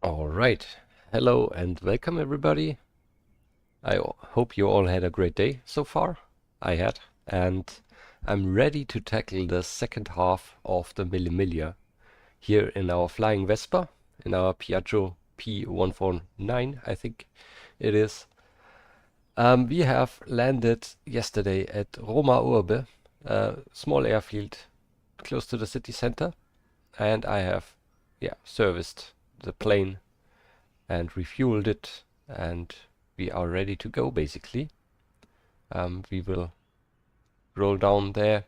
All right. Hello and welcome everybody. Hope you all had a great day so far. I had, and I'm ready to tackle the second half of the Mille Miglia here in our flying Vespa, in our Piaggio P.149, I think it is. We have landed yesterday at Roma Urbe, a small airfield close to the city center, and I have, serviced the plane and refueled it, and we are ready to go basically. We will roll down there,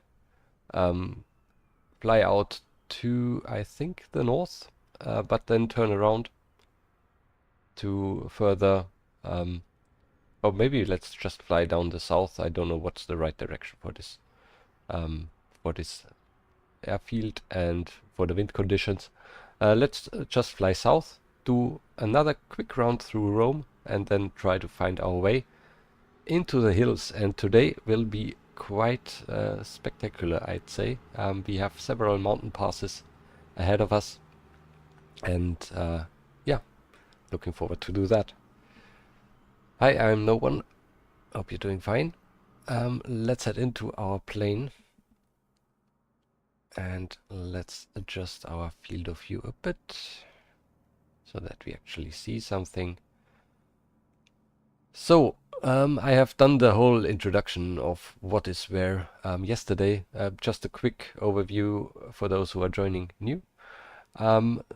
um, fly out to, I think, the north, but then turn around to further, or maybe let's just fly down the south. I don't know what's the right direction um, for this airfield and for the wind conditions. Let's just fly south, do another quick round through Rome, and then try to find our way into the hills. And today will be quite spectacular, I'd say. We have several mountain passes ahead of us, and yeah, looking forward to do that. Hi, I'm No One. Hope you're doing fine. Let's head into our plane. And let's adjust our field of view a bit so that we actually see something. So, I have done the whole introduction of what is where yesterday. Just a quick overview for those who are joining new.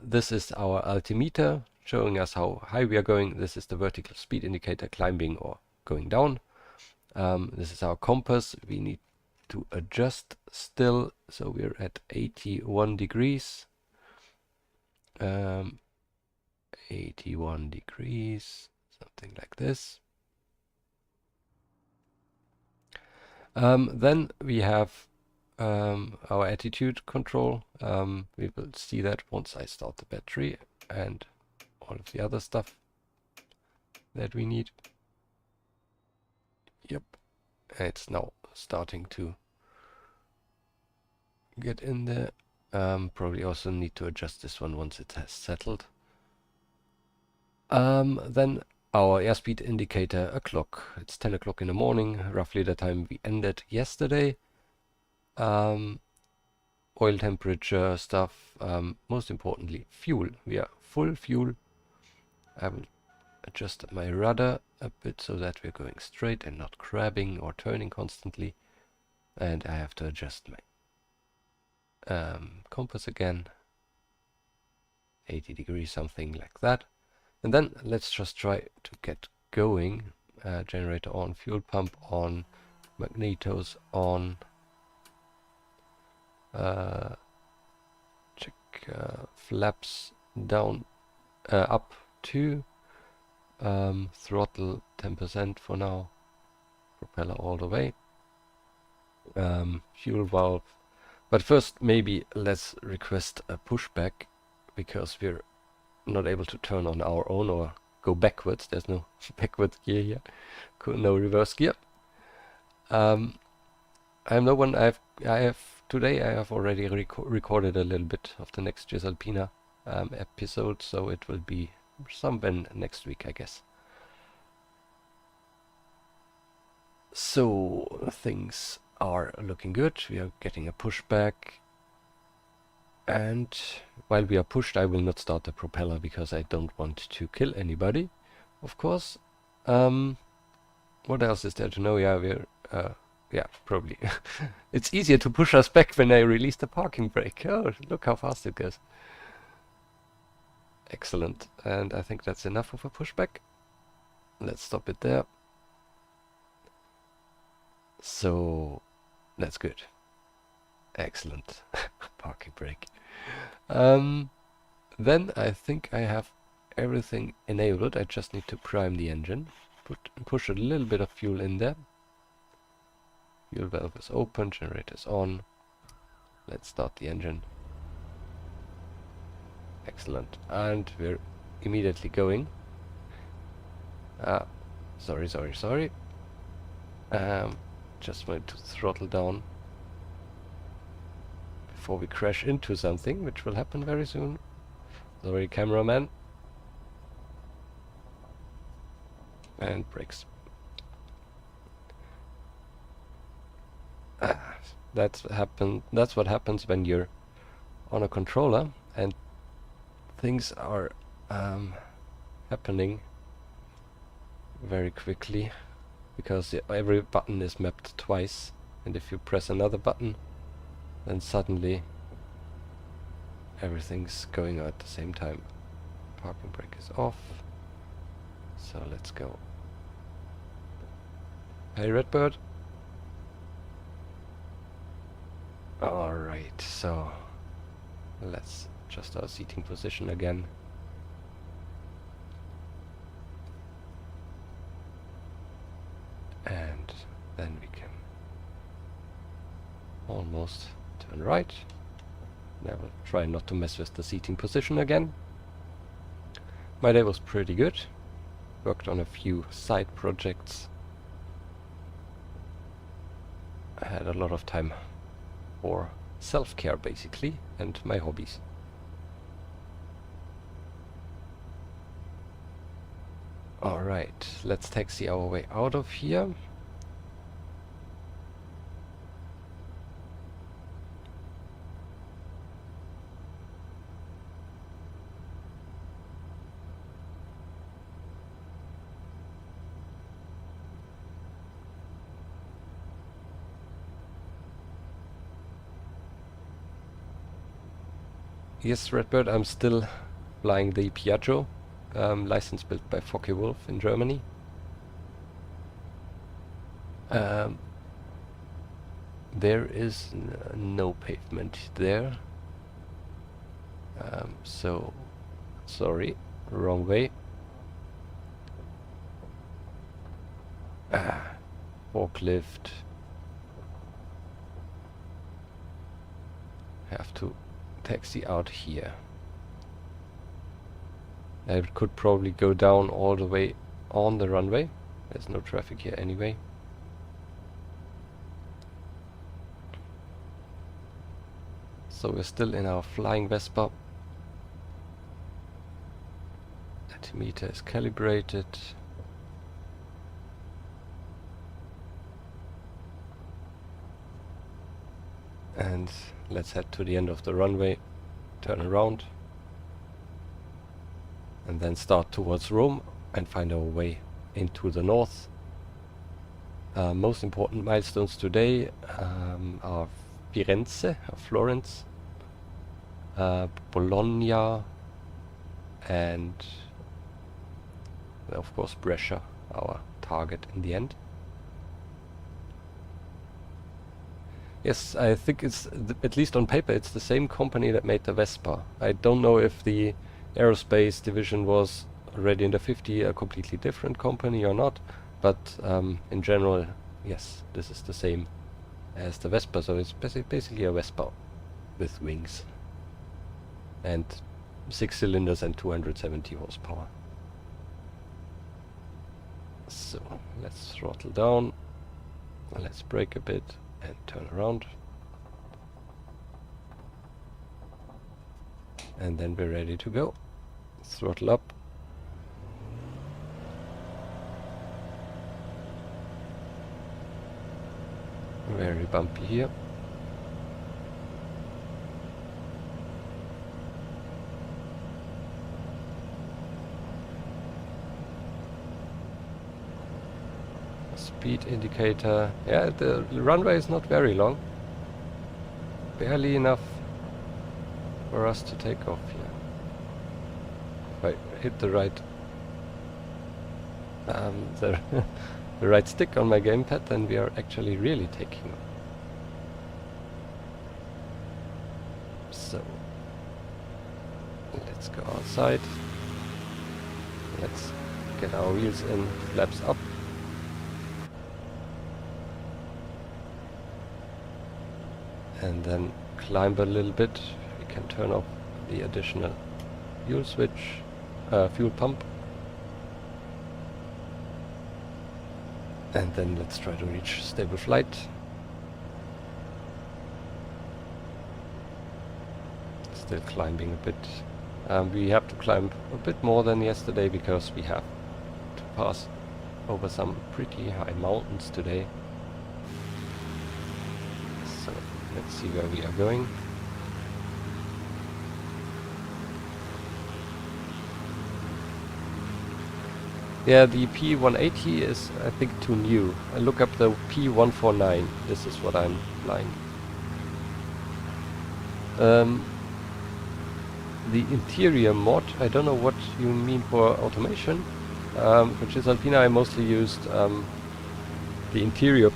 This is our altimeter showing us how high we are going. This is the vertical speed indicator climbing or going down. This is our compass. We need to adjust still, so we're at 81 degrees. 81 degrees, something like this. Then we have our attitude control. We will see that once I start the battery and all of the other stuff that we need. Yep, it's now starting to get in there. Probably also need to adjust this one once it has settled. Then our airspeed indicator, a clock. It's 10 o'clock in the morning, roughly the time we ended yesterday. Oil temperature stuff. Most importantly, fuel. We are full fuel. I will adjust my rudder a bit so that we're going straight and not crabbing or turning constantly. And I have to adjust my compass again. 80 degrees, something like that. And then let's just try to get going. Generator on, fuel pump on, magnetos on. Check flaps down, up to throttle 10% for now. Propeller all the way. Fuel valve. But first, maybe let's request a pushback, because we're not able to turn on our own or go backwards. There's no backwards gear here, no reverse gear. I'm No One. Today I have already recorded a little bit of the next Alpina episode, so it will be somewhere next week, I guess. So things are looking good. We are getting a pushback. And while we are pushed, I will not start the propeller because I don't want to kill anybody, of course. What else is there to know? Yeah, probably. It's easier to push us back when I release the parking brake. Oh, look how fast it goes. Excellent. And I think that's enough of a pushback. Let's stop it there. So, that's good. Excellent. Parking brake. Then I think I have everything enabled. I just need to prime the engine. Push a little bit of fuel in there. Fuel valve is open, generator is on. Let's start the engine. Excellent. And we're immediately going. Sorry. Just wanted to throttle down before we crash into something, which will happen very soon. Sorry, cameraman. And brakes. That's what happens when you're on a controller and things are happening very quickly, because every button is mapped twice, and if you press another button, then suddenly everything's going at the same time. Parking brake is off, so let's go. Hey Redbird. Alright, so let's adjust our seating position again. And then we can almost turn right. Now try not to mess with the seating position again. My day was pretty good. Worked on a few side projects. I had a lot of time for self-care basically, and my hobbies. Alright, let's taxi our way out of here. Yes, Redbird, I'm still flying the Piaggio, license built by Focke-Wulf in Germany. There is no pavement there, so sorry, wrong way. Forklift. Have to taxi out here. I could probably go down all the way on the runway. There's no traffic here anyway. So we're still in our flying Vespa. Altimeter is calibrated. And let's head to the end of the runway, turn around, and then start towards Rome and find our way into the north. Most important milestones today are Firenze, Florence, Bologna, and of course Brescia, our target in the end. Yes, I think it's, at least on paper, it's the same company that made the Vespa. I don't know if the aerospace division was already in the 50 a completely different company or not, but in general, yes, this is the same as the Vespa, so it's basically a Vespa with wings and 6 cylinders and 270 horsepower. So let's throttle down, let's brake a bit and turn around, and then we're ready to go. Throttle up. Very bumpy here. Speed indicator. Yeah, the runway is not very long. Barely enough for us to take off here. If I hit the right the the right stick on my gamepad, then we are actually really taking off. So let's go outside. Let's get our wheels in, flaps up. And then climb a little bit. We can turn off the additional fuel switch, fuel pump. And then let's try to reach stable flight. Still climbing a bit. We have to climb a bit more than yesterday because we have to pass over some pretty high mountains today. So let's see where we are going. Yeah, the P180 is, I think, too new. I look up the P149. This is what I'm flying. The interior mod, I don't know what you mean for automation. For Cisalpina I mostly used the interior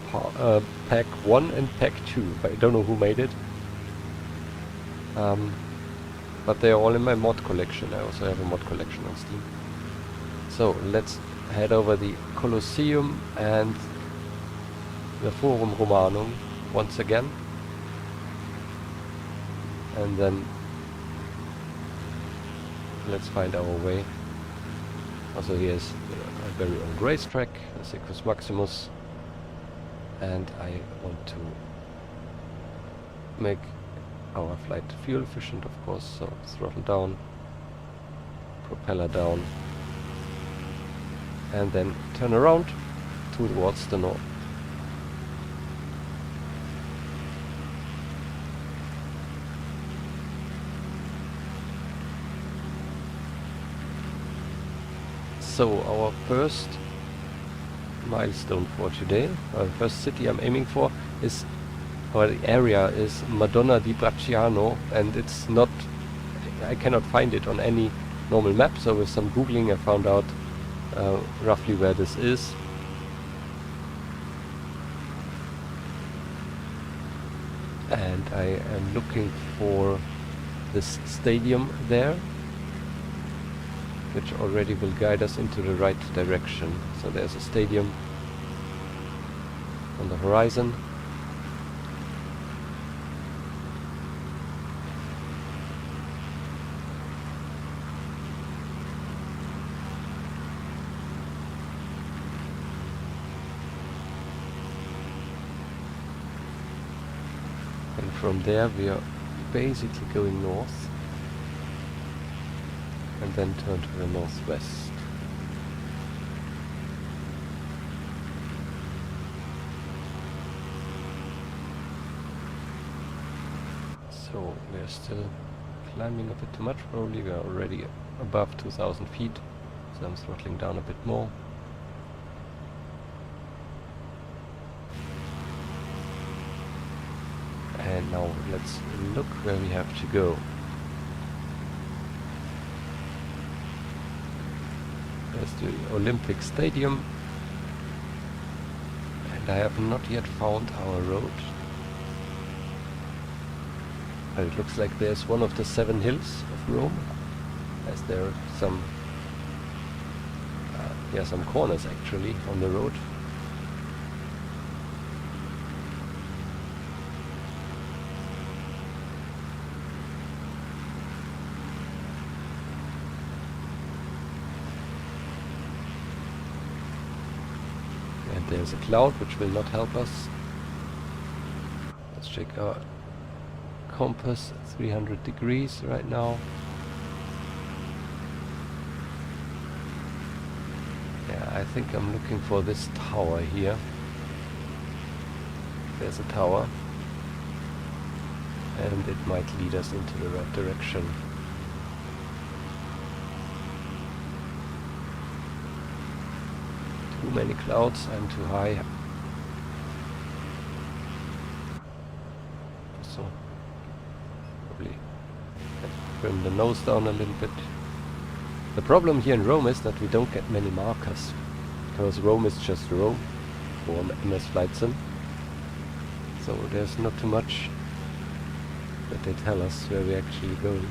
pack 1 and pack 2. I don't know who made it. But they are all in my mod collection. I also have a mod collection on Steam. So let's head over the Colosseum and the Forum Romanum once again. And then let's find our way. Also here's a very old racetrack, the Circus Maximus. And I want to make our flight fuel efficient, of course, so throttle down, propeller down, and then turn around towards the north. So our first milestone for today, our first city I'm aiming for is, or the area is Madonna di Bracciano, and it's not, I cannot find it on any normal map, so with some googling I found out roughly where this is. And I am looking for this stadium there, which already will guide us into the right direction. So there's a stadium on the horizon. And from there we are basically going north and then turn to the northwest. So we are still climbing a bit too much probably. We are already above 2000 feet, so I'm throttling down a bit more. And now let's look where we have to go. There's the Olympic Stadium, and I have not yet found our road. But it looks like there's one of the 7 hills of Rome, as there are some some corners actually on the road. There's a cloud which will not help us. Let's check our compass, 300 degrees right now. Yeah, I think I'm looking for this tower here. There's a tower, and it might lead us into the right direction. Too many clouds, I'm too high. So probably trim the nose down a little bit. The problem here in Rome is that we don't get many markers, because Rome is just Rome for MS Flight Sim. So there's not too much that they tell us where we're actually going.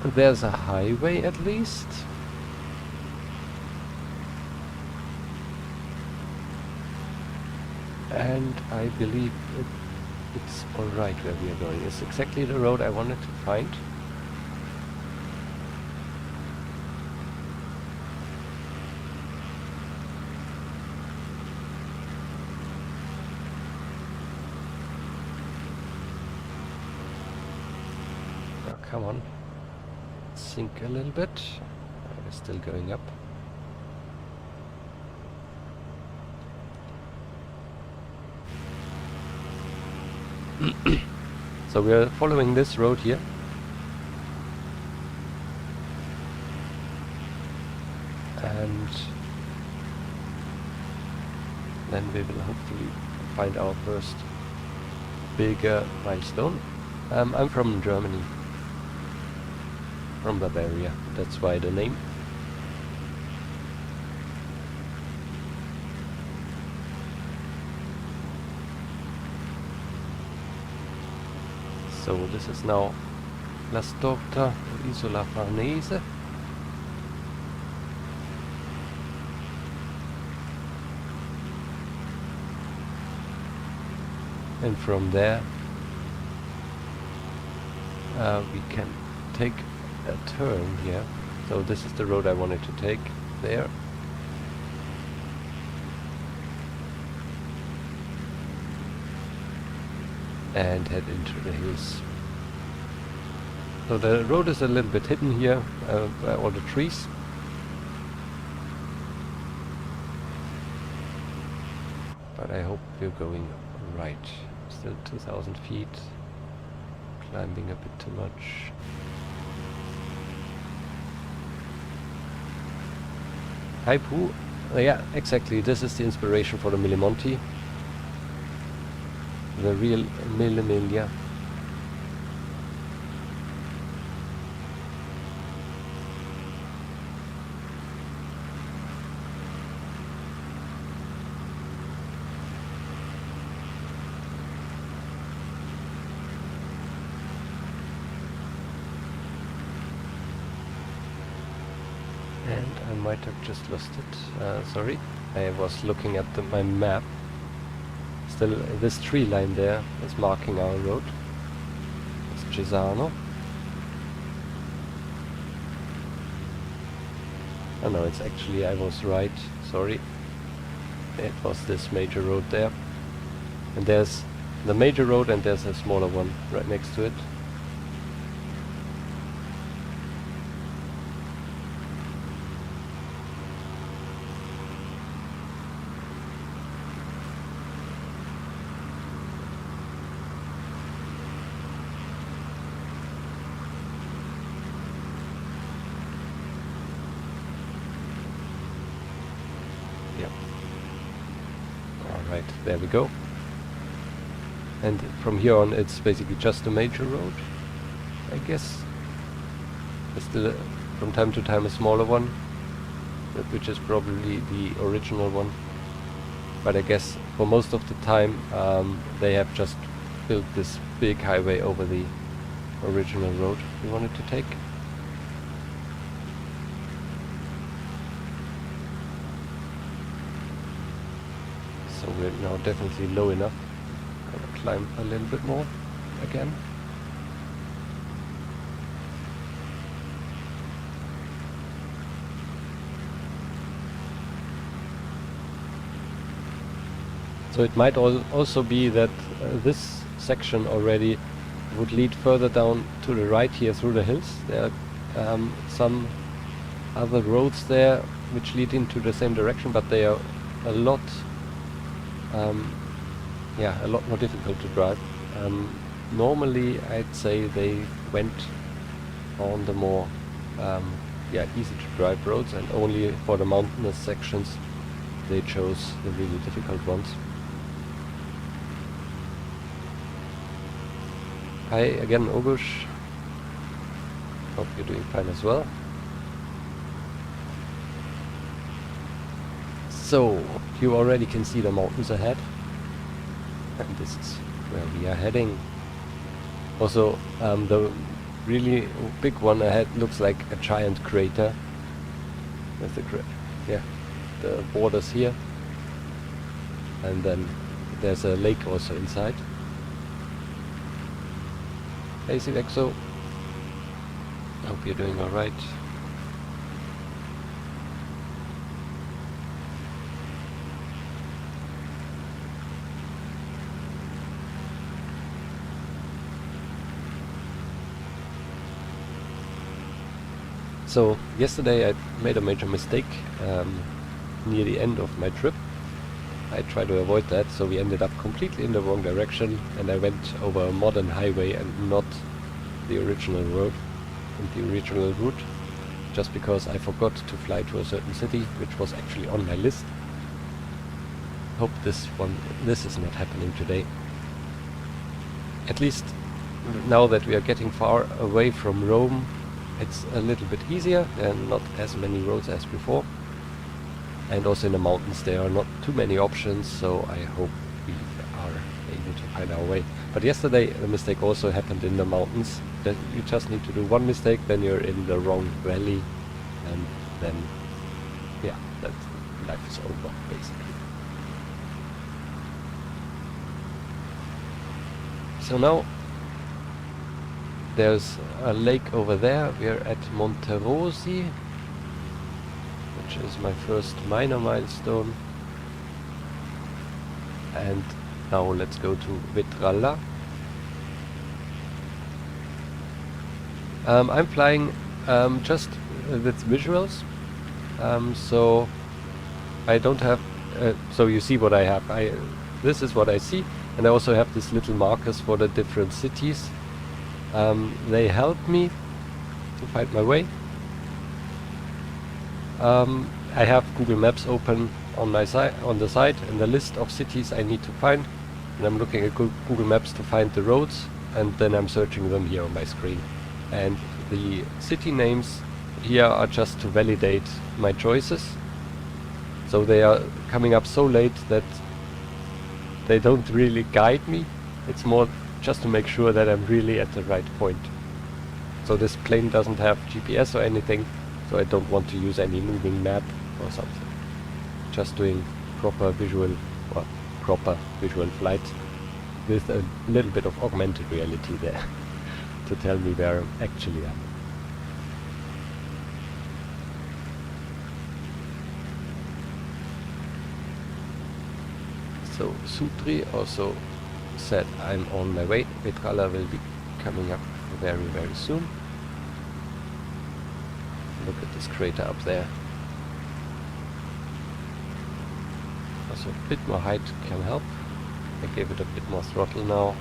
There's a highway at least. And I believe it's alright where we are going. It's exactly the road I wanted to find. Oh, come on. sink a little bit. We're still going up. So we are following this road here. And then we will hopefully find our first bigger milestone. I'm from Germany, from Bavaria, that's why the name. So this is now La Storta Isola Farnese. And from there we can take a turn here. So this is the road I wanted to take there. And head into the hills. So the road is a little bit hidden here by all the trees. But I hope we're going right. Still 2,000 feet. Climbing a bit too much. Haipu. Yeah, exactly. This is the inspiration for the Mille Monti. The real Mille Miglia. And I might have just lost it. Sorry, I was looking at my map. Still, this tree line there is marking our road. It's Casciano. Oh no, it's actually, I was right, sorry. It was this major road there. And there's the major road and there's a smaller one right next to it. Alright, there we go. And from here on it's basically just a major road, I guess. There's still from time to time a smaller one, which is probably the original one. But I guess for most of the time they have just built this big highway over the original road we wanted to take. So we're now definitely low enough. Gonna climb a little bit more again. So it might also be that this section already would lead further down to the right here through the hills. There are some other roads there which lead into the same direction, but they are a lot a lot more difficult to drive. Normally I'd say they went on the more easy to drive roads, and only for the mountainous sections they chose the really difficult ones. Hi again, Ogush. Hope you're doing fine as well. So, you already can see the mountains ahead. And this is where we are heading. Also, the really big one ahead looks like a giant crater. With the borders here. And then there's a lake also inside. Hey Sivexo, hope you're doing alright. So yesterday I made a major mistake near the end of my trip. I tried to avoid that, so we ended up completely in the wrong direction, and I went over a modern highway and not the original road and the original route, just because I forgot to fly to a certain city, which was actually on my list. Hope this is not happening today. At least now that we are getting far away from Rome, it's a little bit easier and not as many roads as before. And also in the mountains there are not too many options, so I hope we are able to find our way. But yesterday the mistake also happened in the mountains. That you just need to do one mistake, then you're in the wrong valley, and then yeah, that life is over basically. So now there's a lake over there. We are at Monterosi, which is my first minor milestone. And now let's go to Vetralla. I'm flying just with visuals, so I don't have, so you see what I have. This is what I see, and I also have these little markers for the different cities. They help me to find my way. I have Google Maps open on my side, on the side, and the list of cities I need to find, and I'm looking at Google Maps to find the roads, and then I'm searching them here on my screen. And the city names here are just to validate my choices. So they are coming up so late that they don't really guide me. It's more just to make sure that I'm really at the right point. So this plane doesn't have GPS or anything, so I don't want to use any moving map or something. Just doing proper visual flight with a little bit of augmented reality there to tell me where I actually am. So Sutri also said I'm on my way. Vetralla will be coming up very, very soon. Look at this crater up there. Also a bit more height can help. I gave it a bit more throttle now.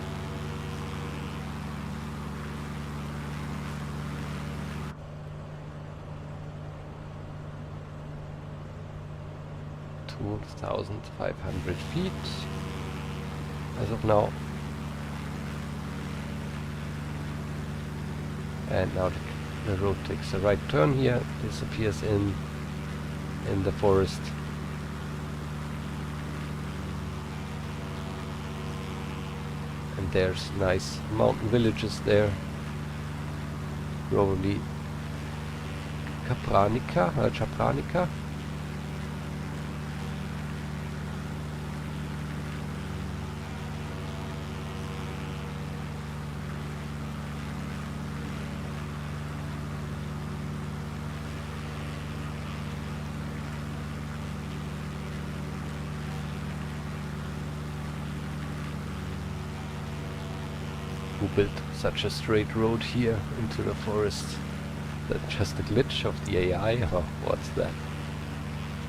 (2,500 feet) as of now. And now the road takes a right turn here, disappears in the forest. And there's nice mountain villages there. Probably Capranica. Who built such a straight road here into the forest? That's just a glitch of the AI, or what's that?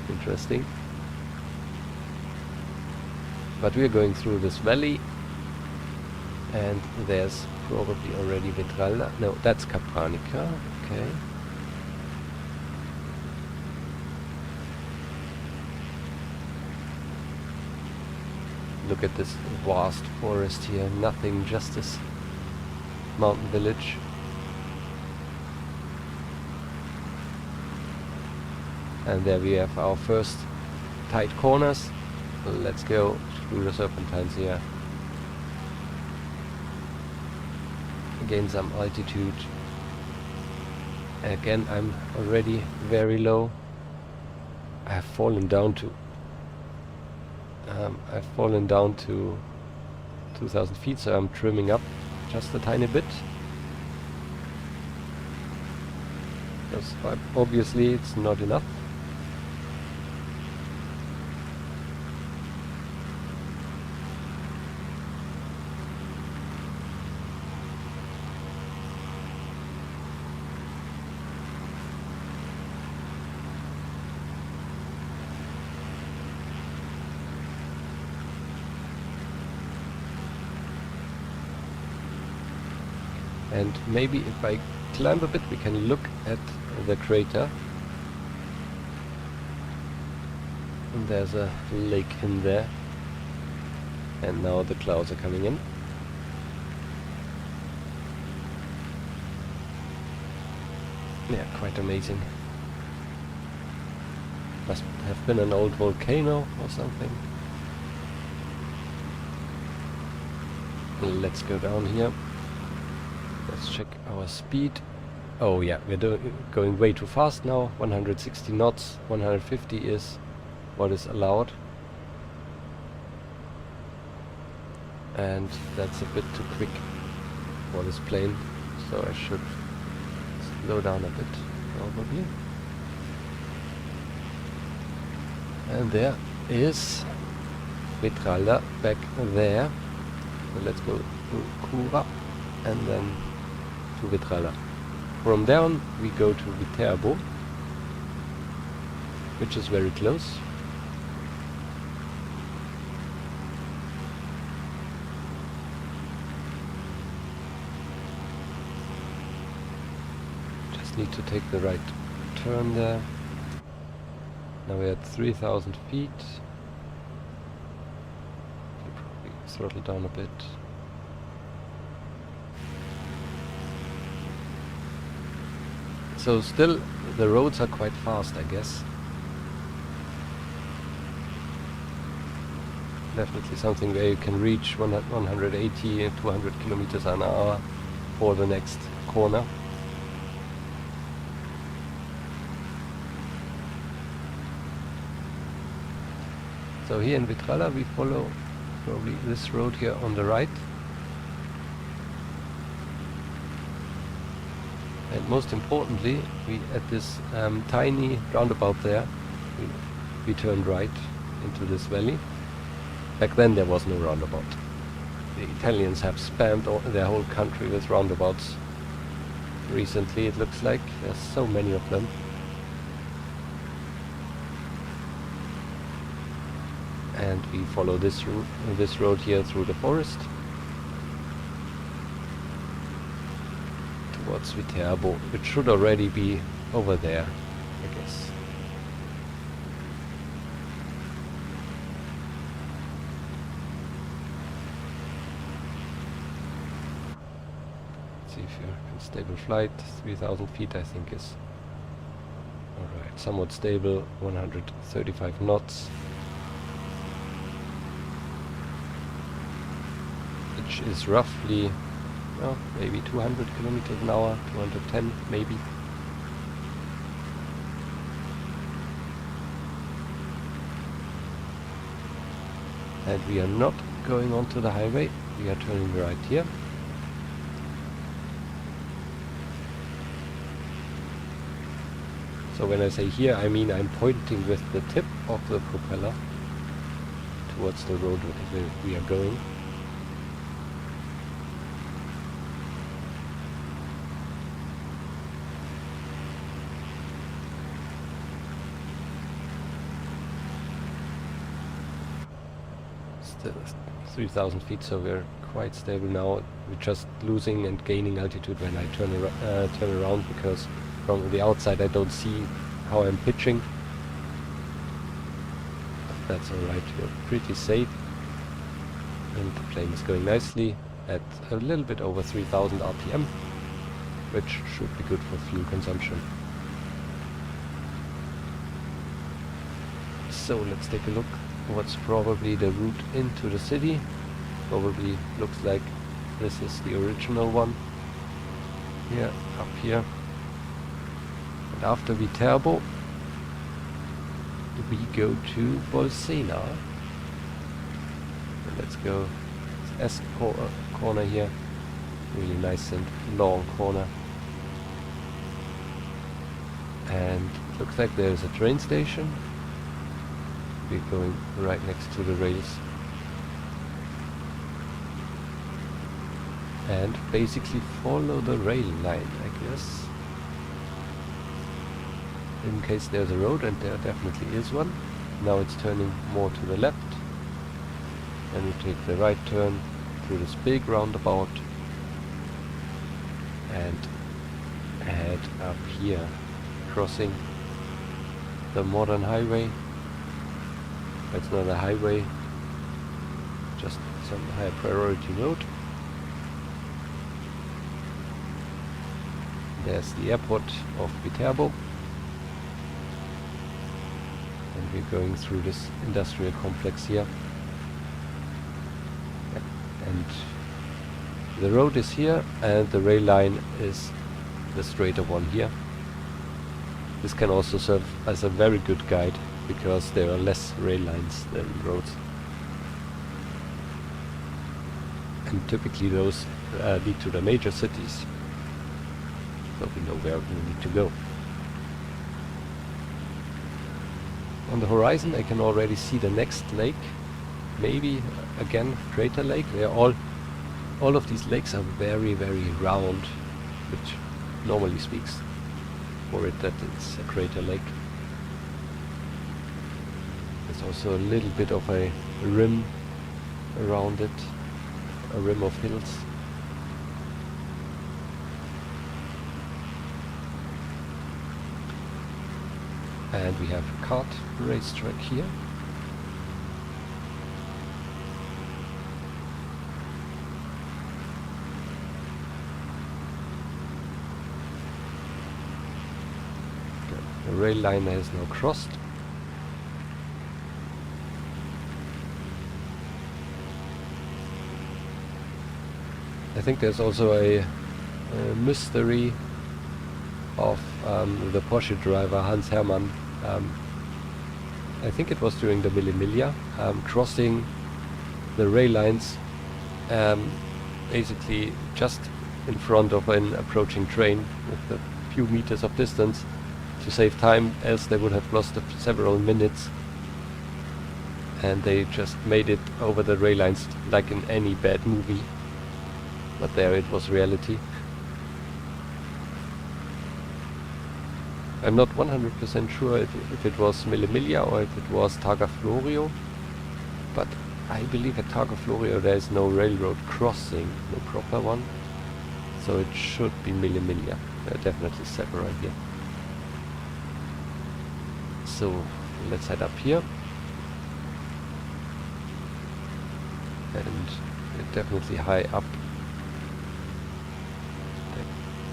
Interesting. But we're going through this valley, and there's probably already Vetralla. No, that's Capranica. Okay. Look at this vast forest here. Nothing, just this mountain village. And there we have our first tight corners. Let's go through the serpentines here. Gain some altitude. Again, I'm already very low. I have fallen down to 2,000 feet, so I'm trimming up just a tiny bit. Because obviously it's not enough. And maybe if I climb a bit we can look at the crater. And there's a lake in there. And now the clouds are coming in. Yeah, quite amazing. Must have been an old volcano or something. Let's go down here. Let's check our speed. Oh yeah, we're going way too fast now. 160 knots. 150 is what is allowed. And that's a bit too quick for this plane. So I should slow down a bit, probably. And there is Vetralla back there. So let's go to Cura and then to Vetralla. From there on we go to Viterbo, which is very close. Just need to take the right turn there. Now we're at 3,000 feet. Probably throttle down a bit. So still the roads are quite fast, I guess. Definitely something where you can reach 180 and 200 kilometers an hour for the next corner. So here in Vetralla we follow probably this road here on the right. And most importantly, we at this tiny roundabout there, we turned right into this valley. Back then there was no roundabout. The Italians have spammed their whole country with roundabouts. Recently it looks like there's so many of them. And we follow this road here through the forest towards Viterbo, which should already be over there, I guess. Let's see if you're in stable flight. 3,000 feet I think is alright, somewhat stable. 135 knots. Which is roughly, well, maybe 200 kilometers an hour, 210 maybe. And we are not going onto the highway, we are turning right here. So when I say here, I mean I'm pointing with the tip of the propeller towards the road where we are going. Still 3,000 feet, so we're quite stable now. We're just losing and gaining altitude when I turn around, because from the outside I don't see how I'm pitching. But that's alright, we're pretty safe. And the plane is going nicely at a little bit over 3,000 RPM, which should be good for fuel consumption. So let's take a look. What's probably the route into the city. Probably looks like this is the original one. Here, up here. And after Viterbo, we go to Bolsena. And let's go S corner here. Really nice and long corner. And looks like there's a train station. We're going right next to the rails. And basically follow the rail line, I guess. In case there's a road, and there definitely is one. Now it's turning more to the left. And we take the right turn through this big roundabout. and head up here, crossing the modern highway. It's not a highway, just some high priority road. There's the airport of Viterbo, and we're going through this industrial complex here. And the road is here, and the rail line is the straighter one here. This can also serve as a very good guide, because there are less rail lines than roads. And typically those lead to the major cities, so we know where we need to go. On the horizon I can already see the next lake, maybe again Crater Lake. All of these lakes are very, very round, which normally speaks for it that it's a crater lake. There's also a little bit of a rim around it, a rim of hills. And we have a kart racetrack here. The rail line has now crossed. I think there's also a mystery of the Porsche driver Hans Hermann. I think it was during the Mille Miglia, crossing the rail lines, basically just in front of an approaching train with a few meters of distance to save time, else they would have lost several minutes. And they just made it over the rail lines like in any bad movie. But there it was reality. I'm not 100% sure if it was Mille Miglia or if it was Targa Florio, but I believe at Targa Florio there is no railroad crossing, no proper one, so it should be Mille Miglia. They're definitely separate here. So let's head up here, and we're definitely high up.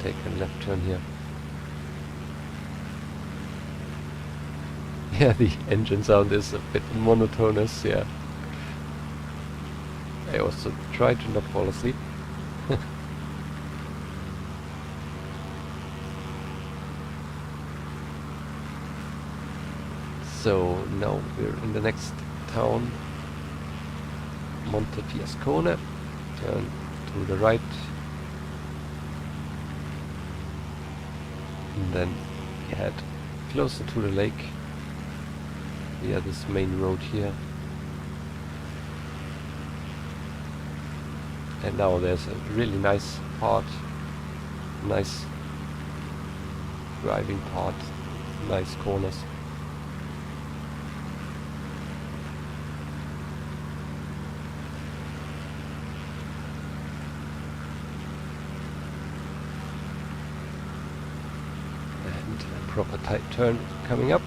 Take a left turn here. Yeah, the engine sound is a bit monotonous, yeah. I also try to not fall asleep. So now we're in the next town, Monterosi. Turn to the right. And then we head closer to the lake via this main road here. And now there's a really nice part, nice driving part, nice corners. And a proper tight turn coming up.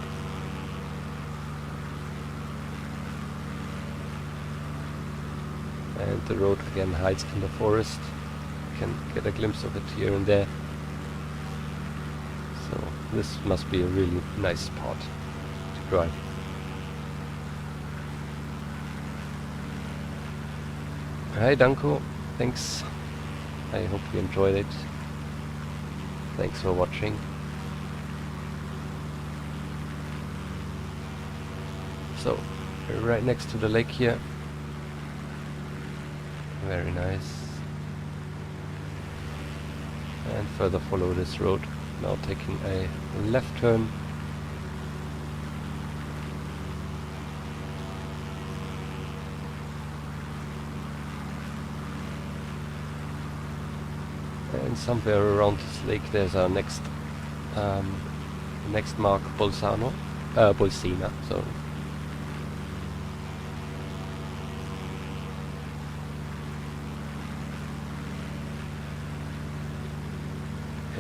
And the road again hides in the forest. You can get a glimpse of it here and there. So this must be a really nice spot to drive. Hi Danko, thanks. I hope you enjoyed it. Thanks for watching. So we're right next to the lake here. Very nice. And further follow this road. Now taking a left turn. And somewhere around this lake there's our next mark, Bolsena. So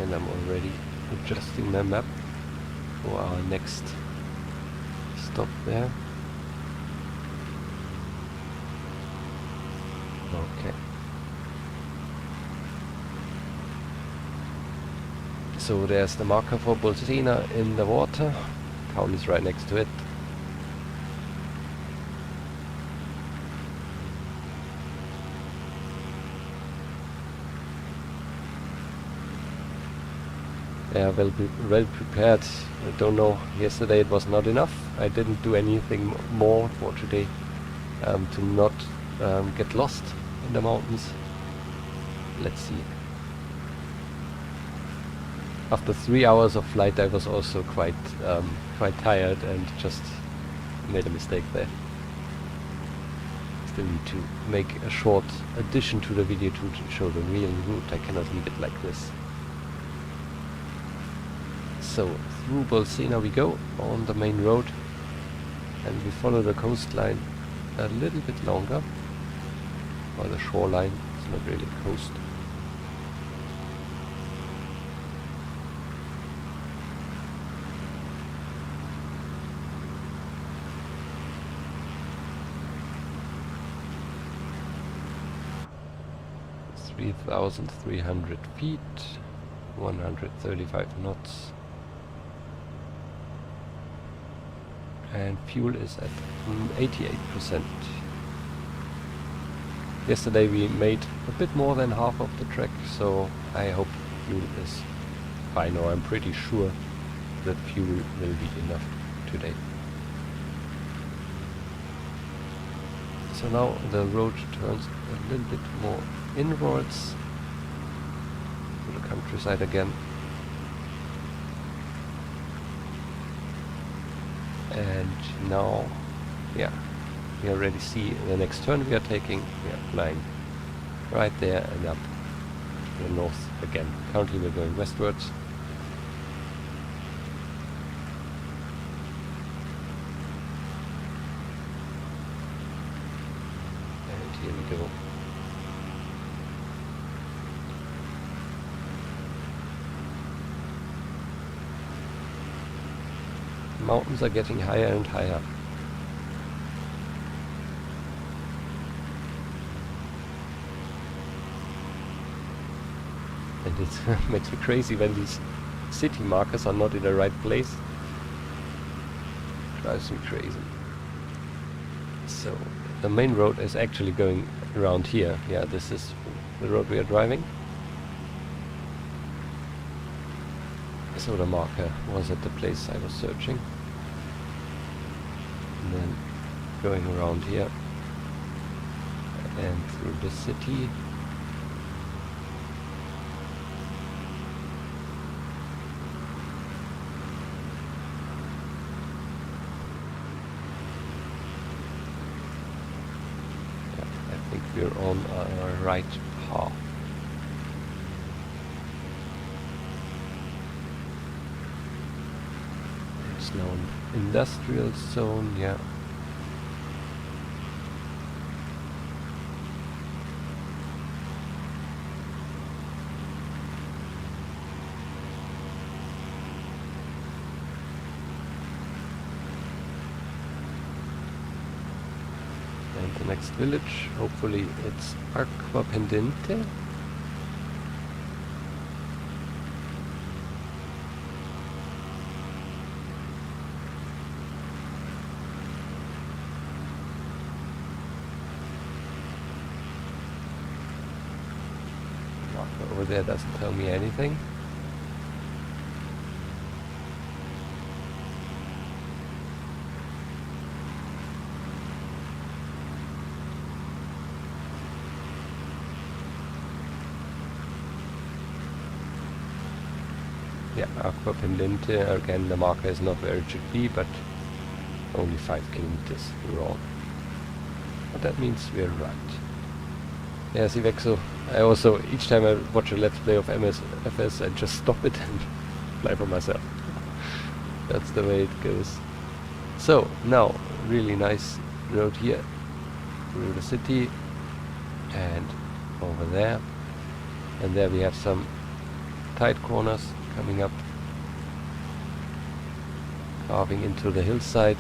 And I'm already adjusting my map for our next stop there. Okay. So there's the marker for Bolsena in the water. Town is right next to it. They are well prepared. I don't know, yesterday it was not enough. I didn't do anything more for today to not get lost in the mountains. Let's see. After 3 hours of flight I was also quite tired and just made a mistake there. Still need to make a short addition to the video to show the real route. I cannot leave it like this. So through Bolsena we go on the main road, and we follow the coastline a little bit longer, or the shoreline. It's not really a coast. It's 3,300 feet, 135 knots. And fuel is at 88%. Yesterday we made a bit more than half of the trek, so I hope fuel is fine, or I'm pretty sure that fuel will be enough today. So now the road turns a little bit more inwards to the countryside again. And now, yeah, we already see the next turn we are taking. We are flying right there and up to the north again. Currently we're going westwards. And here we go. Mountains are getting higher and higher. And it makes me crazy when these city markers are not in the right place. Drives me crazy. So the main road is actually going around here. Yeah, this is the road we are driving. So the marker was at the place I was searching. And then going around here and through the city. Yeah, I think we're on our right path. Now an industrial zone, yeah. And the next village, hopefully it's Acqua Pendente. Over there doesn't tell me anything. Yeah, Acqua Pendente, again the marker is not where it should be, but only 5 kilometers wrong. But that means we're right. Yeah, Sivexo. I also, each time I watch a Let's Play of MSFS, I just stop it and fly for myself. That's the way it goes. So, now, really nice road here, through the city, and over there. And there we have some tight corners coming up, carving into the hillside.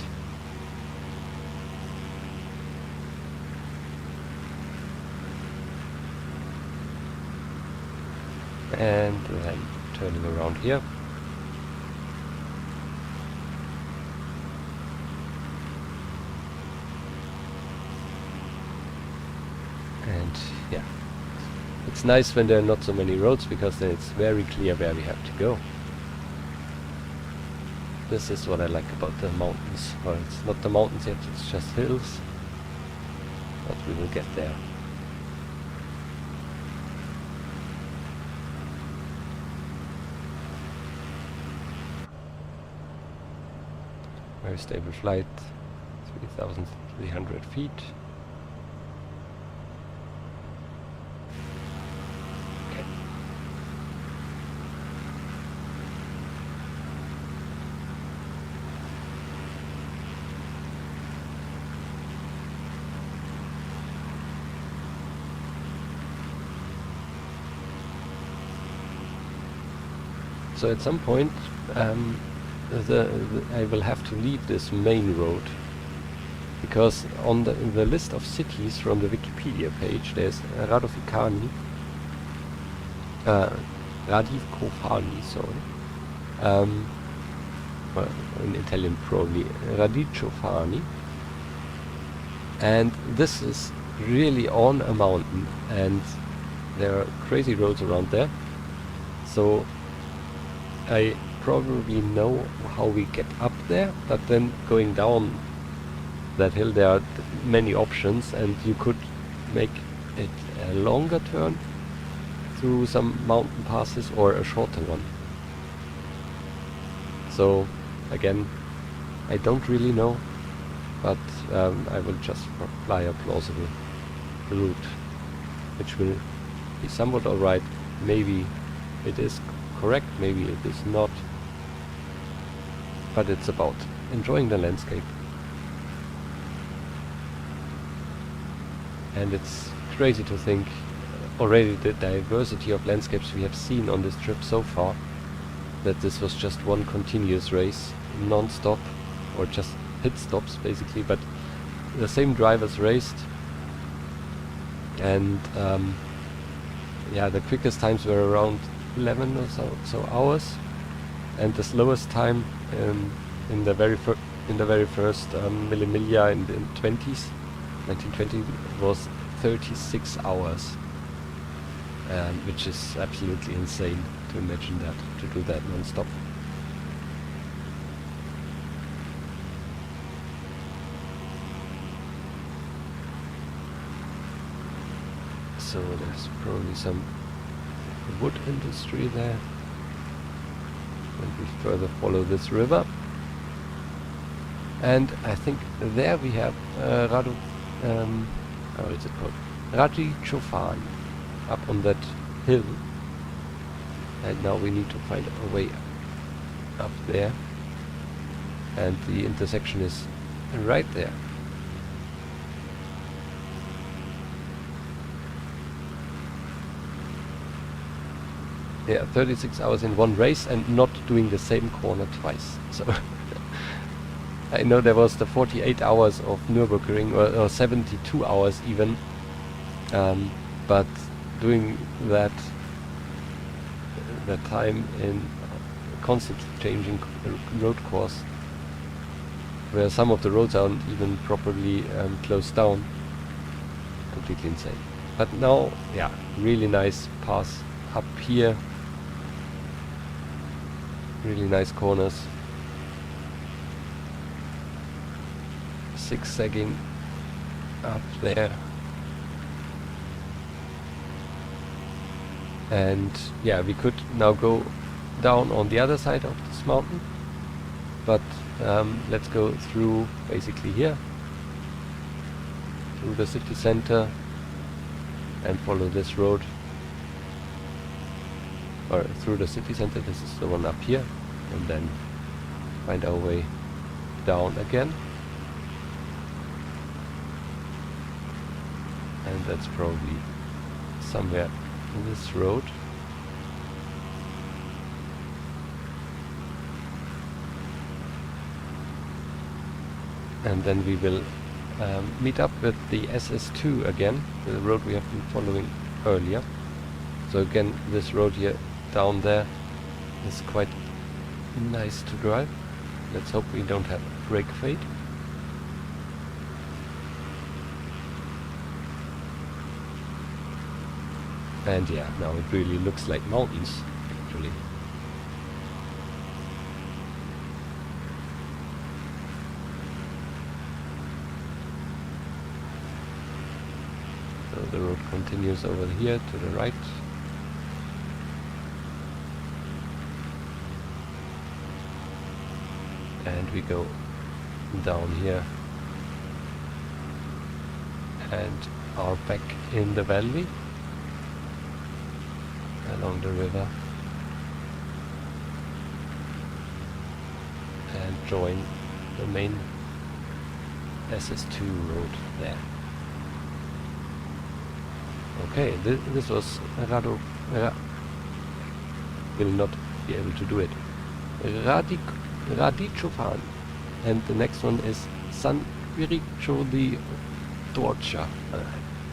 And then turning around here. And yeah, it's nice when there are not so many roads, because then it's very clear where we have to go. This is what I like about the mountains. Well, it's not the mountains yet, it's just hills. But we will get there. Very stable flight, 3,300 feet. Okay. So at some point, I will have to leave this main road, because on the list of cities from the Wikipedia page there's Radicofani, Radicofani, sorry, well, in Italian probably Radicofani, and this is really on a mountain, and there are crazy roads around there, so I probably know how we get up there, but then going down that hill there are many options, and you could make it a longer turn through some mountain passes or a shorter one. So again, I don't really know, but I will just fly a plausible route, which will be somewhat alright. Maybe it is correct, maybe it is not. But it's about enjoying the landscape. And it's crazy to think already the diversity of landscapes we have seen on this trip so far, that this was just one continuous race, non-stop, or just pit stops basically, but the same drivers raced. And yeah, the quickest times were around 11 or so hours, and the slowest time in the very first Mille Miglia in the 1920 was 36 hours, which is absolutely insane to imagine that, to do that non-stop. So there's probably some wood industry there. And we further follow this river, and I think there we have how is it called? Radicofani, up on that hill, and now we need to find a way up there, and the intersection is right there. Yeah, 36 hours in one race, and not doing the same corner twice. So I know there was the 48 hours of Nürburgring, or 72 hours even, but doing that time in constantly changing road course, where some of the roads aren't even properly closed down, completely insane. But now, yeah, really nice pass up here. Really nice corners, zigzagging up there, and yeah, we could now go down on the other side of this mountain, but let's go through basically here, through the city center, and follow this road. Or through the city center, this is the one up here, and then find our way down again. And that's probably somewhere in this road. and then we will meet up with the SS2 again, the road we have been following earlier. So again, this road here down there is quite nice to drive. Let's hope we don't have brake fade. And yeah, now it really looks like mountains, actually. So the road continues over here to the right. And we go down here and are back in the valley along the river and join the main SS2 road there. Okay, this was will not be able to do it. Radicofani, and the next one is San Quirico di Torcia.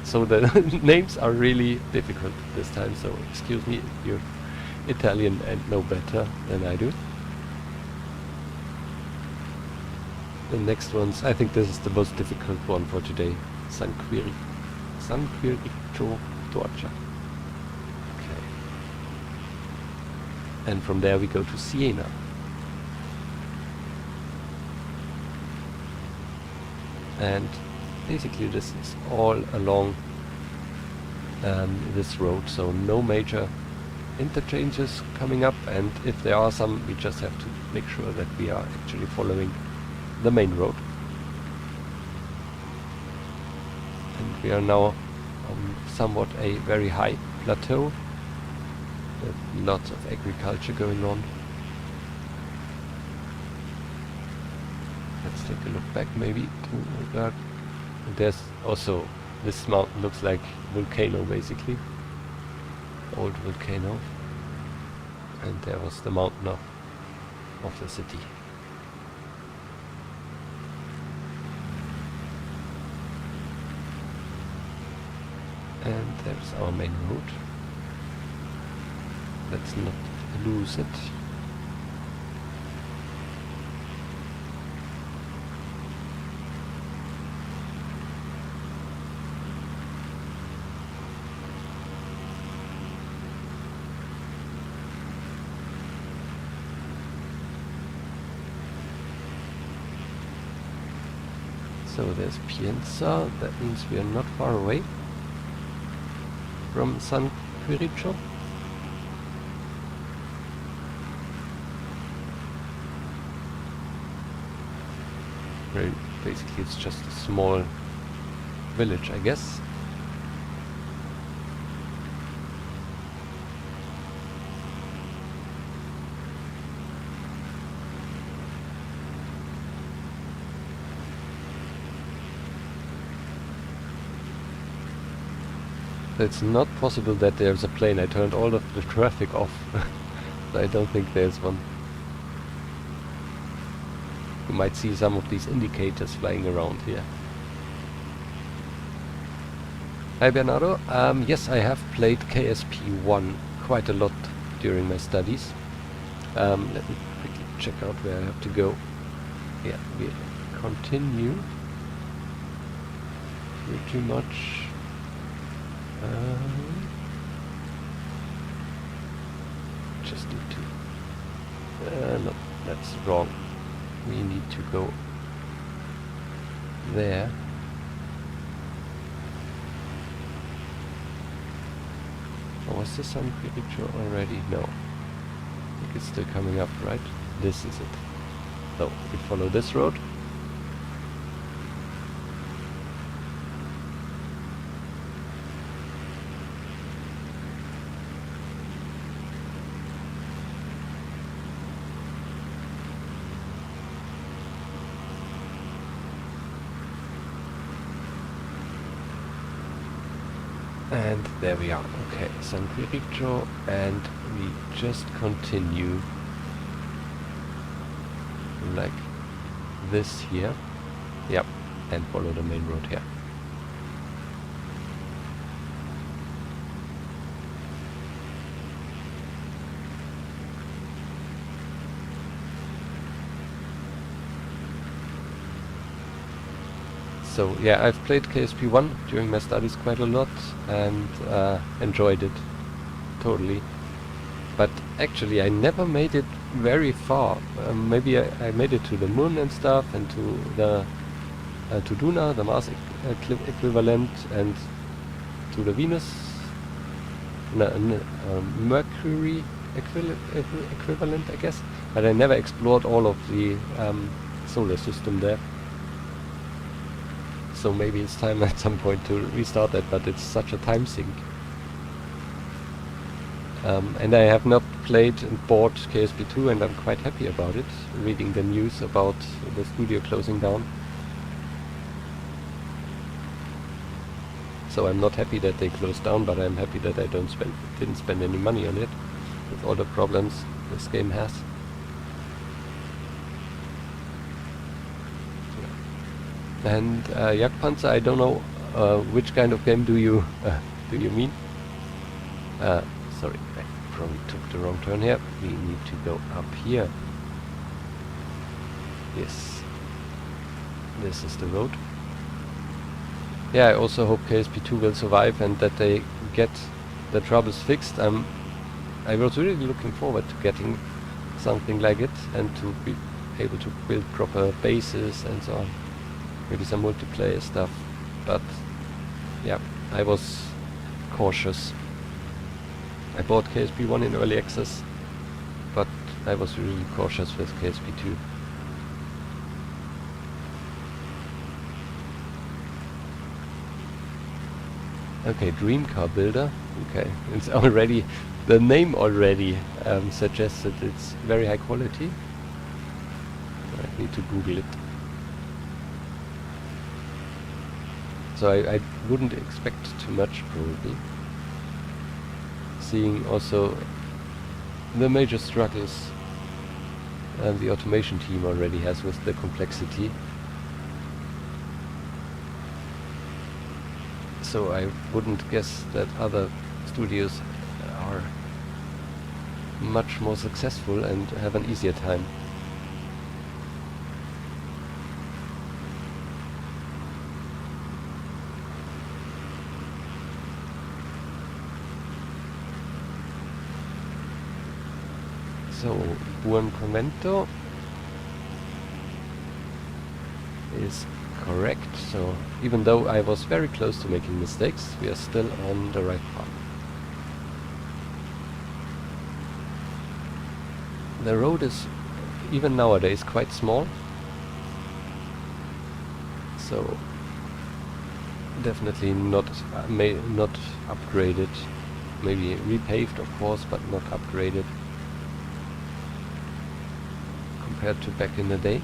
So the names are really difficult this time, so excuse me if you're Italian and know better than I do. The next ones, I think this is the most difficult one for today. San Quirico Torcia. Okay. And from there we go to Siena. And basically this is all along this road, so no major interchanges coming up, and if there are some, we just have to make sure that we are actually following the main road. And we are now on somewhat a very high plateau with lots of agriculture going on. Let's take a look back maybe to that. There's also, this mountain looks like volcano basically, old volcano, and there was the mountain of the city. And there's our main road. Let's not lose it. So there's Piacenza, that means we are not far away from San Quirico. Basically it's just a small village, I guess. It's not possible that there's a plane. I turned all of the traffic off. I don't think there's one. You might see some of these indicators flying around here. Hi Bernardo. Yes, I have played KSP1 quite a lot during my studies. Let me quickly check out where I have to go. Yeah, we continue pretty much. Just need to... no, that's wrong. We need to go there. Oh, was this San Quirico already? No. I think it's still coming up, right? This is it. So, we follow this road. And there we are. Okay, San Quirico, and we just continue like this here. Yep, and follow the main road here. So yeah, I've played KSP1 during my studies quite a lot and enjoyed it totally. But actually I never made it very far. Maybe I made it to the moon and stuff, and to the to Duna, the Mars equivalent, and to the Venus, Mercury equivalent, I guess. But I never explored all of the solar system there. So maybe it's time at some point to restart that, but it's such a time sink. And I have not played and bought KSP2, and I'm quite happy about it, reading the news about the studio closing down. So I'm not happy that they closed down, but I'm happy that I didn't spend any money on it, with all the problems this game has. And Jagdpanzer, I don't know which kind of game do you mean? Sorry, I probably took the wrong turn here. We need to go up here. Yes, this is the road. Yeah, I also hope KSP2 will survive and that they get the troubles fixed. I was really looking forward to getting something like it, and to be able to build proper bases and so on. Maybe some multiplayer stuff, but yeah, I was cautious. I bought KSP1 in early access, but I was really cautious with KSP2. Okay, Dream Car Builder. Okay, it's already, the name already suggests that it's very high quality. I need to Google it. So I wouldn't expect too much, probably. Seeing also the major struggles the automation team already has with the complexity. So I wouldn't guess that other studios are much more successful and have an easier time. So, Buon Convento is correct. So, even though I was very close to making mistakes, we are still on the right path. The road is, even nowadays, quite small. So, definitely not upgraded. Maybe repaved, of course, but not upgraded compared to back in the day.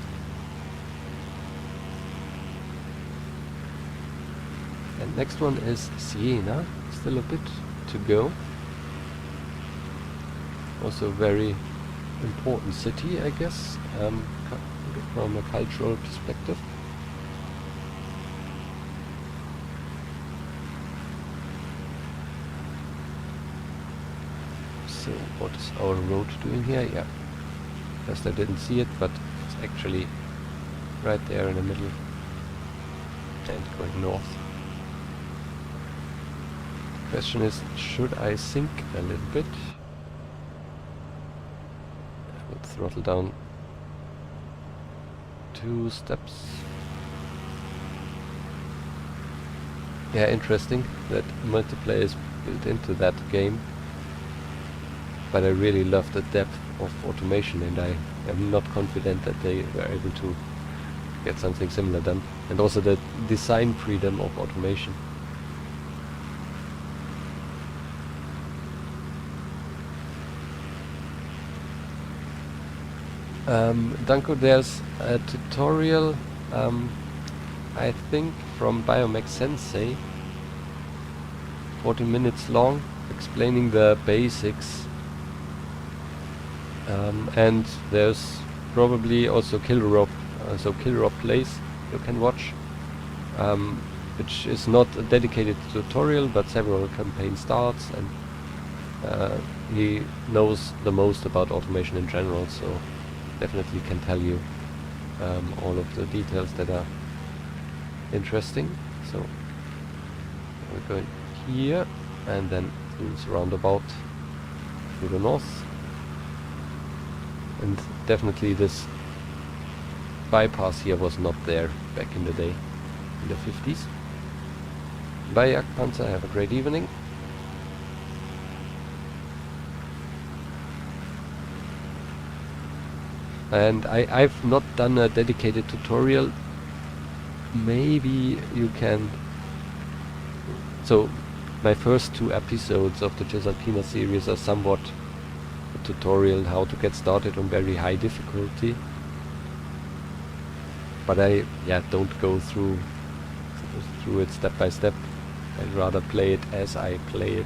And next one is Siena, still a bit to go. Also a very important city, I guess, from a cultural perspective. So what is our road doing here? Yeah. First I didn't see it, but it's actually right there in the middle and going north. The question is, should I sink a little bit? I would throttle down 2 steps. Yeah, interesting that multiplayer is built into that game. But I really love the depth of automation, and I am not confident that they were able to get something similar done. And also the design freedom of automation. Danko, there's a tutorial, I think from Biomech Sensei, 40 minutes long, explaining the basics. And there's probably also Kilrop, so Kilrop Place you can watch, which is not a dedicated tutorial, but several campaign starts, and he knows the most about automation in general, so definitely can tell you all of the details that are interesting. So we're going here and then through this roundabout to the north, and definitely this bypass here was not there back in the day, in the 50s. Bye Jagdpanzer, have a great evening. And I've not done a dedicated tutorial. Maybe you can... So my first 2 episodes of the Cisalpina series are somewhat a tutorial how to get started on very high difficulty. But I don't go through it step by step. I'd rather play it as I play it.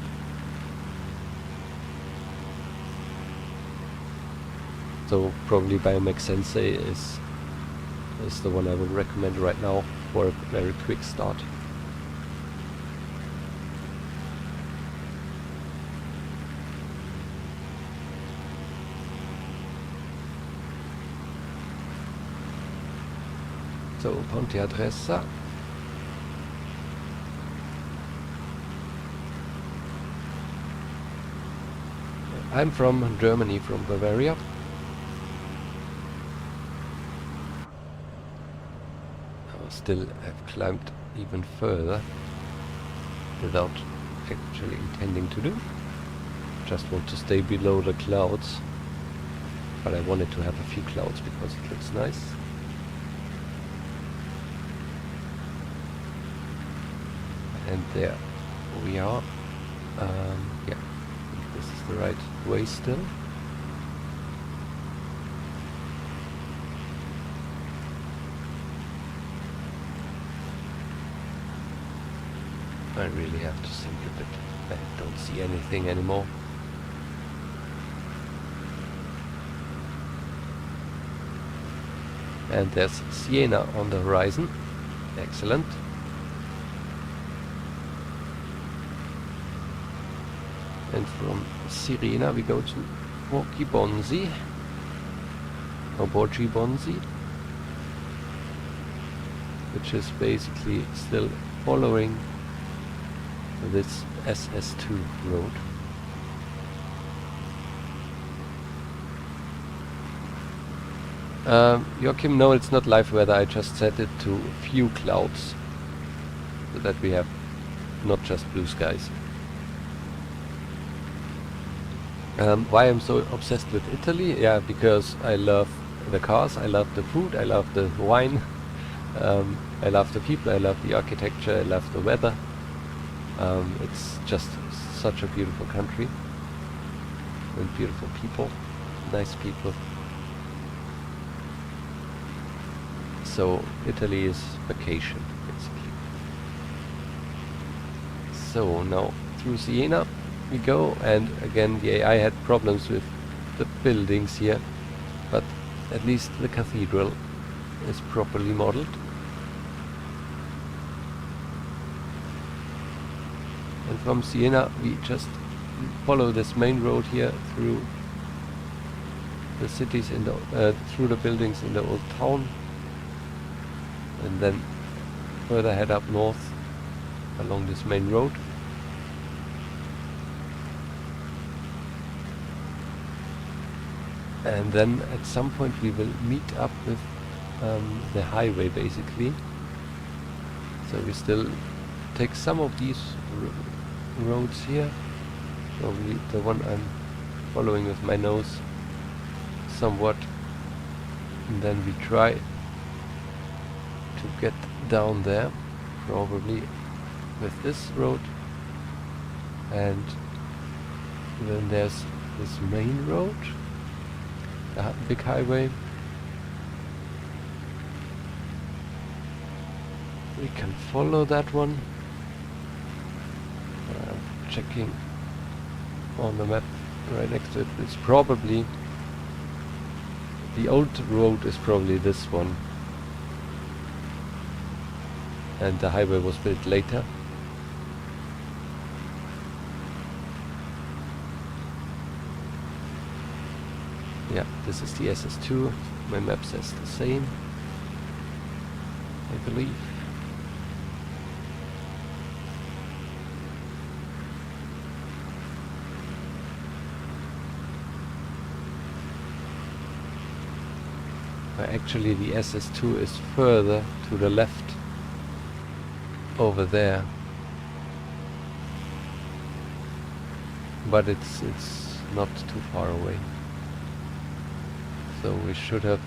So probably Biomech Sensei is the one I would recommend right now for a very quick start. So, Ponte Adressa. I'm from Germany, from Bavaria. Still have climbed even further without actually intending to do. Just want to stay below the clouds, but I wanted to have a few clouds because it looks nice. And there we are. Yeah, I think this is the right way still. I really have to think a bit. I don't see anything anymore. And there's Siena on the horizon. Excellent. And from Sirena we go to Poggibonsi, or Poggibonsi, which is basically still following this SS2 road. Joachim, no, it's not live weather. I just set it to few clouds so that we have not just blue skies. Why I'm so obsessed with Italy? Yeah, because I love the cars, I love the food, I love the wine, I love the people, I love the architecture, I love the weather. It's just such a beautiful country and beautiful people, nice people. So Italy is vacation, basically. So now through Siena we go, and again the AI had problems with the buildings here, but at least the cathedral is properly modeled. And from Siena we just follow this main road here through the cities in the through the buildings in the old town, and then further head up north along this main road. And then at some point we will meet up with the highway, basically. So we still take some of these roads here, probably the one I'm following with my nose somewhat, and then we try to get down there, probably with this road, and then there's this main road, the big highway. We can follow that one. Checking on the map right next to it. It's probably the old road is probably this one. and the highway was built later. Yeah, this is the SS2. My map says the same, I believe. Actually, the SS2 is further to the left over there, but it's not too far away. So we should have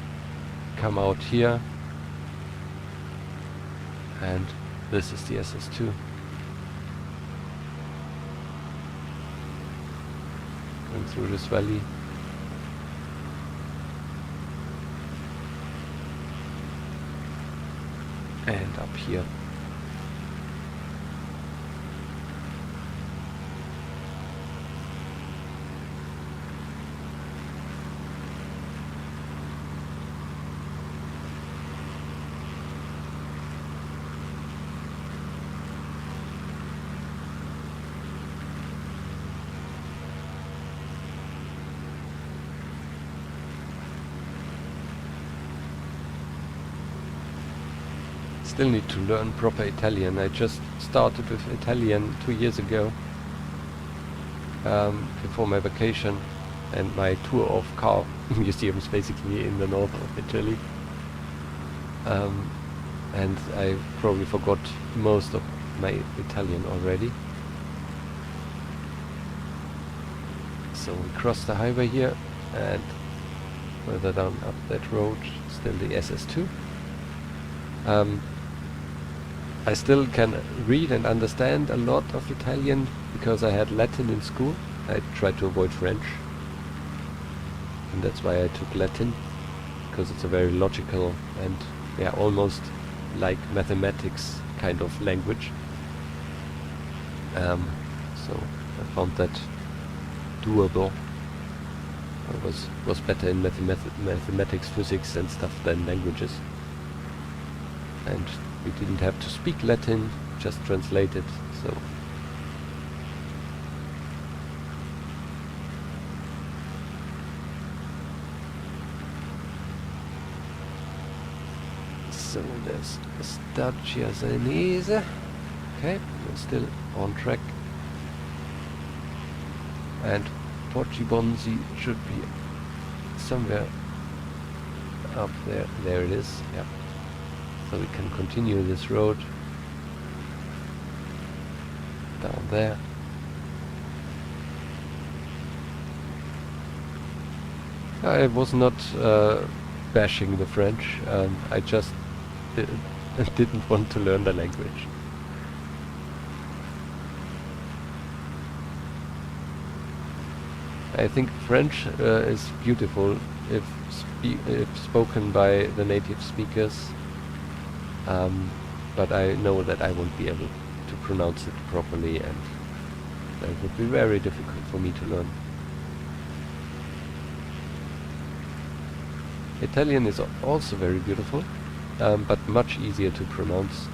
come out here, and this is the SS2. Going through this valley. And up here. Still need to learn proper Italian. I just started with Italian 2 years ago, before my vacation and my tour of car museums, basically in the north of Italy. And I probably forgot most of my Italian already. So we cross the highway here, and further down up that road, still the SS2. I still can read and understand a lot of Italian because I had Latin in school. I tried to avoid French, and that's why I took Latin, because it's a very logical and almost like mathematics kind of language. So I found that doable. I was better in mathematics, physics and stuff than languages. And we didn't have to speak Latin, just translate it, so. So there's Staccia Senese. Okay, we're still on track. And Poggibonsi should be somewhere up there. There it is, yeah. So we can continue this road down there. I was not bashing the French. I just didn't want to learn the language. I think French is beautiful if spoken by the native speakers. But I know that I won't be able to pronounce it properly, and that would be very difficult for me to learn. Italian is also very beautiful, but much easier to pronounce,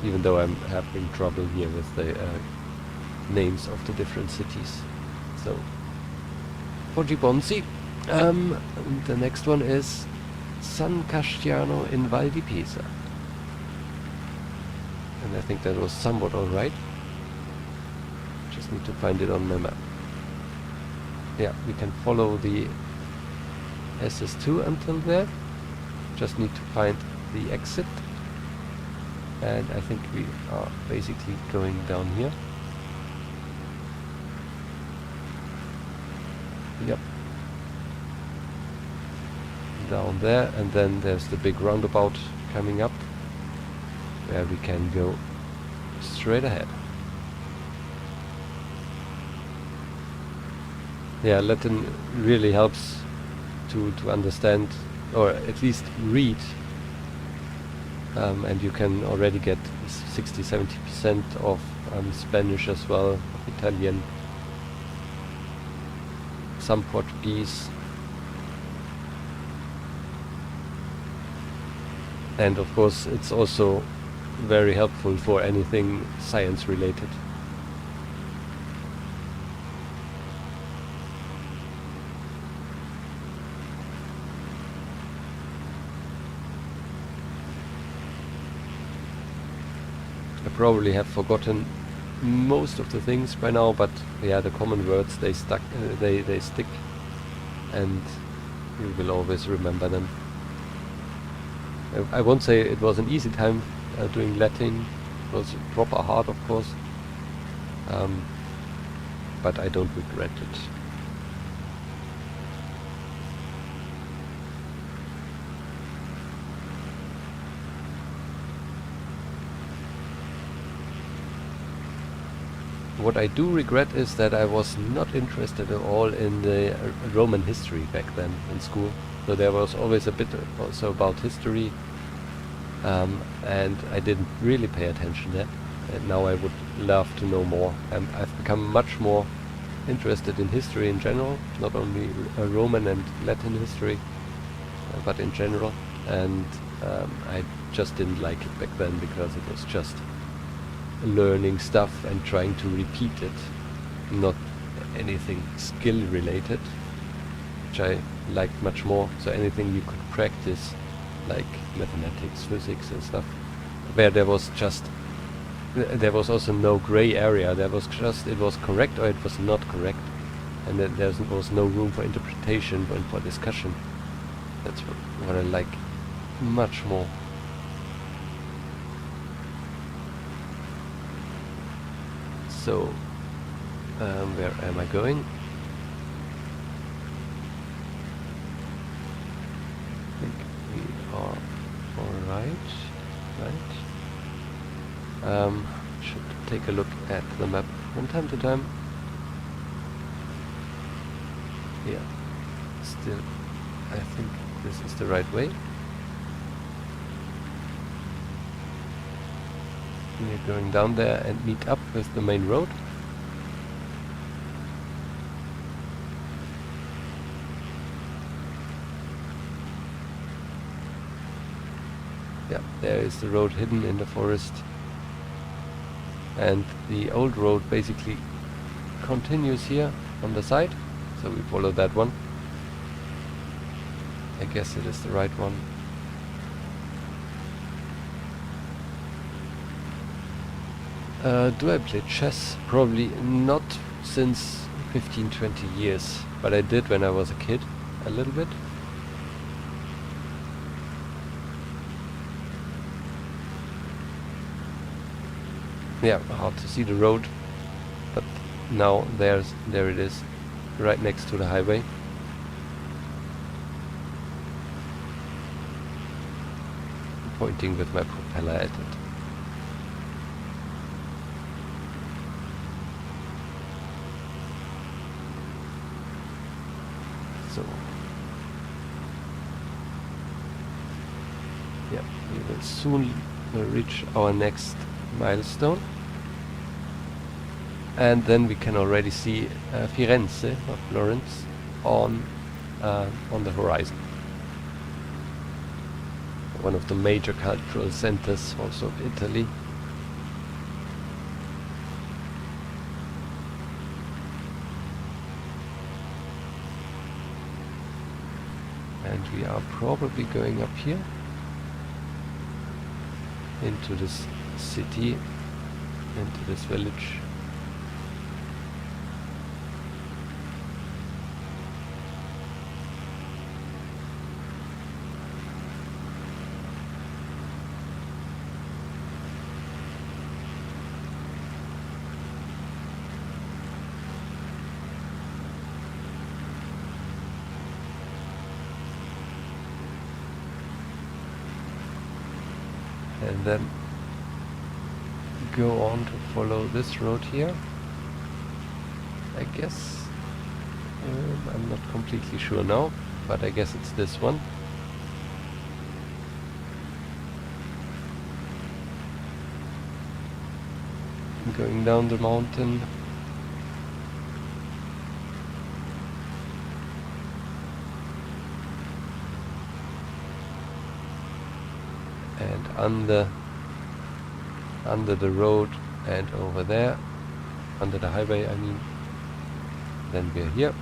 even though I'm having trouble here with the names of the different cities. So, Poggibonsi. The next one is San Casciano in Val di Pesa. And I think that was somewhat alright. Just need to find it on my map. Yeah, we can follow the SS2 until there. Just need to find the exit. And I think we are basically going down here. Yep. Down there, and then there's the big roundabout coming up where we can go straight ahead. Yeah, Latin really helps to understand, or at least read, and you can already get 60-70% of Spanish as well, Italian, some Portuguese. And of course it's also very helpful for anything science related. I probably have forgotten most of the things by now, but yeah, the common words, they stick, and you will always remember them. I won't say it was an easy time doing Latin. It was proper hard, of course, but I don't regret it. What I do regret is that I was not interested at all in the Roman history back then in school. So there was always a bit also about history, and I didn't really pay attention there. And now I would love to know more. I've become much more interested in history in general, not only Roman and Latin history, but in general. And I just didn't like it back then because it was just learning stuff and trying to repeat it, not anything skill related, which I liked much more. So anything you could practice, like mathematics, physics and stuff, where there was also no gray area. There was just, it was correct or it was not correct, and there was no room for interpretation and for discussion. That's what I like much more. So, where am I going? I think we are alright, right? Should take a look at the map from time to time. Yeah, still, I think this is the right way. We're going down there and meet up with the main road. Yeah, there is the road hidden in the forest. And the old road basically continues here on the side. So we follow that one. I guess it is the right one. Do I play chess? Probably not since 15-20 years, but I did when I was a kid, a little bit. Yeah, hard to see the road, but now there it is, right next to the highway. Pointing with my propeller at it. So, yeah, we will soon reach our next milestone, and then we can already see Firenze or Florence on the horizon. One of the major cultural centers also of Italy. And we are probably going up here into this city, into this village. And then go on to follow this road here, I guess. I'm not completely sure now, but I guess it's this one. Going down the mountain. under the road and over there, under the highway I mean. Then we're here,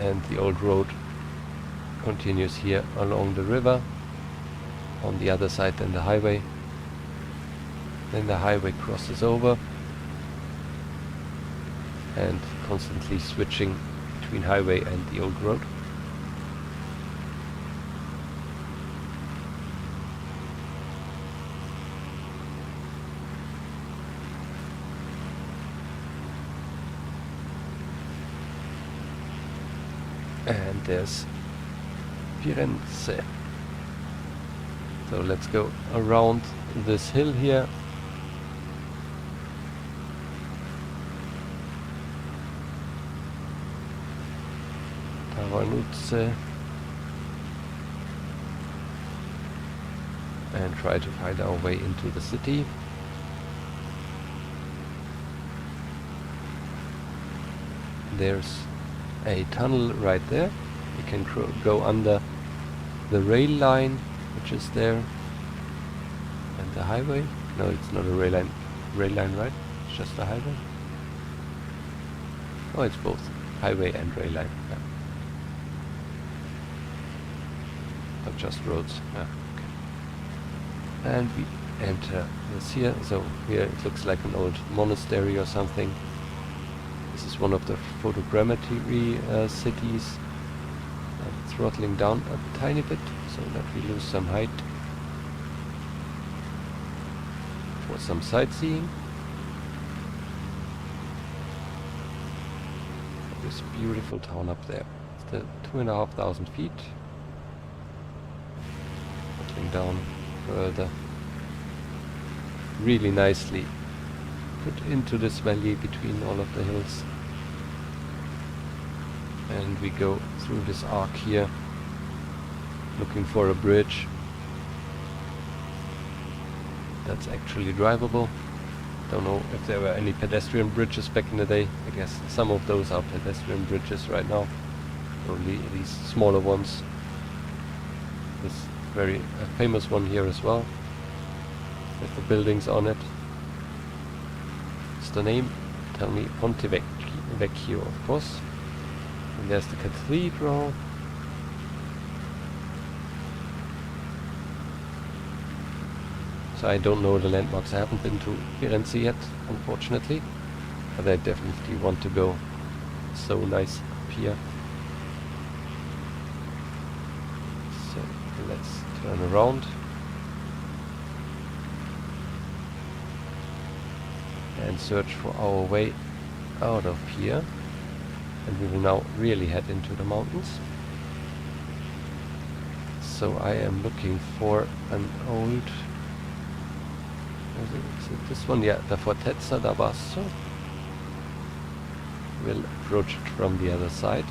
and the old road continues here along the river, on the other side than the highway. Then the highway crosses over, and constantly switching between highway and the old road. And there's Firenze. So let's go around this hill here. Tavanuzze. And try to find our way into the city. There's a tunnel right there. You can go under the rail line, which is there, and the highway. No, it's not a rail line. Rail line, right? It's just a highway. Oh, it's both highway and rail line. Yeah. Not just roads. Yeah. Okay. And we enter this here. So here it looks like an old monastery or something. This is one of the photogrammetry cities. Throttling down a tiny bit so that we lose some height for some sightseeing. This beautiful town up there. It's the 2,500 feet. Throttling down further. Really nicely put into this valley between all of the hills. And we go through this arc here, looking for a bridge that's actually drivable. Don't know if there were any pedestrian bridges back in the day. I guess some of those are pedestrian bridges right now. Only these smaller ones. This very famous one here as well, with the buildings on it. What's the name? Tell me. Ponte Vecchio, of course. And there's the cathedral. So I don't know the landmarks. I haven't been to Firenze yet, unfortunately. But I definitely want to go. It's so nice up here. So let's turn around. And search for our way out of here. And we will now really head into the mountains. So I am looking for an old... Is it this one? Yeah, the Fortezza da Basso. We'll approach it from the other side.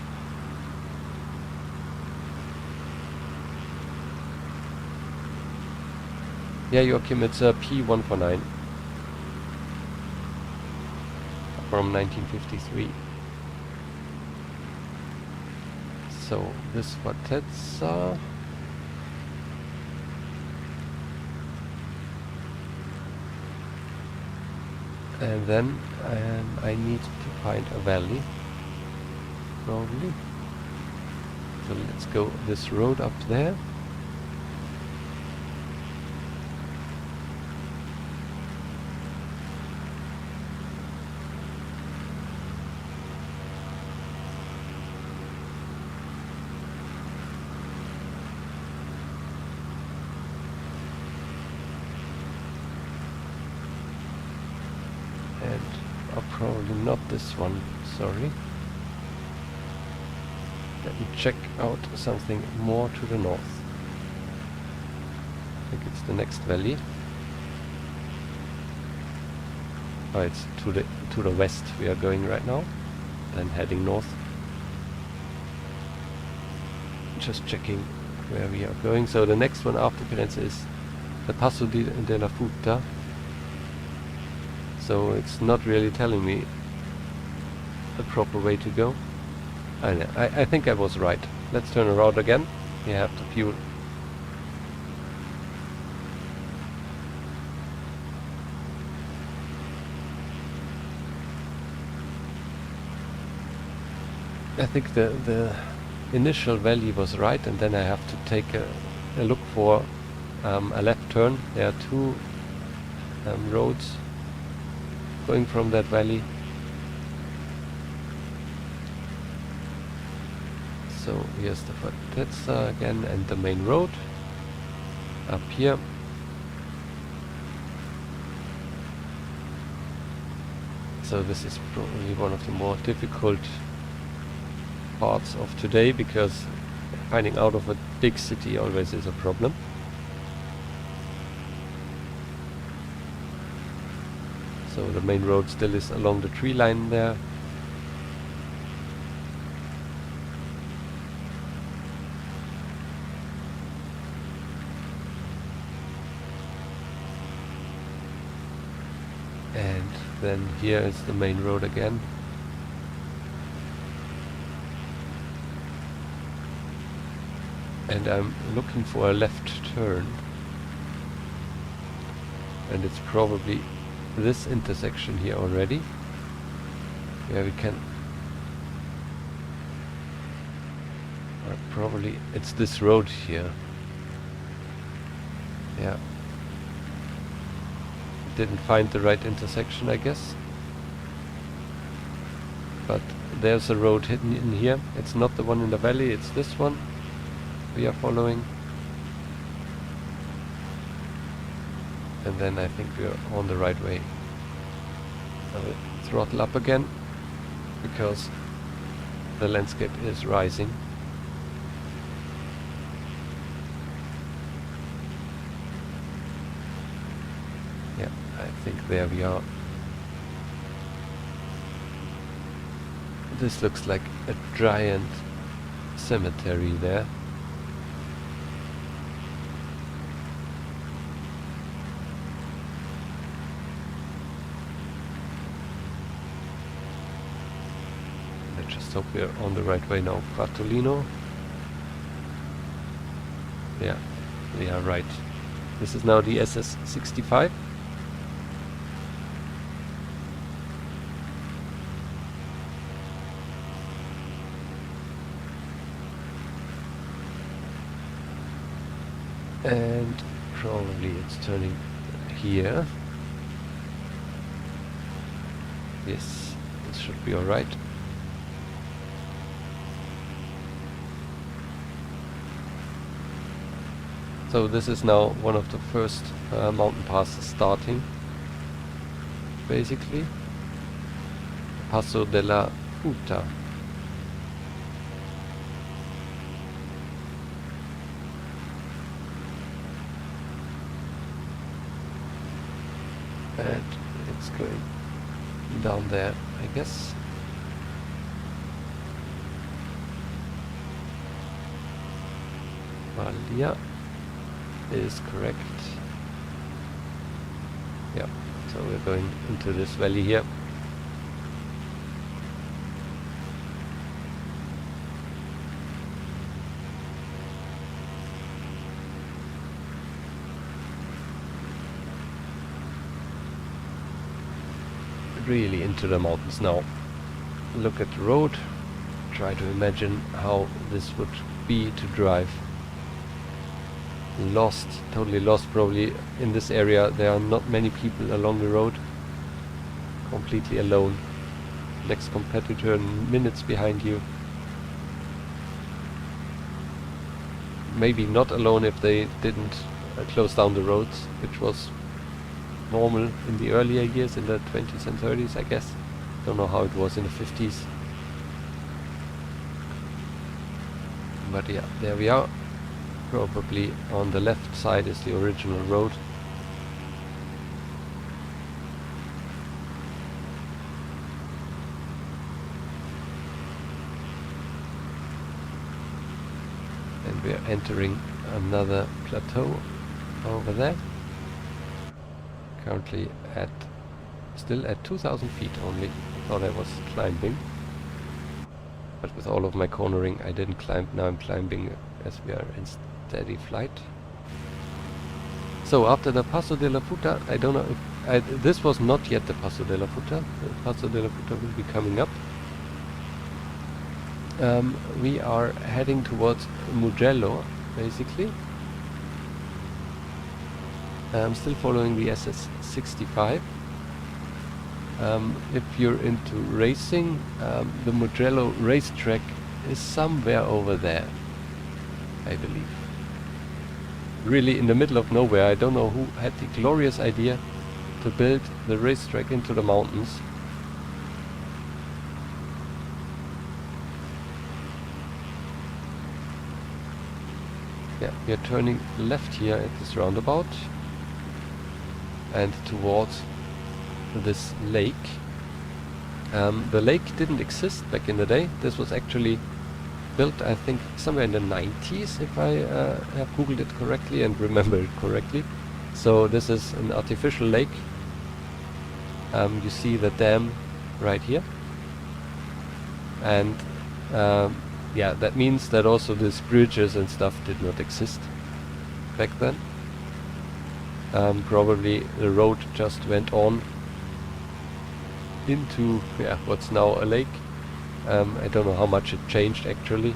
Yeah, Joachim, it's a P.149 from 1953. So this Fortezza. And then I need to find a valley, probably. So let's go this road up there. Probably not this one, sorry. Let me check out something more to the north. I think it's the next valley. Oh, it's to the west we are going right now, then heading north. Just checking where we are going. So the next one after Firenze is the Passo della Futa. So it's not really telling me the proper way to go. I think I was right. Let's turn around again. We have the fuel. I think the initial valley was right, and then I have to take a look for a left turn. There are two roads going from that valley. So here's the Fortezza again and the main road up here. So this is probably one of the more difficult parts of today, because finding out of a big city always is a problem. So the main road still is along the tree line there. And then here is the main road again. And I'm looking for a left turn. And it's probably this intersection here already. Yeah, we can... Or probably it's this road here. Yeah. Didn't find the right intersection, I guess. But there's a road hidden in here. It's not the one in the valley, it's this one we are following. And then I think we are on the right way. I will throttle up again, because the landscape is rising. Yeah, I think there we are. This looks like a giant cemetery there. I just hope we're on the right way now. Pratolino. Yeah, we are right. This is now the SS65. And probably it's turning here. Yes, this should be alright. So this is now one of the first mountain passes starting, basically. Passo della Futa. And it's going down there, I guess. Miglia is correct. Yeah, so we're going into this valley here. Really into the mountains now. Look at the road. Try to imagine how this would be to drive. Lost, totally lost probably. In this area there are not many people along the road. Completely alone. Next competitor minutes behind you. Maybe not alone if they didn't close down the roads, which was normal in the earlier years, in the 20s and 30s, I guess. Don't know how it was in the 50s. But yeah, there we are. Probably on the left side is the original road. And we are entering another plateau over there. Currently still at 2,000 feet only. I thought I was climbing, but with all of my cornering I didn't climb. Now I'm climbing as we are in steady flight. So after the Passo della Futa, I don't know if this was not yet the Passo della Futa. The Passo della Futa will be coming up. We are heading towards Mugello, basically. I'm still following the SS65. If you're into racing, the Mugello racetrack is somewhere over there, I believe. Really in the middle of nowhere. I don't know who had the glorious idea to build the racetrack into the mountains. Yeah, we are turning left here at this roundabout and towards this lake. The lake didn't exist back in the day. This was actually built, I think, somewhere in the 90s, if I have googled it correctly and remember it correctly. So this is an artificial lake. You see the dam right here, and yeah, that means that also these bridges and stuff did not exist back then. Probably the road just went on into what's now a lake. I don't know how much it changed actually,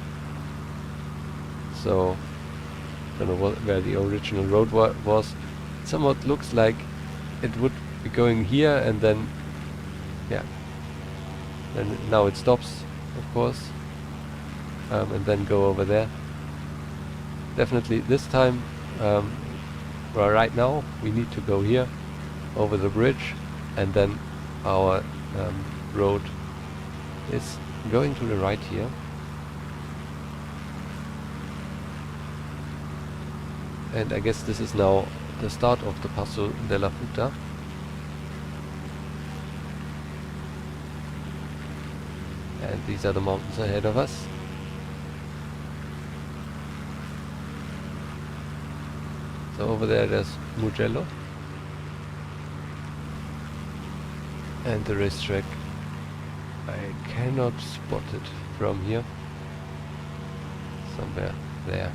so I don't know where the original road was. It somewhat looks like it would be going here, and then and now it stops, of course, and then go over there. Definitely this time, well, right now we need to go here over the bridge, and then our road is going to the right here. And I guess this is now the start of the Passo della Futa. And these are the mountains ahead of us. So over there's Mugello. And the racetrack, I cannot spot it from here. Somewhere there.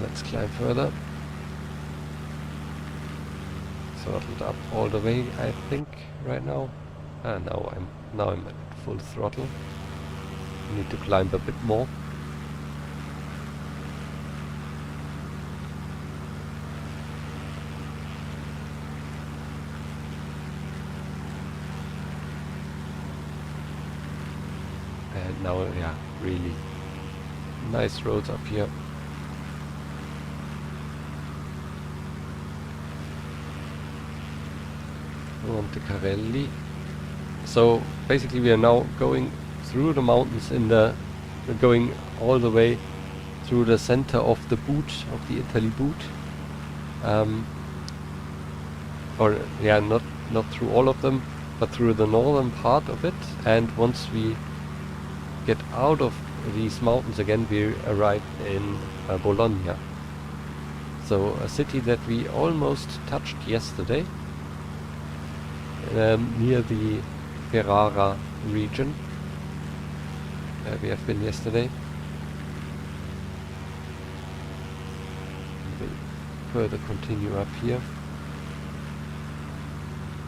Let's climb further. Throttled up all the way, I think, right now. Now I'm at full throttle. Need to climb a bit more. And now, yeah, really nice roads up here. Montichiari. So basically we are now going through the mountains we're going all the way through the center of the boot, of the Italy boot. Not through all of them, but through the northern part of it. And once we get out of these mountains again, we arrive in Bologna. So a city that we almost touched yesterday. Near the Ferrara region, where we have been yesterday. We'll further continue up here.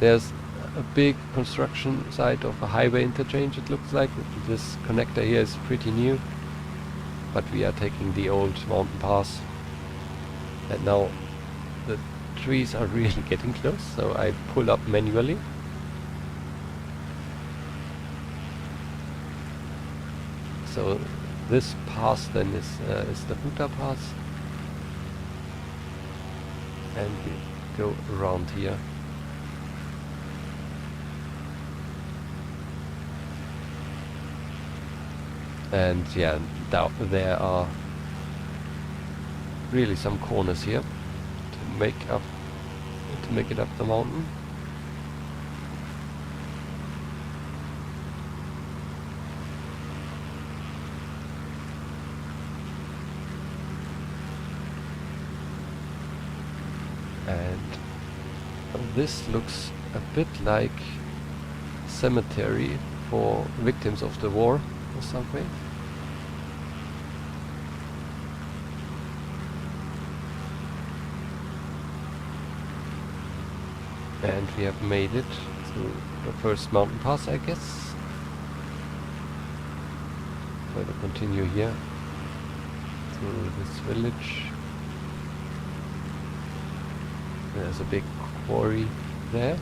There's a big construction site of a highway interchange, it looks like. This connector here is pretty new, but we are taking the old mountain pass, and now the trees are really getting close, so I pull up manually. So this pass then is the Futa pass, and we go around here. And yeah, there are really some corners here to make it up the mountain. And this looks a bit like a cemetery for victims of the war or something. And we have made it through the first mountain pass, I guess. We'll continue here through this village. There's a big quarry there.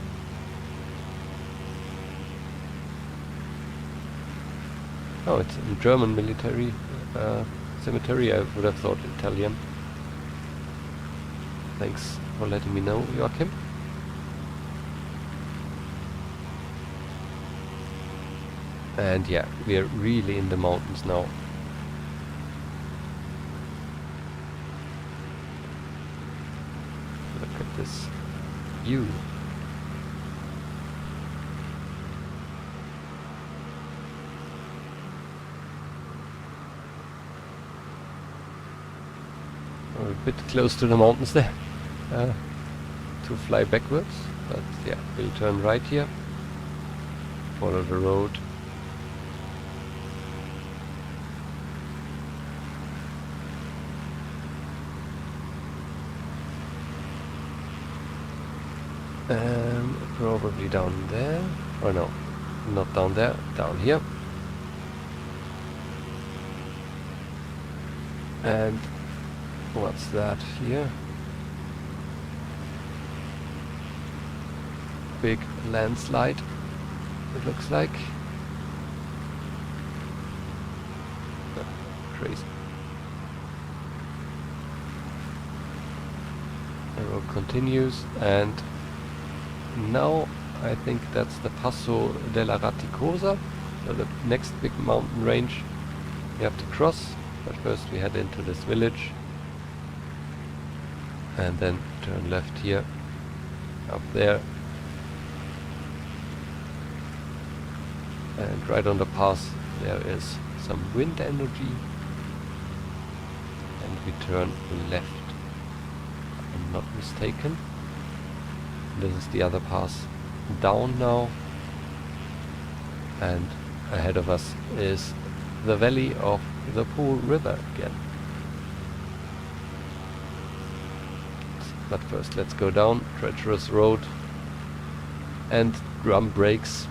Oh, it's a German military cemetery. I would have thought Italian. Thanks for letting me know, Joachim. And yeah, we are really in the mountains now. Look at this view. We're a bit close to the mountains there to fly backwards, but yeah, we'll turn right here, follow the road. Probably down there, or no, not down there, down here. And what's that here? Big landslide, it looks like. Oh, crazy. The road continues, and now I think that's the Passo della Raticosa, so the next big mountain range we have to cross. But first we head into this village and then turn left here, up there, and right on the pass there is some wind energy, and we turn left, if I'm not mistaken. This is the other pass down now, and ahead of us is the valley of the Pool River again. But first let's go down, treacherous road and drum brakes.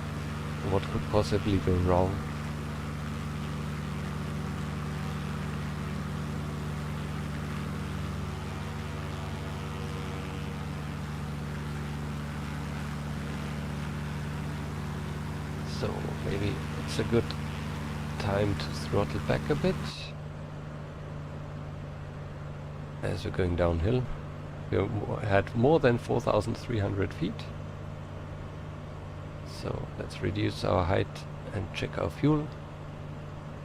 What could possibly go wrong? So maybe it's a good time to throttle back a bit as we're going downhill. We had more than 4,300 feet. So let's reduce our height and check our fuel.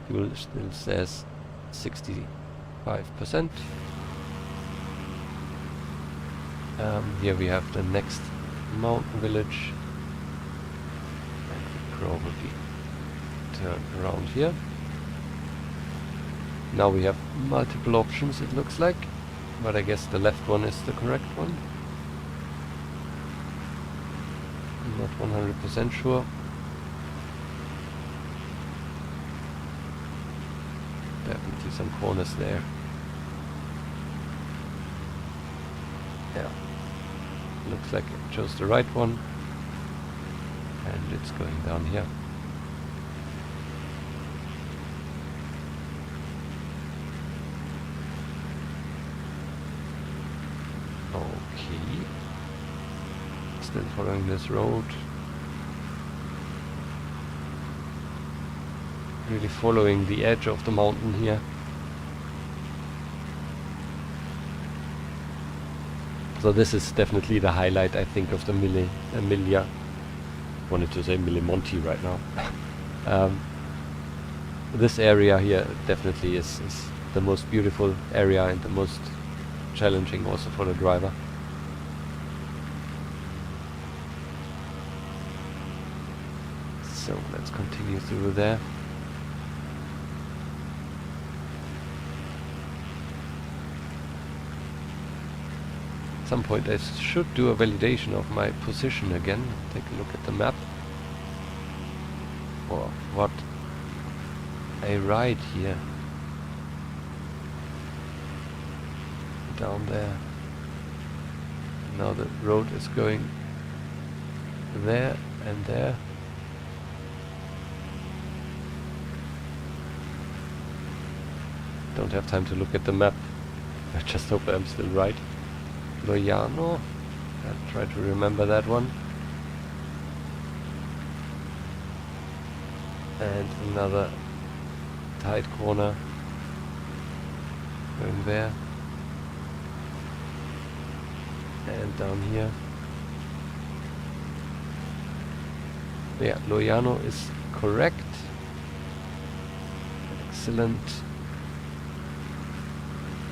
Fuel still says 65%. Here we have the next mountain village. Probably turn around here. Now we have multiple options, it looks like, but I guess the left one is the correct one. I'm not 100% sure. Definitely some corners there. Yeah, looks like it chose the right one. And it's going down here. Okay. Still following this road. Really following the edge of the mountain here. So this is definitely the highlight, I think, of the Mille Miglia. Wanted to say Mille Monti right now. This area here definitely is the most beautiful area and the most challenging also for the driver. So let's continue through there. At some point I should do a validation of my position again. Take a look at the map. Or what I ride here. Down there. Now the road is going there and there. Don't have time to look at the map. I just hope I'm still right. Loiano. I'll try to remember that one. And another tight corner. Going there. And down here. Yeah, Loiano is correct. Excellent.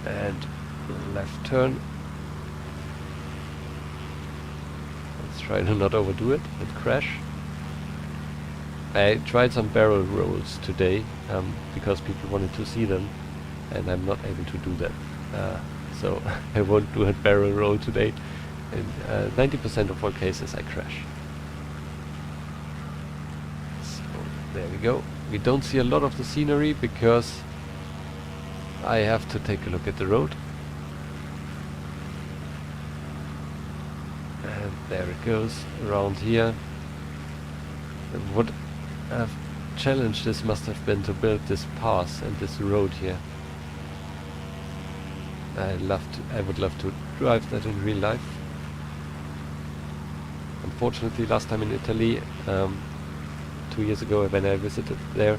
And left turn. Let's try to not overdo it and crash. I tried some barrel rolls today because people wanted to see them, and I'm not able to do that. So I won't do a barrel roll today. In 90% of all cases I crash. So there we go. We don't see a lot of the scenery because I have to take a look at the road. And there it goes, around here. And what challenge this must have been to build this pass and this road here. I would love to drive that in real life. Unfortunately, last time in Italy, 2 years ago when I visited there,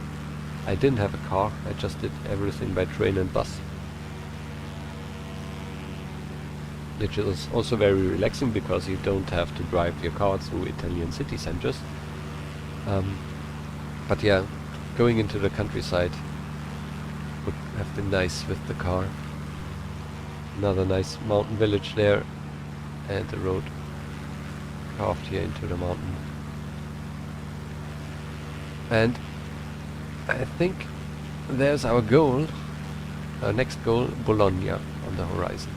I didn't have a car. I just did everything by train and bus, which is also very relaxing because you don't have to drive your car through Italian city centers. But yeah, going into the countryside would have been nice with the car. Another nice mountain village there, and the road carved here into the mountain. And I think there's our goal, our next goal, Bologna, on the horizon.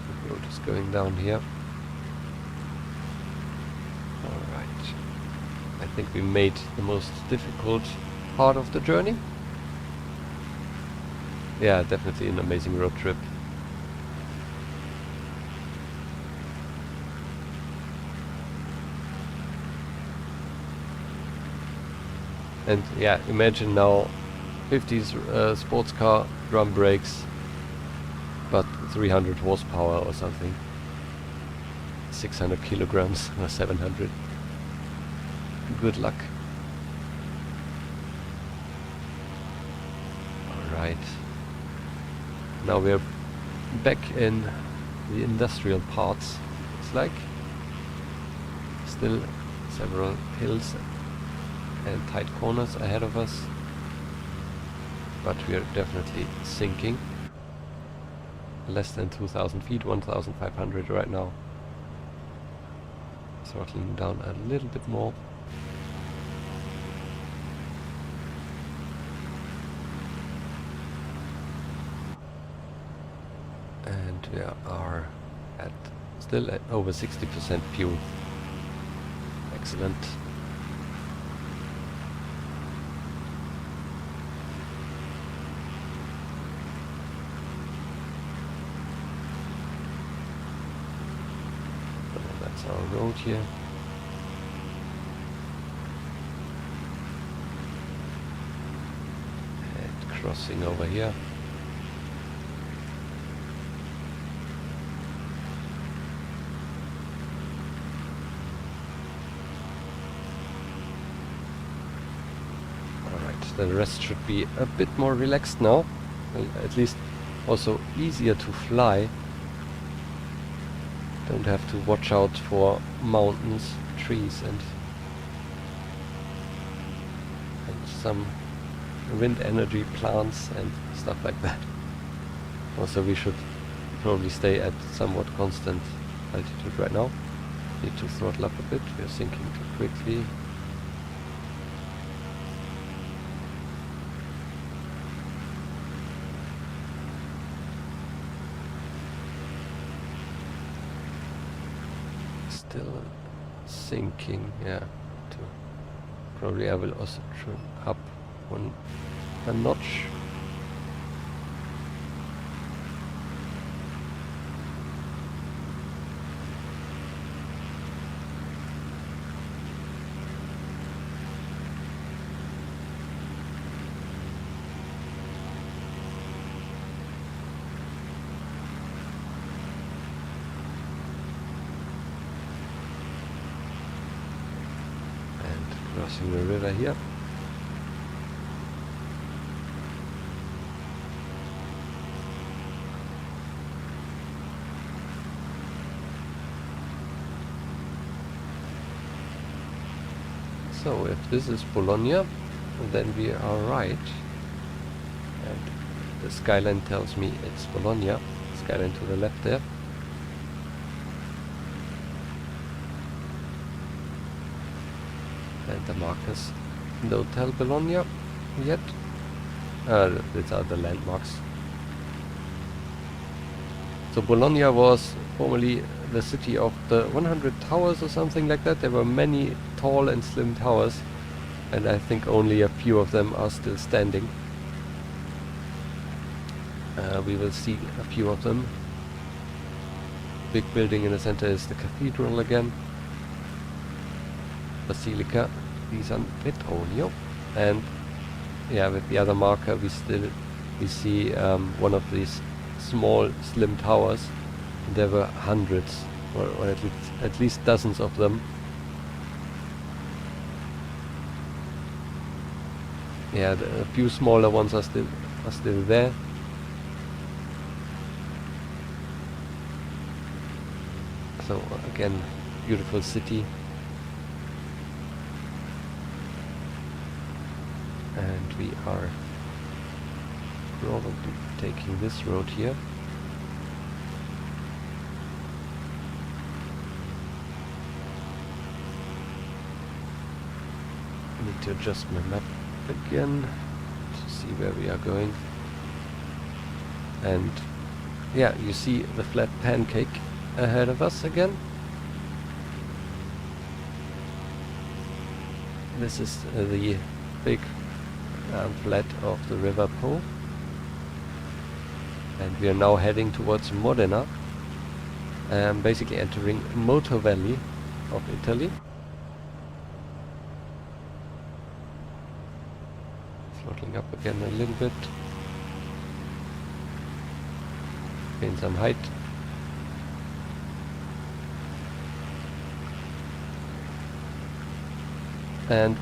The road is going down here. Alright. I think we made the most difficult part of the journey. Yeah, definitely an amazing road trip. And yeah, imagine now 50s sports car, drum brakes, but 300 horsepower or something. 600 kilograms or 700. Good luck. Alright. Now we're back in the industrial parts. It's like still several hills and tight corners ahead of us, but we are definitely sinking. Less than 2,000 feet, 1,500 right now. Throttling down a little bit more. And we are still at over 60% fuel. Excellent. That's our road here. And crossing over here. The rest should be a bit more relaxed now, at least also easier to fly. Don't have to watch out for mountains, trees and some wind energy plants and stuff like that. Also we should probably stay at somewhat constant altitude right now. Need to throttle up a bit, we are sinking too quickly. Still sinking, yeah. Probably I will also trim up one a notch. Crossing the river here. So if this is Bologna, then we are right. And the skyline tells me it's Bologna. Skyline to the left there. And the markers don't tell Bologna yet. These are the landmarks. So Bologna was formerly the city of the 100 towers or something like that. There were many tall and slim towers, and I think only a few of them are still standing. We will see a few of them. Big building in the center is the cathedral again. Basilica di San Petronio, and yeah, with the other marker we see one of these small slim towers. There were hundreds, or at least dozens of them. Yeah, a few smaller ones are still there. So again, beautiful city. And we are probably taking this road here. I need to adjust my map again to see where we are going. And yeah, you see the flat pancake ahead of us again. This is the big flat of the River Po, and we are now heading towards Modena, basically entering Motor Valley of Italy. Throttling up again a little bit, gain some height. And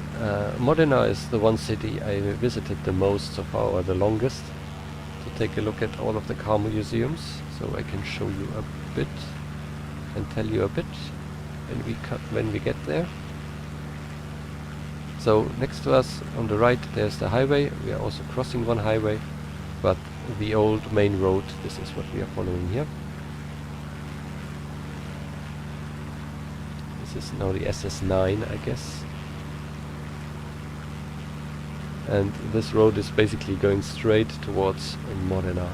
Modena is the one city I visited the most so far, or the longest, to take a look at all of the car museums, so I can show you a bit and tell you a bit when we get there. So next to us on the right there's the highway. We are also crossing one highway, but the old main road, this is what we are following here. This is now the SS9, I guess. And this road is basically going straight towards Modena.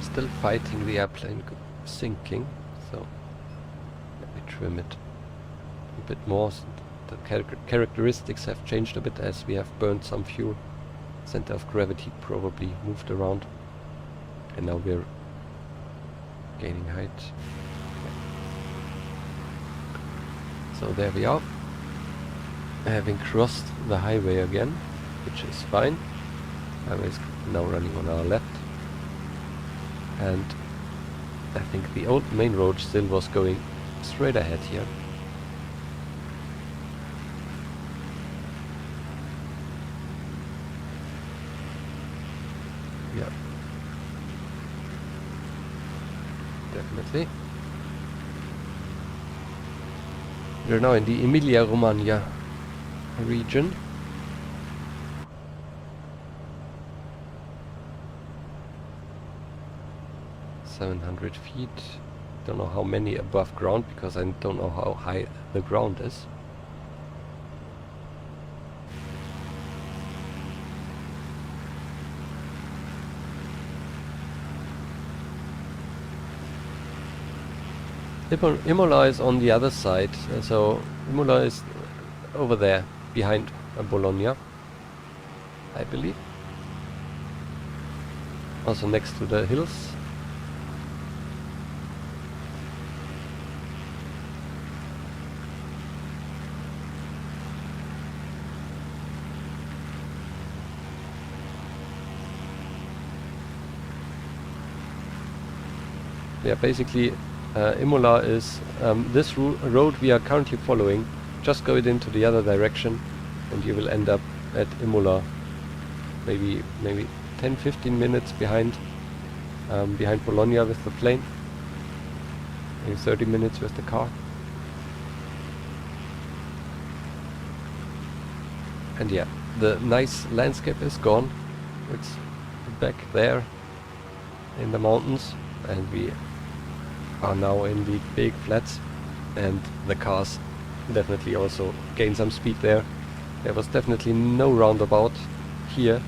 Still fighting the airplane sinking, so let me trim it a bit more. The characteristics have changed a bit as we have burned some fuel. Center of gravity probably moved around, and now we're gaining height. So there we are, having crossed the highway again, which is fine. Highway is now running on our left, and I think the old main road still was going straight ahead here. Yeah, definitely. We're now in the Emilia-Romagna region. (700 feet). Don't know how many above ground, because I don't know how high the ground is. Imola is on the other side, so Imola is over there, behind Bologna, I believe. Also next to the hills. Yeah, basically Imola is this road we are currently following. Just go it into the other direction and you will end up at Imola, maybe 10-15 minutes behind Bologna with the plane, maybe 30 minutes with the car. And yeah, the nice landscape is gone. It's back there in the mountains, and we are now in the big flats, and the cars definitely also gain some speed there. There was definitely no roundabout here.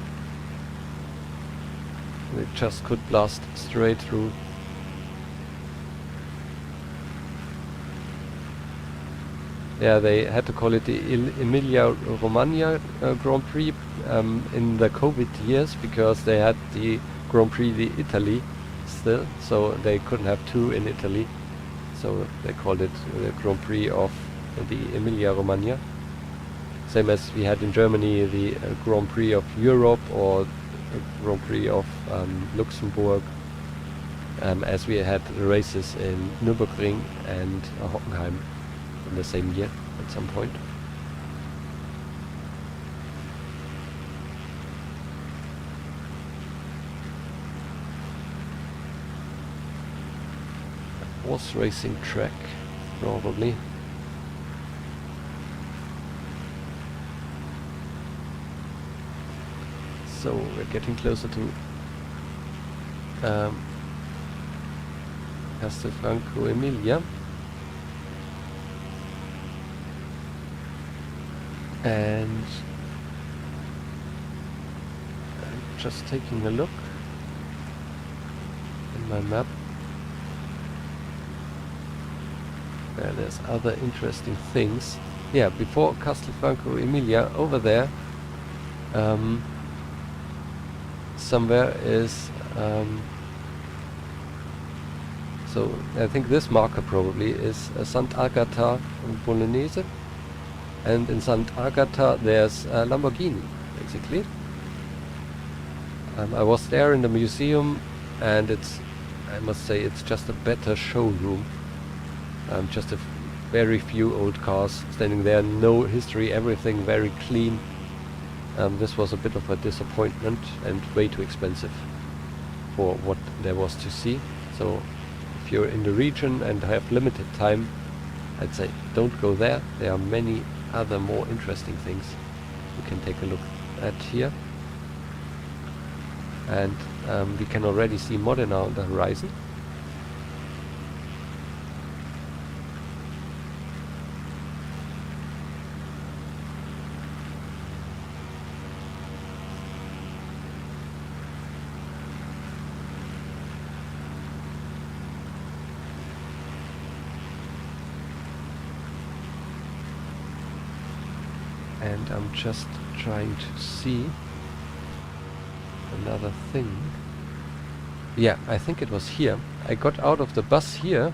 We just could blast straight through. Yeah, they had to call it the Emilia Romagna Grand Prix in the COVID years, because they had the Grand Prix di Italy still, so they couldn't have two in Italy. So they called it the Grand Prix of the Emilia Romagna. Same as we had in Germany the Grand Prix of Europe, or Grand Prix of Luxembourg, as we had the races in Nürburgring and Hockenheim in the same year at some point. Horse racing track, probably. So we're getting closer to Castelfranco Emilia. And I'm just taking a look in my map. There's other interesting things. Yeah, before Castelfranco Emilia, over there, somewhere is so I think this marker probably is Sant'Agata Bolognese, and in Sant'Agata there's a Lamborghini, basically. I was there in the museum, and I must say, it's just a better showroom. Just a very few old cars standing there, no history, everything very clean. This was a bit of a disappointment and way too expensive for what there was to see. So if you're in the region and have limited time, I'd say don't go there. There are many other more interesting things you can take a look at here. And we can already see Modena on the horizon. And I'm just trying to see another thing. Yeah, I think it was here. I got out of the bus here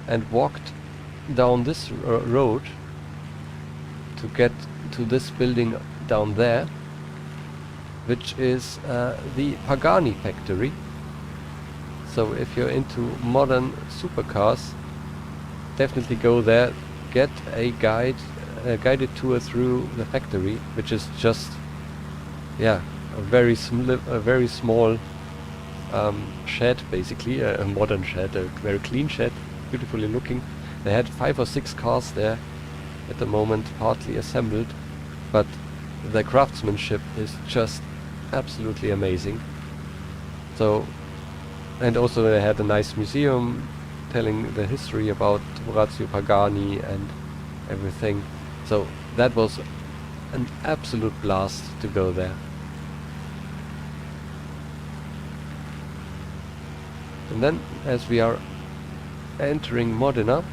and walked down this road to get to this building down there, which is the Pagani factory. So if you're into modern supercars, definitely go there, get a guided tour through the factory, which is just, yeah, a very small shed, basically, a modern shed, a very clean shed, beautifully looking. They had 5 or 6 cars there at the moment, partly assembled, but the craftsmanship is just absolutely amazing. So, and also they had a nice museum telling the history about Orazio Pagani and everything. So that was an absolute blast to go there. And then, as we are entering Modena.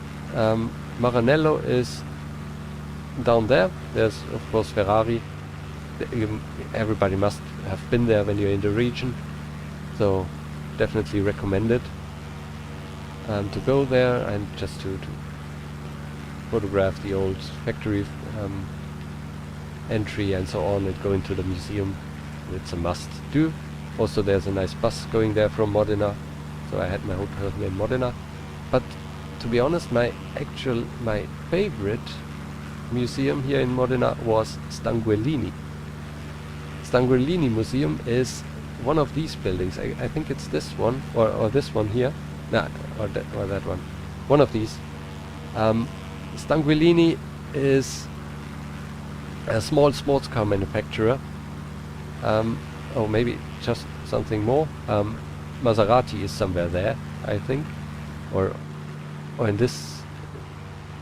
Maranello is down there. There's of course Ferrari. Everybody must have been there when you're in the region, so definitely recommend it to go there and just to photograph the old factory entry and so on, and go into the museum. It's a must do. Also there's a nice bus going there from Modena, so I had my hotel here in Modena. But to be honest, my favorite museum here in Modena was Stanguellini. Stanguellini Museum is one of these buildings. I think it's this one or this one here. Nah, or that one. One of these. Stanguellini is a small sports car manufacturer. Or maybe just something more. Maserati is somewhere there, I think. Or in this,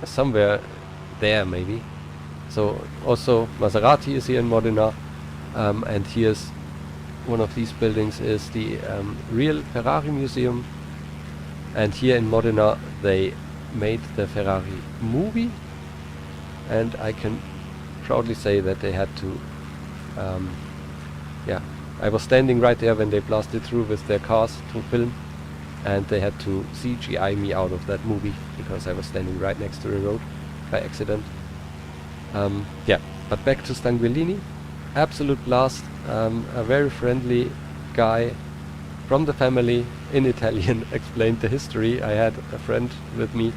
somewhere there maybe. So also Maserati is here in Modena. And here's one of these buildings is the real Ferrari museum. And here in Modena they made the Ferrari movie. And I can proudly say that they had to, I was standing right there when they blasted through with their cars to film, and they had to CGI me out of that movie because I was standing right next to the road by accident. But back to Stanguellini. Absolute blast. A very friendly guy from the family in Italian explained the history. I had a friend with me,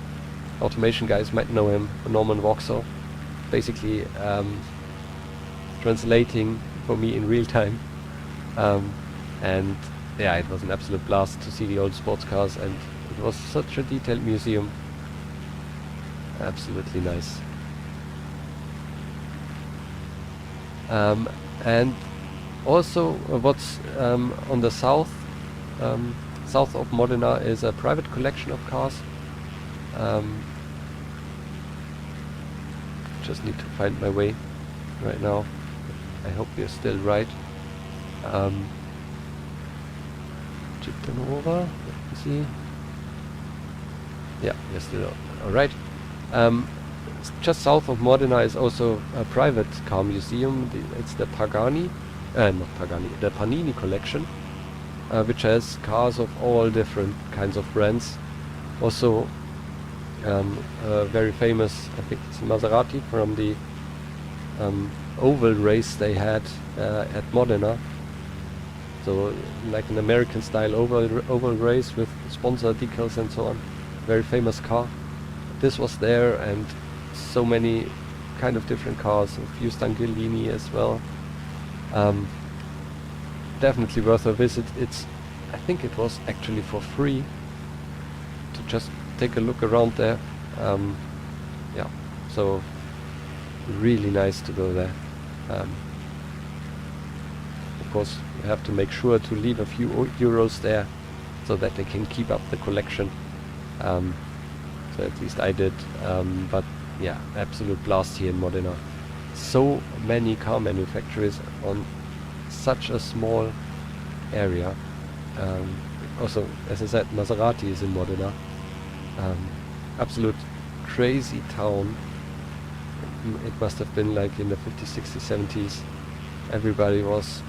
automation guys might know him, Norman Vauxhall, basically translating for me in real time. And yeah, it was an absolute blast to see the old sports cars, and it was such a detailed museum. Absolutely nice. And also what's on the south of Modena is a private collection of cars. Just need to find my way right now. I hope we're still right. Over. Let me see. Yeah, we're still alright. Just south of Modena is also a private car museum. It's the Pagani, the Panini collection, which has cars of all different kinds of brands. Also, very famous, I think it's Maserati from the oval race they had at Modena. So like an American style oval race with sponsor decals and so on. Very famous car. This was there, and so many kind of different cars. A few Stanguellini as well. Definitely worth a visit. I think it was actually for free to just take a look around there. So really nice to go there. Of course, you have to make sure to leave a few euros there so that they can keep up the collection. So at least I did. But yeah, absolute blast here in Modena. So many car manufacturers on such a small area. Also, as I said, Maserati is in Modena. Absolute crazy town. It must have been like in the 50s, 60s, 70s. Everybody was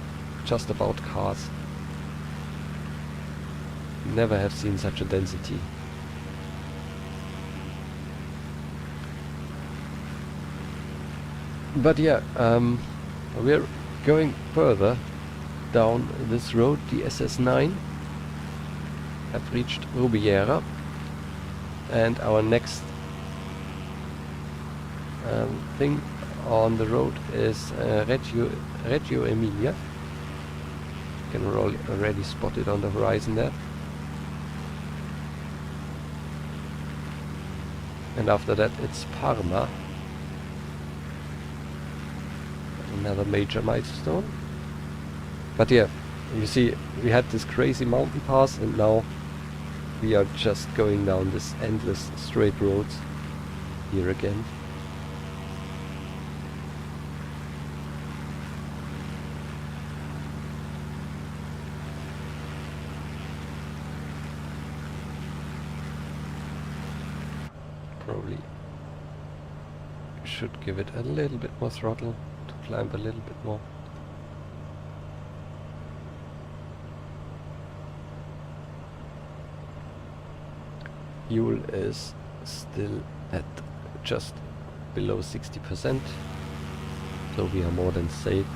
just about cars. Never have seen such a density. But yeah, we're going further down this road, the SS9. Have reached Rubiera, and our next thing on the road is Reggio Emilia. You can already spot it on the horizon there. And after that it's Parma. Another major milestone. But yeah, you see, we had this crazy mountain pass, and now we are just going down this endless straight roads here again. probably should give it a little bit more throttle to climb a little bit more. Fuel is still at just below 60%, so we are more than safe.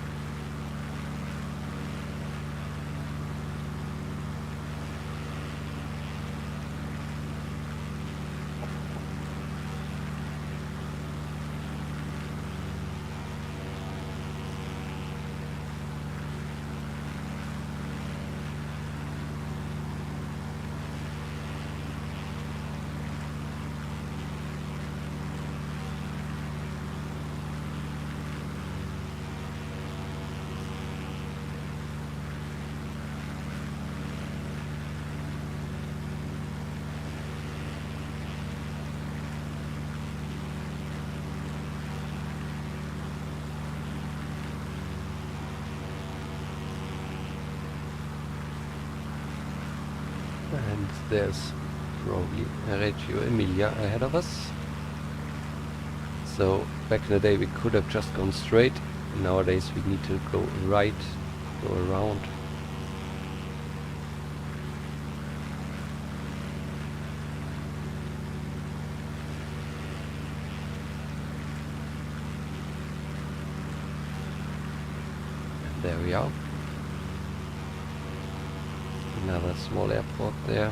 And there's probably Reggio Emilia ahead of us. So back in the day we could have just gone straight. Nowadays we need to go right, go around. And there we are. Another small airport there.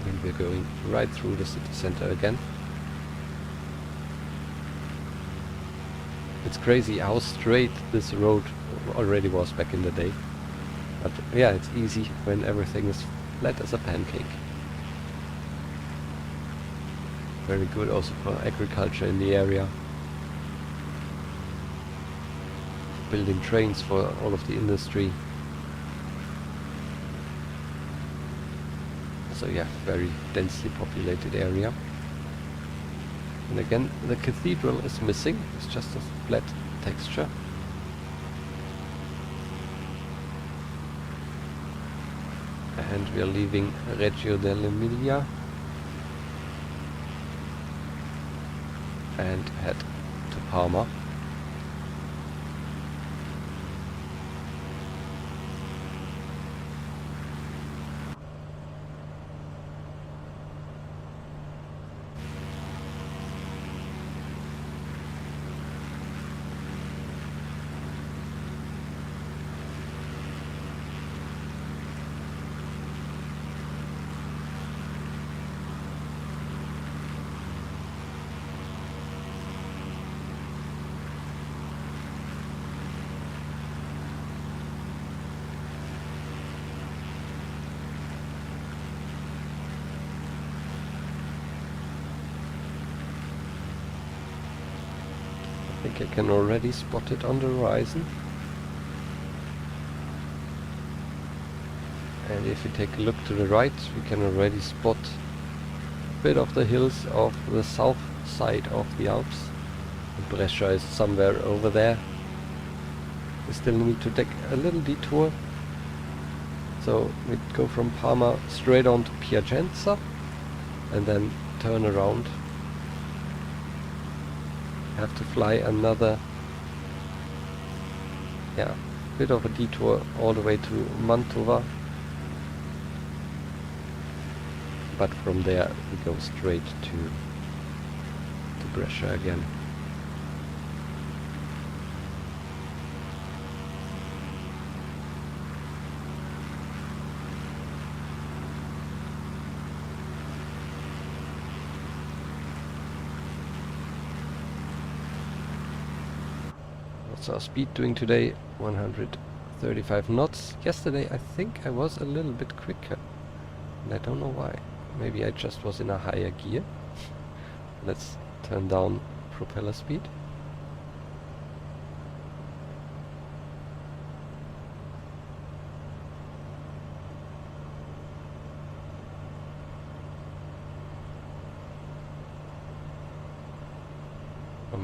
And we're going right through the city center again. It's crazy how straight this road already was back in the day. But yeah, it's easy when everything is flat as a pancake. Very good also for agriculture in the area. Building trains for all of the industry. So yeah, very densely populated area. And again, the cathedral is missing. It's just a flat texture. And we are leaving Reggio dell'Emilia and head to Parma. I think I can already spot it on the horizon. And if you take a look to the right, we can already spot a bit of the hills of the south side of the Alps. And Brescia is somewhere over there. We still need to take a little detour. So we go from Parma straight on to Piacenza and then turn around. Have to fly another bit of a detour all the way to Mantova, but from there we go straight to Brescia again. What's our speed doing today? 135 knots. Yesterday I think I was a little bit quicker, and I don't know why. Maybe I just was in a higher gear. Let's turn down propeller speed.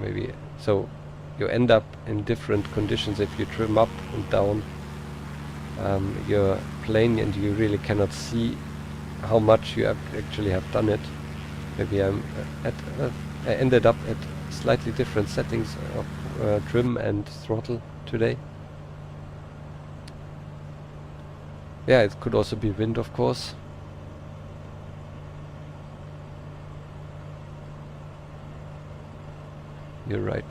maybe so you end up in different conditions if you trim up and down your plane, and you really cannot see how much you actually have done it. Maybe I ended up at slightly different settings of trim and throttle today. Yeah, it could also be wind, of course. You're right.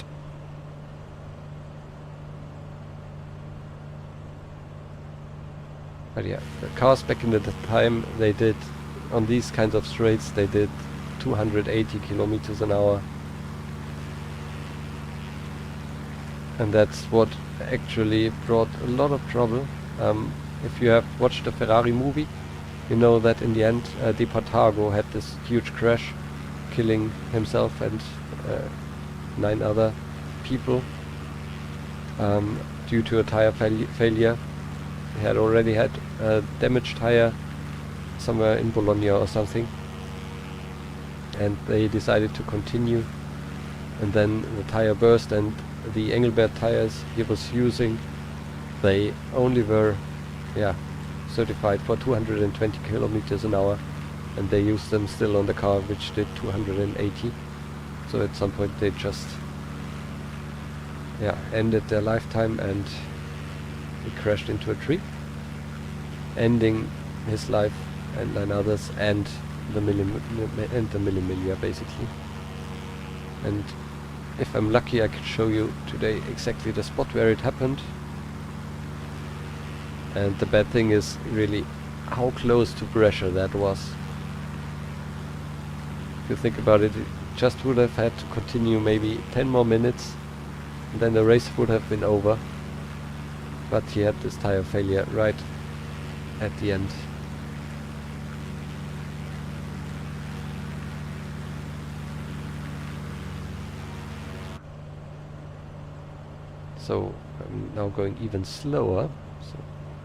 But yeah, the cars back in the time, they did, on these kinds of straights, they did 280 kilometers an hour. And that's what actually brought a lot of trouble. If you have watched the Ferrari movie, you know that in the end, the Portago had this huge crash, killing himself and 9 other people due to a tire failure. He had already had a damaged tire somewhere in Bologna or something, and they decided to continue, and then the tire burst, and the Engelbert tires he was using, they only were certified for 220 kilometers an hour, and they used them still on the car, which did 280. So at some point they just ended their lifetime, and he crashed into a tree, ending his life and 9 others, and the Mille Miglia basically. And if I'm lucky, I could show you today exactly the spot where it happened. And the bad thing is really how close to Brescia that was. If you think about it, it just would have had to continue maybe 10 more minutes, and then the race would have been over. But he had this tire failure right at the end. So I'm now going even slower. So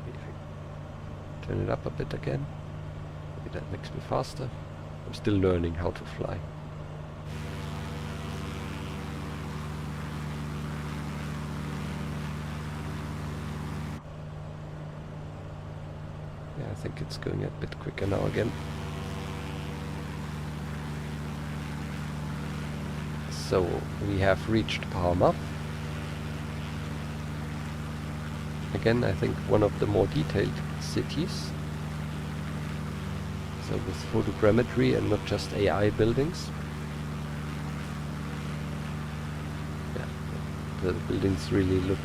maybe I turn it up a bit again. Maybe that makes me faster. I'm still learning how to fly. Yeah, I think it's going a bit quicker now again. So we have reached Parma. Again, I think one of the more detailed cities. So with photogrammetry and not just AI buildings. Yeah, the buildings really look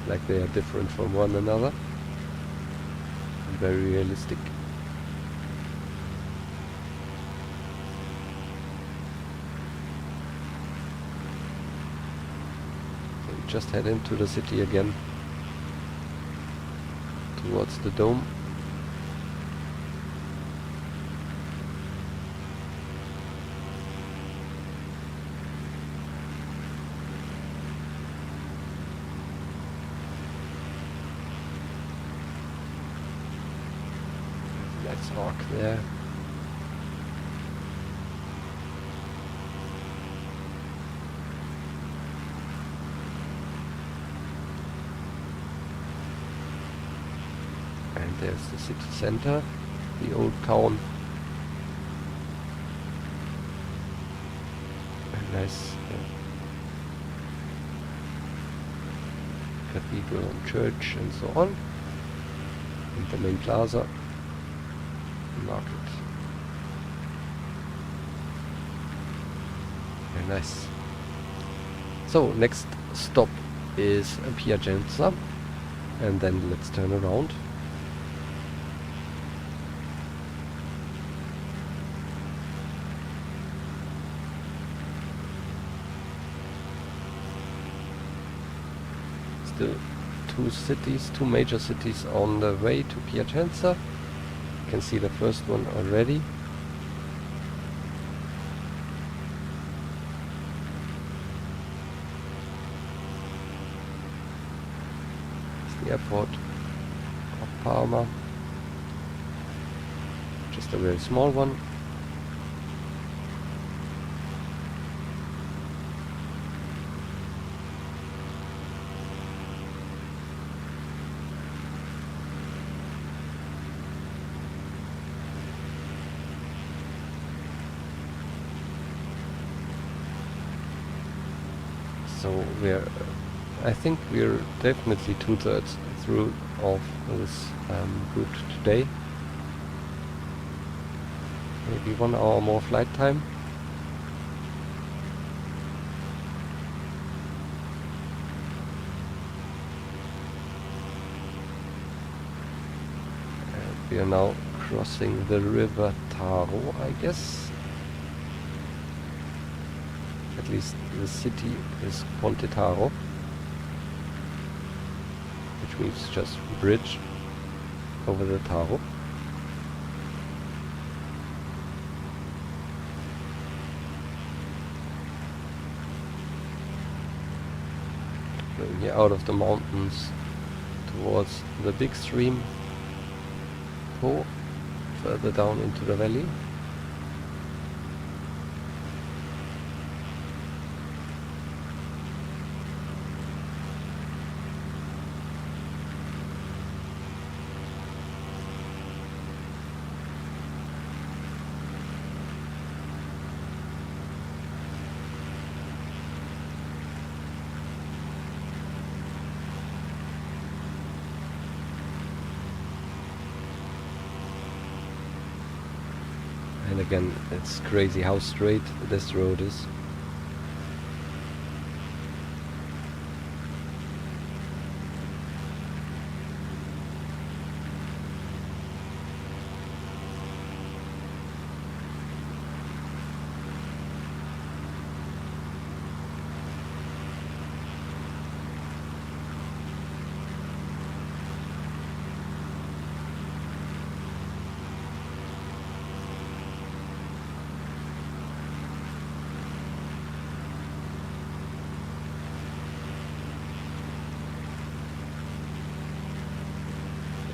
like they are different from one another. And very realistic. So we just head into the city again, towards the dome. Nice arc there. And there's the city center, the old town. Very nice cathedral and church and so on. And the main plaza, market. Very nice. So next stop is Piacenza, and then let's turn around. Still two major cities on the way to Piacenza. You can see the first one already. It's the airport of Parma. Just a very small one. So I think we're definitely 2/3 through of this route today. Maybe 1 hour more flight time. And we are now crossing the river Taro, I guess. At least the city is Ponte Taro, which means just bridge over the Taro. Going here out of the mountains towards the big stream, Po, further down into the valley. And again, it's crazy how straight this road is.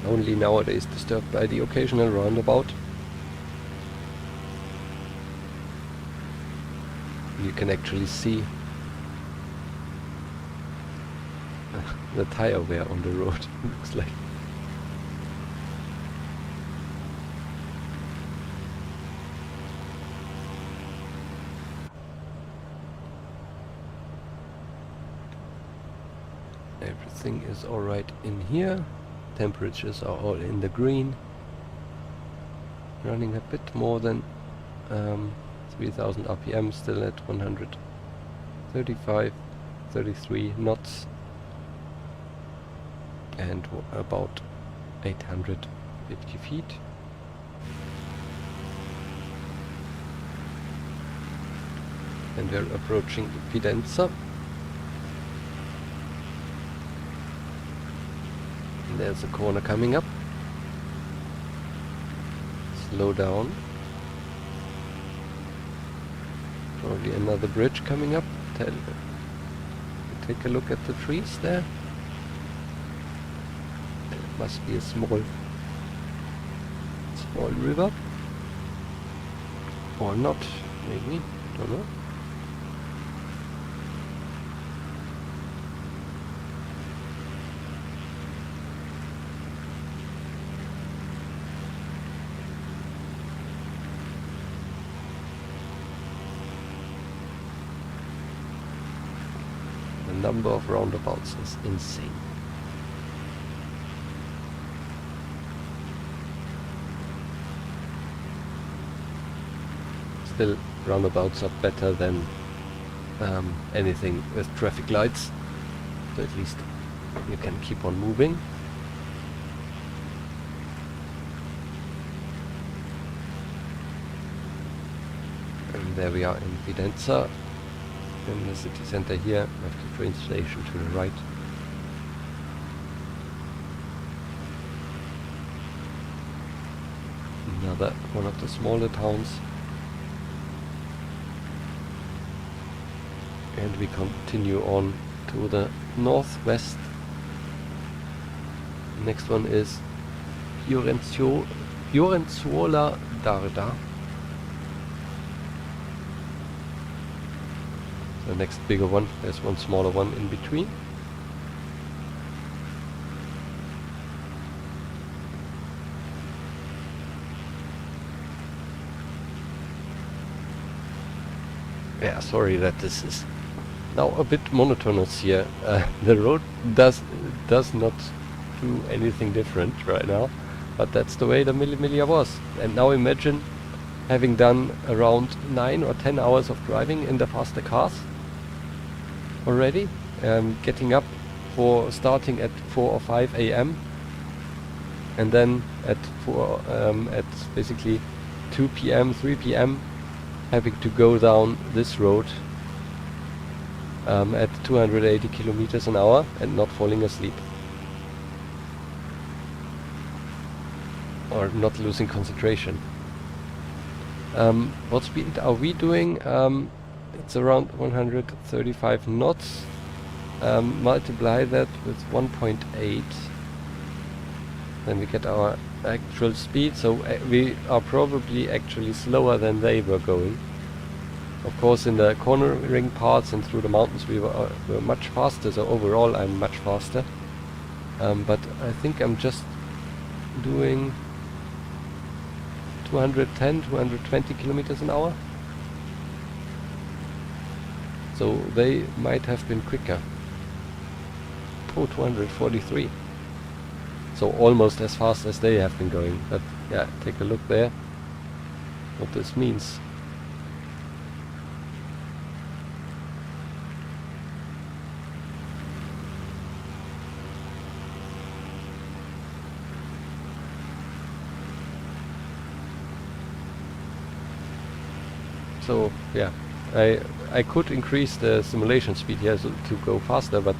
Only nowadays disturbed by the occasional roundabout. You can actually see the tire wear on the road, looks like. Everything is alright in here. Temperatures are all in the green. Running a bit more than 3000 RPM, still at 135, 33 knots, and about 850 feet. And we're approaching Firenze. There's a corner coming up. Slow down. Probably another bridge coming up. Take a look at the trees there. There must be a small river. Or not, maybe. Don't know. The number of roundabouts is insane. Still, roundabouts are better than anything with traffic lights, so at least you can keep on moving. And there we are in Firenze. In the city center here, we have the train station to the right. Another one of the smaller towns. And we continue on to the northwest. Next one is Fiorenzuola d'Arda. The next bigger one, there's one smaller one in between. Yeah, sorry that this is Now a bit monotonous here. The road does not do anything different right now, but that's the way the Mille Miglia was. And now imagine having done around 9 or 10 hours of driving in the faster cars already, getting up for starting at 4 or 5 a.m. and then at basically 2 p.m., 3 p.m. having to go down this road at 280 kilometers an hour and not falling asleep. Or not losing concentration. What speed are we doing? It's around 135 knots. Multiply that with 1.8. Then we get our actual speed. So we are probably actually slower than they were going. Of course, in the cornering parts and through the mountains we were much faster. So overall I'm much faster. But I think I'm just doing 210, 220 kilometers an hour. So they might have been quicker. Oh, 243. So almost as fast as they have been going. But yeah, take a look there. What this means. So yeah, I could increase the simulation speed here to go faster, but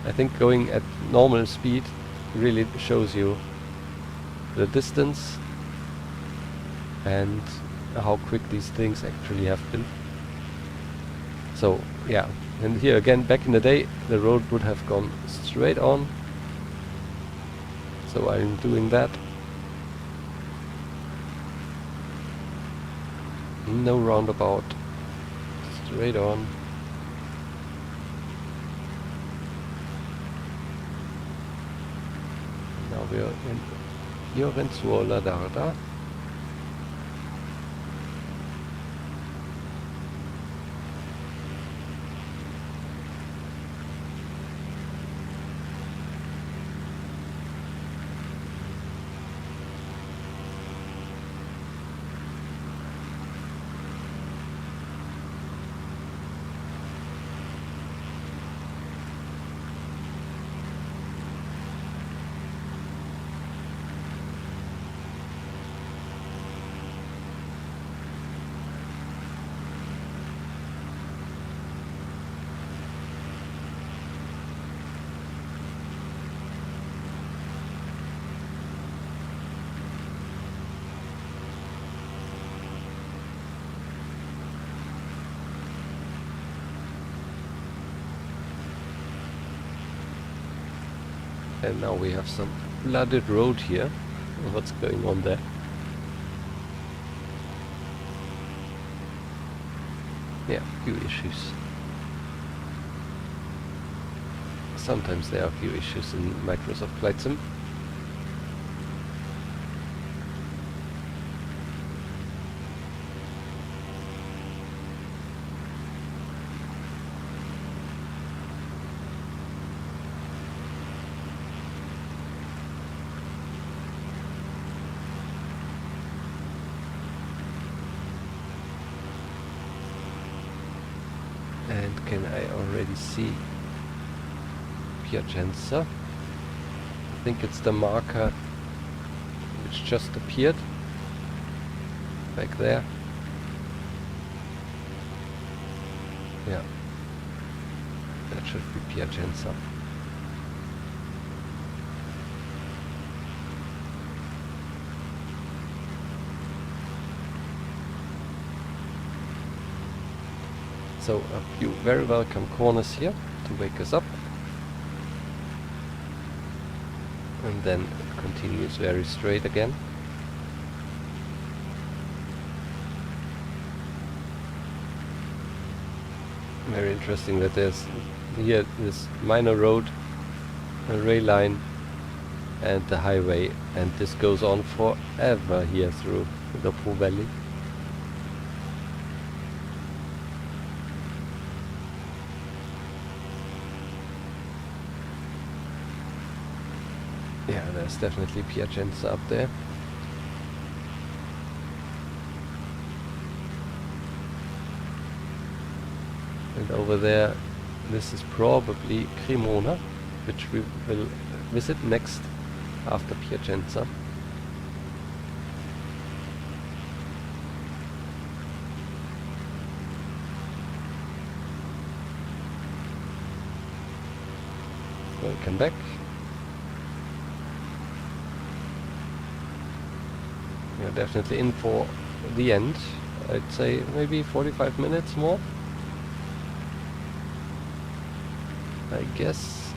I think going at normal speed really shows you the distance and how quick these things actually have been. So yeah, and here again, back in the day the road would have gone straight on, so I'm doing that. No roundabout, straight on. Now we are in Fiorenzuola d'Arda. And now we have some flooded road here. What's going on there? Yeah, few issues. Sometimes there are a few issues in Microsoft Flight Sim. And can I already see Piacenza? I think it's the marker which just appeared back there. Yeah, that should be Piacenza. So a few very welcome corners here to wake us up. And then it continues very straight again. Very interesting that there's here this minor road, a rail line and the highway, and this goes on forever here through the Po Valley. Yeah, there's definitely Piacenza up there. And over there, this is probably Cremona, which we will visit next after Piacenza. Welcome back. We are definitely in for the end. I'd say maybe 45 minutes more. I guess.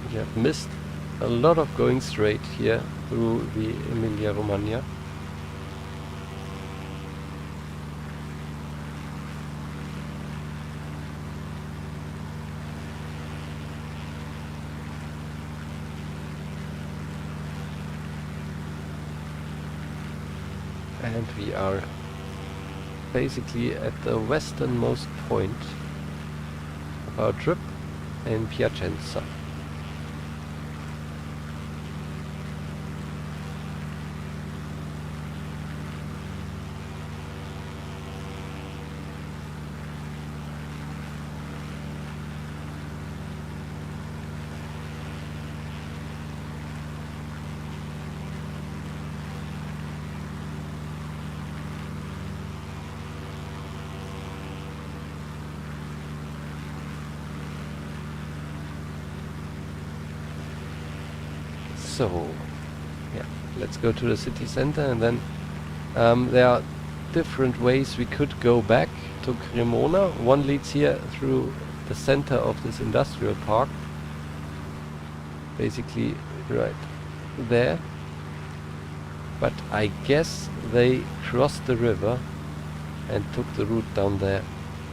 We have missed a lot of going straight here through the Emilia Romagna. And we are basically at the westernmost point of our trip in Piacenza. So, yeah, let's go to the city center, and then there are different ways we could go back to Cremona. One leads here through the center of this industrial park, basically right there. But I guess they crossed the river and took the route down there.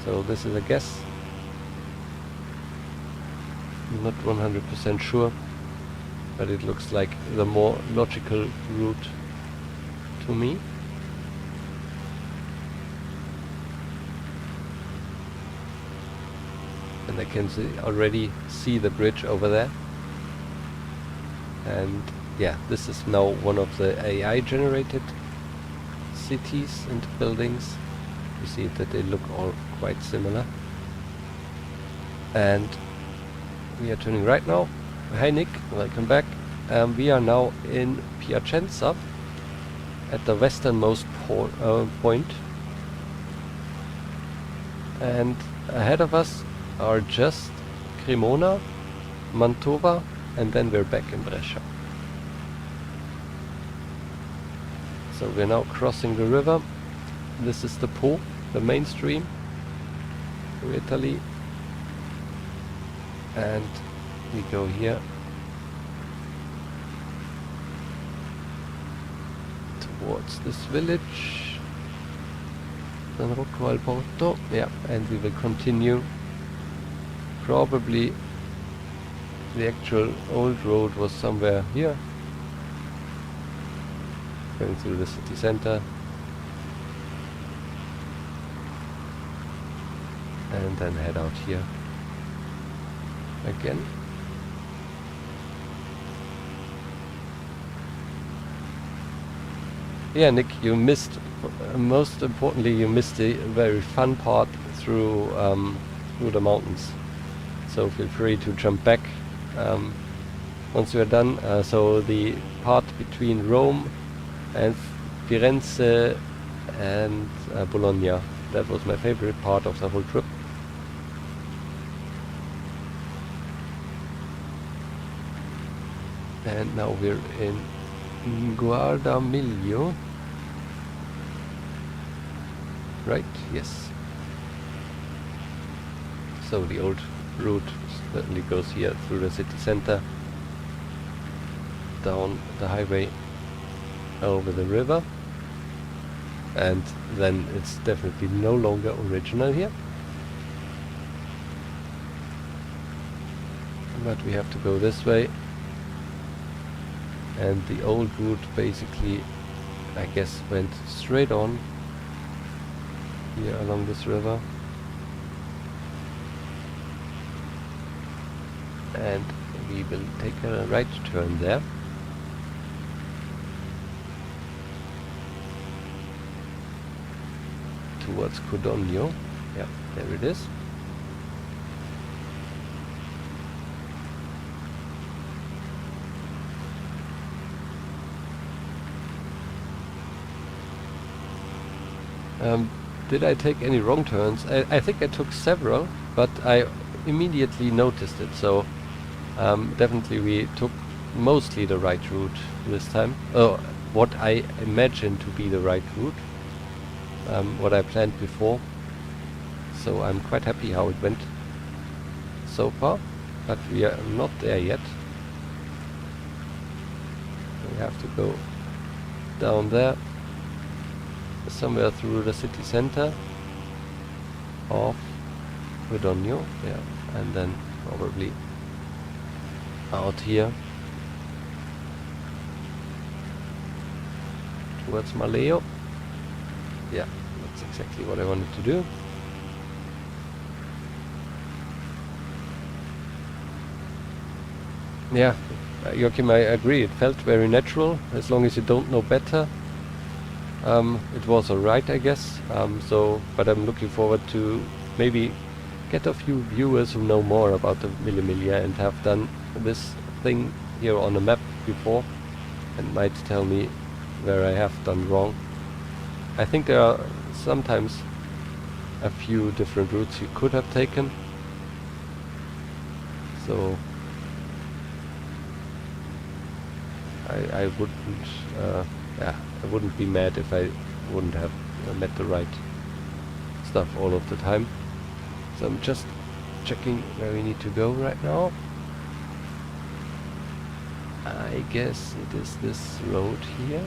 So this is a guess. I'm not 100% sure. But it looks like the more logical route to me. And I can already see the bridge over there. And yeah, this is now one of the AI generated cities and buildings. You see that they look all quite similar. And we are turning right now. Hi Nick, welcome back. We are now in Piacenza at the westernmost point, and ahead of us are just Cremona, Mantova, and then we're back in Brescia. So we're now crossing the river. This is the Po, the main stream to Italy, and we go here towards this village, San Rocco al Porto, yeah, and we will continue. Probably the actual old road was somewhere here, going through the city center, and then head out here again. Yeah, Nick, you missed, most importantly, you missed the very fun part through the mountains. So feel free to jump back once you are done. So the part between Rome and Firenze and Bologna, that was my favorite part of the whole trip. And now we're in Guardamiglio. Right? Yes. So the old route certainly goes here through the city center, down the highway over the river, and then it's definitely no longer original here. But we have to go this way, and the old route basically, I guess, went straight on here along this river. And we will take a right turn there. Towards Codogno. Yeah, there it is. Did I take any wrong turns? I think I took several, but I immediately noticed it, so definitely we took mostly the right route this time. Oh, what I imagined to be the right route, what I planned before. So I'm quite happy how it went so far, but we are not there yet. We have to go down there, somewhere through the city center of Codogno, yeah, and then probably out here towards Maleo. Yeah, that's exactly what I wanted to do. Yeah, Joachim, I agree, it felt very natural, as long as you don't know better. It was alright, I guess, but I'm looking forward to maybe get a few viewers who know more about the Mille Miglia and have done this thing here on a map before and might tell me where I have done wrong. I think there are sometimes a few different routes you could have taken, so I wouldn't I wouldn't be mad if I wouldn't have met the right stuff all of the time. So I'm just checking where we need to go right now. I guess it is this road here.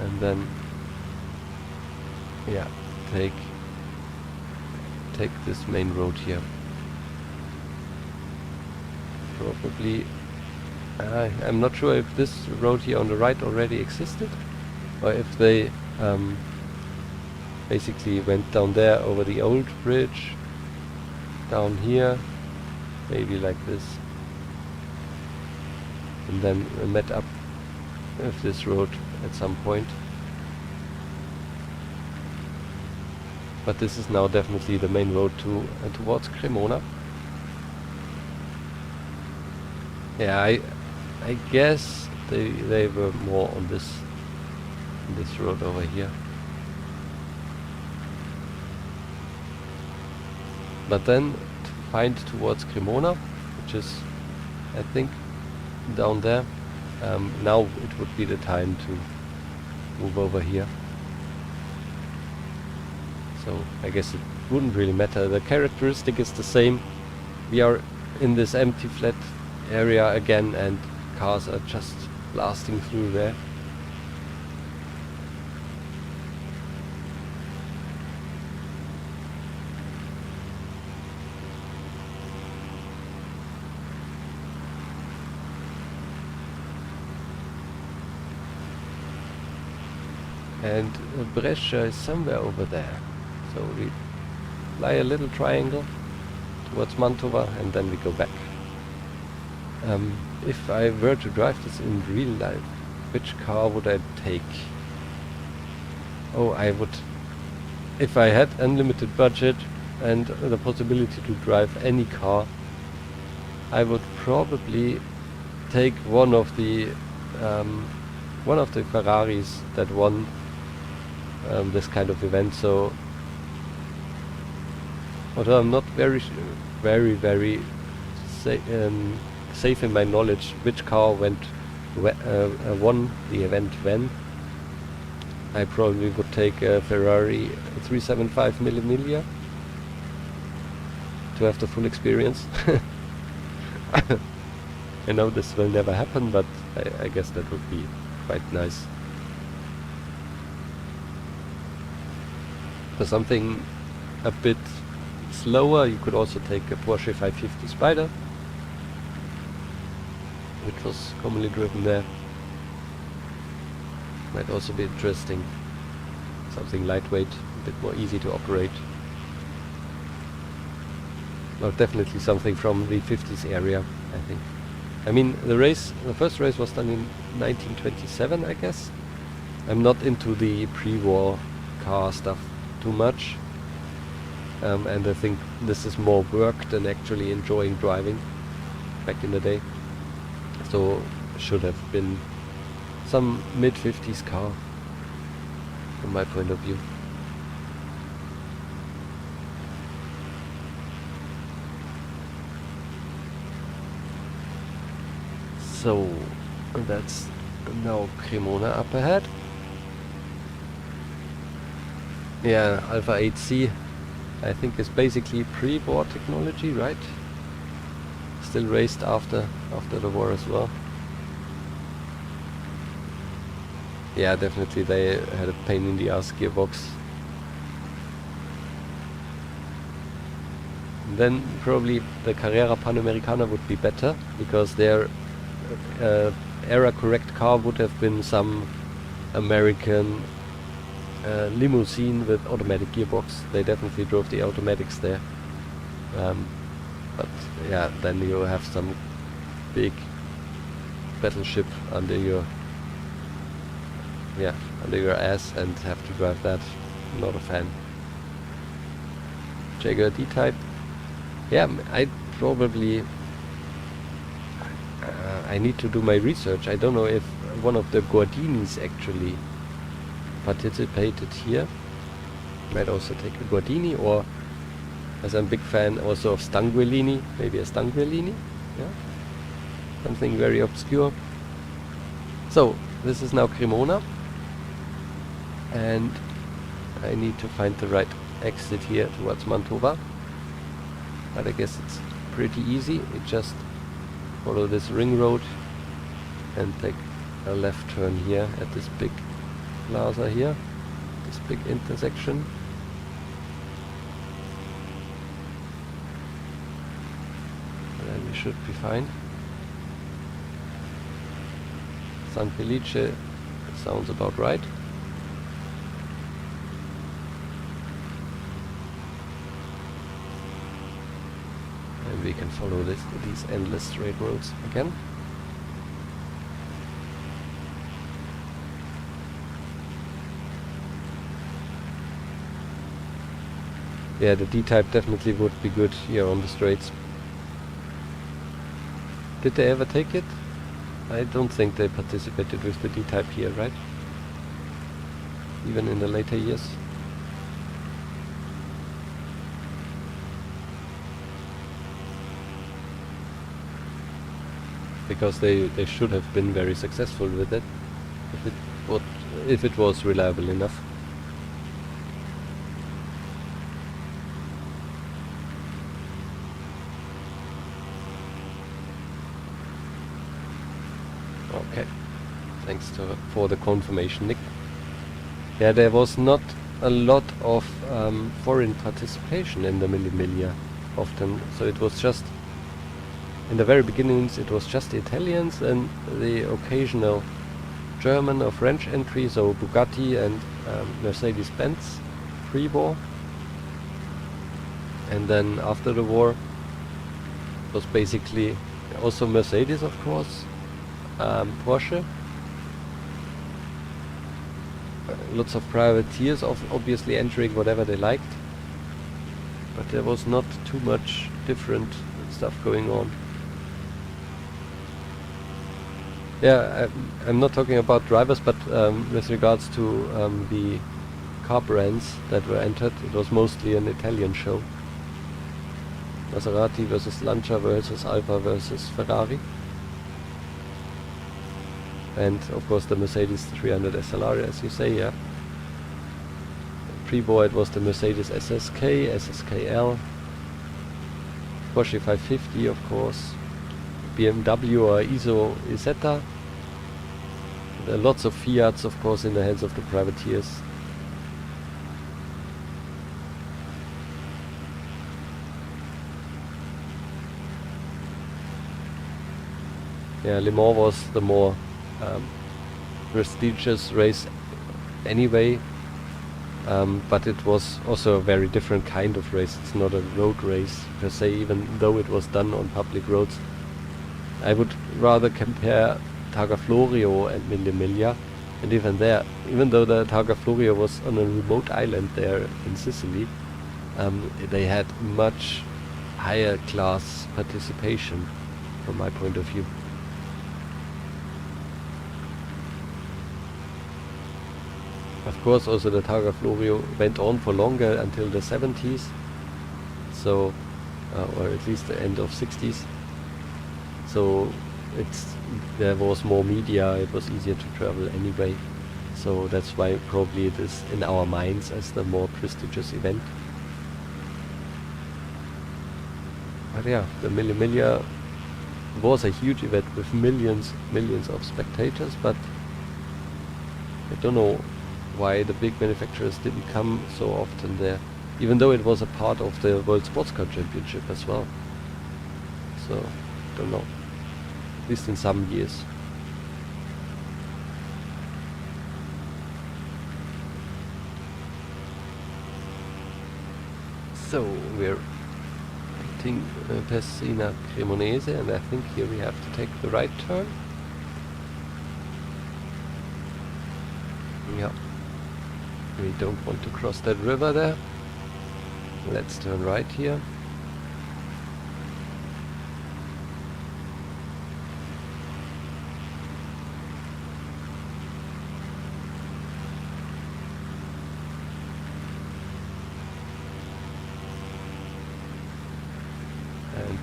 And then, yeah, take this main road here. Probably, I'm not sure if this road here on the right already existed, or if they basically went down there over the old bridge, down here, maybe like this, and then met up with this road at some point. But this is now definitely the main road towards Cremona. Yeah, I guess they were more on this road over here. But then to find towards Cremona, which is I think down there, now it would be the time to move over here. So I guess it wouldn't really matter. The characteristic is the same. We are in this empty flat area again, and cars are just blasting through there. And Brescia is somewhere over there. So we fly a little triangle towards Mantova and then we go back. If I were to drive this in real life, which car would I take? Oh, I would, if I had unlimited budget and the possibility to drive any car, I would probably take one of the Ferraris that won this kind of event. So, although I'm not very safe in my knowledge which car won the event when, I probably would take a Ferrari 375 Mille Miglia to have the full experience. I know this will never happen, but I guess that would be quite nice. For something a bit slower, you could also take a Porsche 550 Spider, which was commonly driven there. Might also be interesting. Something lightweight, a bit more easy to operate. Well, definitely something from the 50s area, I think. I mean, the first race was done in 1927, I guess. I'm not into the pre-war car stuff too much. And I think this is more work than actually enjoying driving back in the day. So should have been some mid-50s car from my point of view. So that's now Cremona up ahead. Yeah, Alpha 8C I think is basically pre-war technology, right? Still raced after the war as well. Yeah, definitely they had a pain in the ass gearbox. Then probably the Carrera Panamericana would be better, because their era correct car would have been some American limousine with automatic gearbox. They definitely drove the automatics there. But yeah, then you have some big battleship under your ass and have to drive that. Not a fan. Jaguar D-Type. Yeah, I probably I need to do my research. I don't know if one of the Guardinis actually participated here. Might also take a Guardini, or, as I'm a big fan also of Stanguellini, maybe a Stanguellini. Yeah, something very obscure. So this is now Cremona, and I need to find the right exit here towards Mantova. But I guess it's pretty easy. You just follow this ring road and take a left turn here at this big plaza here, this big intersection. And then we should be fine. San Felice sounds about right. And we can follow these endless straight roads again. Yeah, the D-Type definitely would be good here on the straights. Did they ever take it? I don't think they participated with the D-Type here, right? Even in the later years. Because they should have been very successful with it, if it was reliable enough. Okay, thanks for the confirmation, Nick. Yeah, there was not a lot of foreign participation in the Mille Miglia often, so it was just, in the very beginnings, it was just the Italians and the occasional German or French entry, so Bugatti and Mercedes-Benz pre-war. And then after the war, it was basically also Mercedes, of course, Porsche. Lots of privateers obviously entering whatever they liked. But there was not too much different stuff going on. Yeah, I'm not talking about drivers, but with regards to the car brands that were entered, it was mostly an Italian show. Maserati versus Lancia versus Alfa versus Ferrari. And of course the Mercedes 300 SLR, as you say, yeah. Pre-war it was the Mercedes SSK, SSKL, Porsche 550 of course, BMW or ISO Isetta. There are lots of Fiats, of course, in the hands of the privateers. Yeah, Le Mans was the more prestigious race anyway, but it was also a very different kind of race. It's not a road race per se, even though it was done on public roads. I would rather compare Targa Florio and Mille Miglia, and even there, even though the Targa Florio was on a remote island there in Sicily, they had much higher class participation from my point of view. Of course, also the Targa Florio went on for longer until the 70s, so or at least the end of 60s. So there was more media, it was easier to travel anyway. So that's why probably it is in our minds as the more prestigious event. But yeah, the Mille Miglia was a huge event with millions of spectators, but I don't know why the big manufacturers didn't come so often there, even though it was a part of the World Sports Car Championship as well. So, don't know. At least in some years. So, we're hitting Siena Cremonese, and I think here we have to take the right turn. Yeah. We don't want to cross that river there. Let's turn right here. And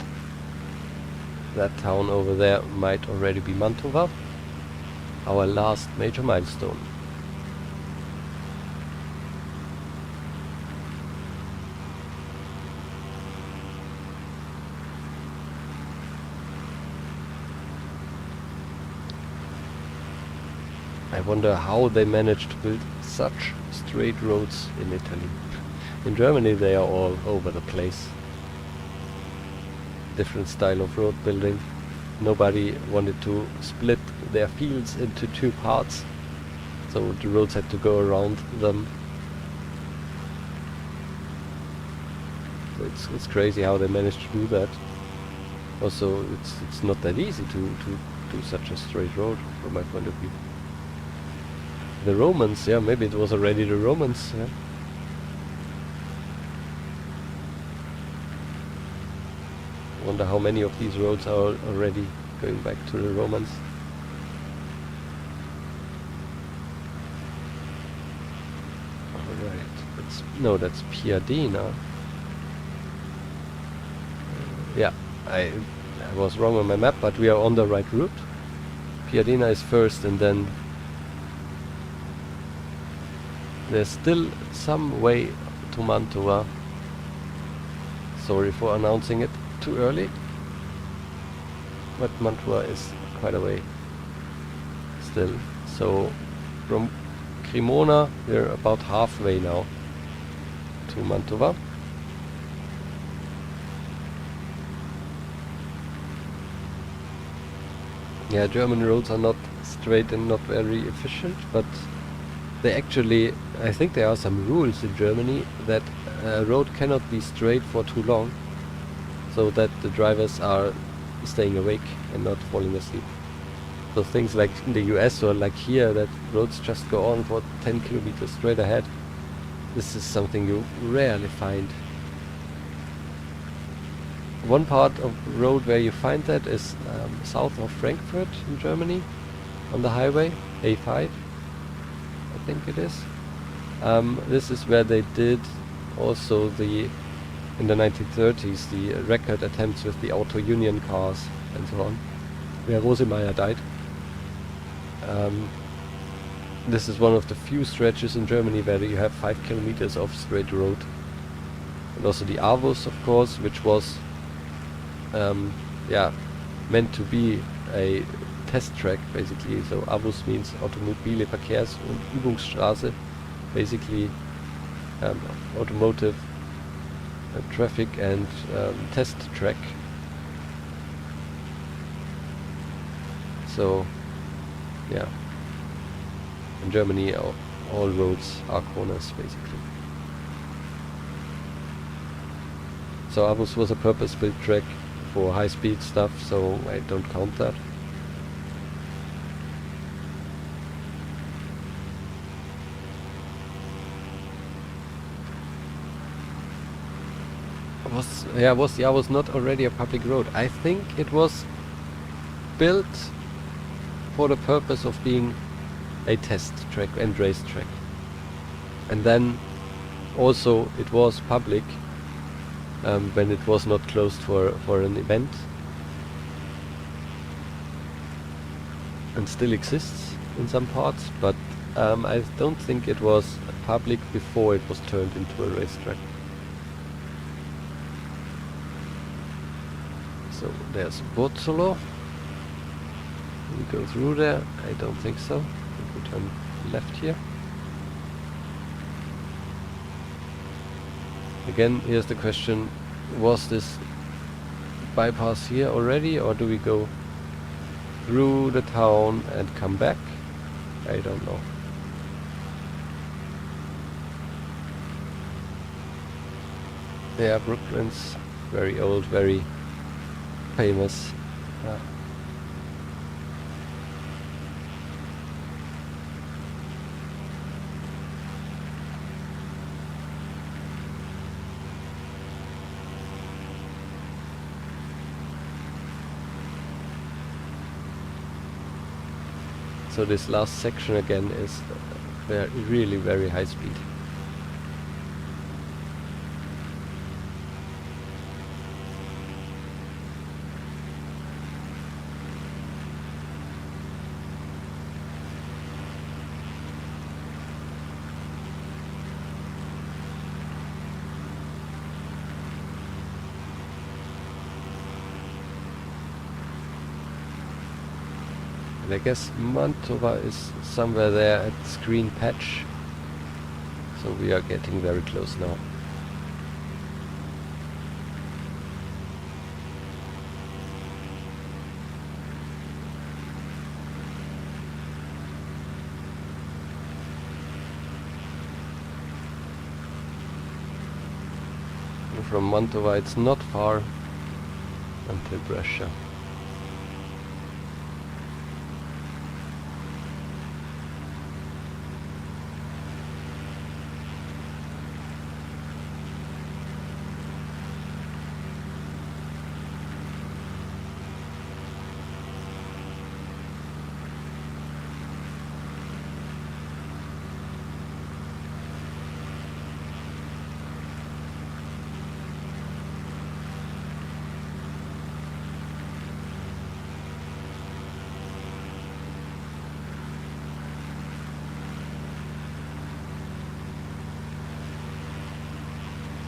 that town over there might already be Mantova, our last major milestone. I wonder how they managed to build such straight roads in Italy. In Germany they are all over the place. Different style of road building. Nobody wanted to split their fields into two parts, so the roads had to go around them. It's crazy how they managed to do that. Also, it's not that easy to do such a straight road from my point of view. The Romans, yeah, maybe it was already the Romans, yeah. Wonder how many of these roads are already going back to the Romans. Alright, that's Piadina. Yeah, I was wrong on my map, but we are on the right route. Piadina is first, and then there's still some way to Mantova. Sorry for announcing it too early, but Mantova is quite a way still. So from Cremona we're about halfway now to Mantova. Yeah, German roads are not straight and not very efficient, but they actually, I think there are some rules in Germany that a road cannot be straight for too long, so that the drivers are staying awake and not falling asleep. So things like in the US or like here, that roads just go on for 10 kilometers straight ahead. This is something you rarely find. One part of road where you find that is south of Frankfurt in Germany, on the highway, A5, I think it is. This is where they did also in the 1930s, the record attempts with the auto union cars and so on, where Rosemeyer died. This is one of the few stretches in Germany where you have 5 kilometers of straight road. And also the Avus, of course, which was meant to be a test track, basically. So Avus means Automobile Verkehrs- und Übungsstraße, basically automotive traffic and test track. So yeah, In Germany, all roads are corners, basically. So Avus was a purpose-built track for high-speed stuff, so I don't count that. Was not already a public road. I think it was built for the purpose of being a test track and race track. And then also it was public when it was not closed for an event. And still exists in some parts, but I don't think it was public before it was turned into a racetrack. So there's Bozzolo. We go through there? I don't think so. We turn left here. Again, here's the question, was this bypass here already, or do we go through the town and come back? I don't know. Yeah, Brooklyn's very old, very famous. So this last section again is really very high speed. And I guess Mantova is somewhere there at this green patch. So we are getting very close now. And from Mantova it's not far until Brescia.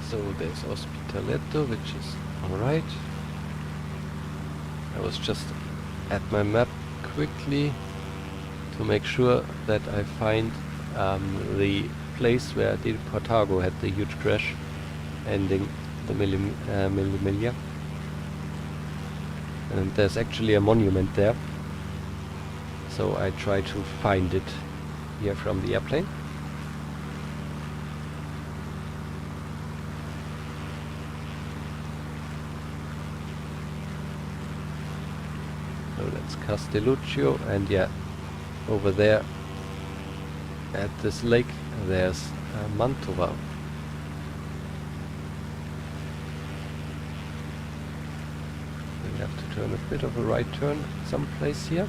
So there's Ospitaletto, which is alright. I was just at my map quickly to make sure that I find the place where the Portago had the huge crash, ending the Mille Miglia. And there's actually a monument there. So I try to find it here from the airplane. So that's Castelluccio, and yeah, over there at this lake there's Mantova. We have to turn a bit of a right turn someplace here.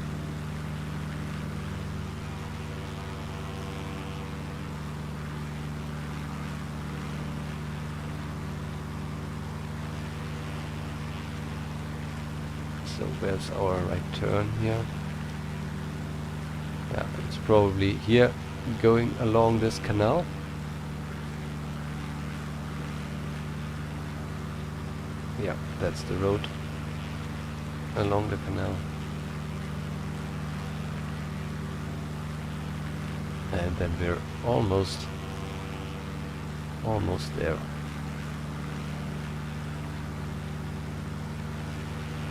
So where's our right turn here? Yeah, it's probably here, going along this canal. Yeah, that's the road along the canal. And then we're almost there.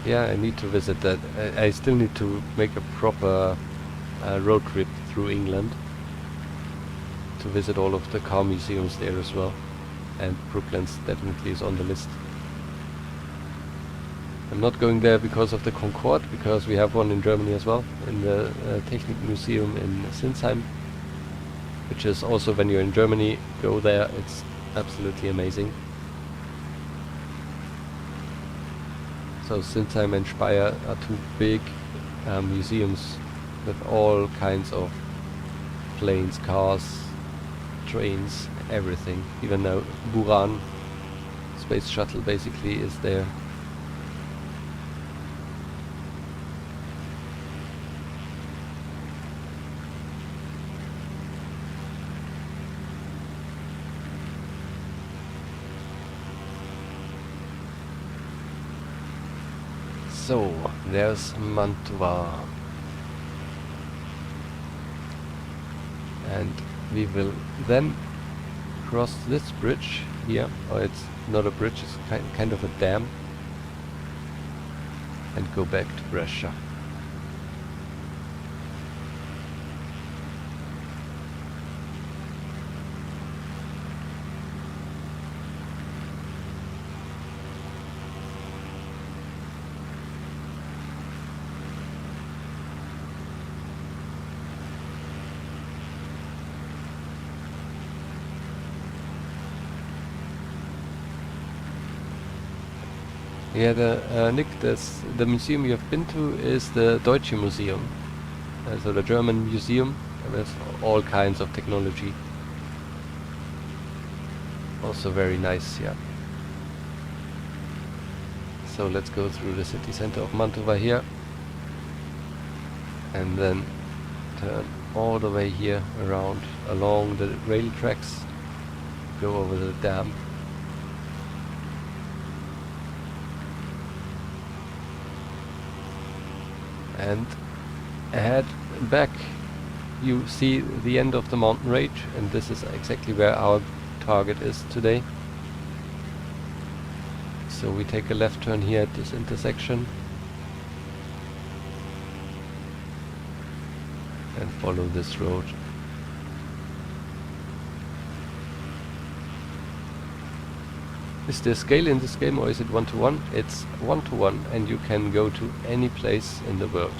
Yeah, I need to visit that. I still need to make a proper road trip through England. to visit all of the car museums there as well, and Brooklands definitely is on the list. I'm not going there because of the Concorde, because we have one in Germany as well, in the Technik Museum in Sinsheim, which is also, when you're in Germany, go there, it's absolutely amazing. So Sinsheim and Speyer are two big museums with all kinds of planes, cars, trains, everything. Even now Buran space shuttle basically is there. So, there's Mantova. And we will then cross this bridge here, or it's not a bridge, it's kind of a dam, and go back to Brescia. Yeah, Nick, the museum you have been to is the Deutsche Museum, so the German museum with all kinds of technology. Also very nice, yeah. So let's go through the city center of Mantova here, and then turn all the way here around along the rail tracks, go over the dam. And ahead back you see the end of the mountain range, and this is exactly where our target is today. So we take a left turn here at this intersection and follow this road. Is there scale in this game, or is it 1-to-1? It's 1-to-1, and you can go to any place in the world.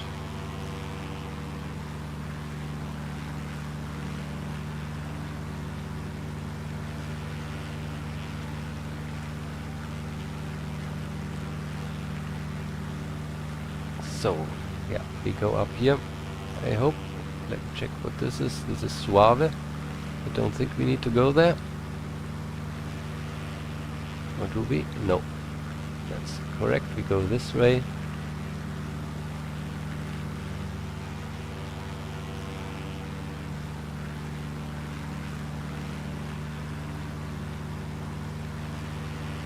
So, yeah, we go up here, I hope. Let me check what this is. This is Suave. I don't think we need to go there. Or do we? No. That's correct. We go this way.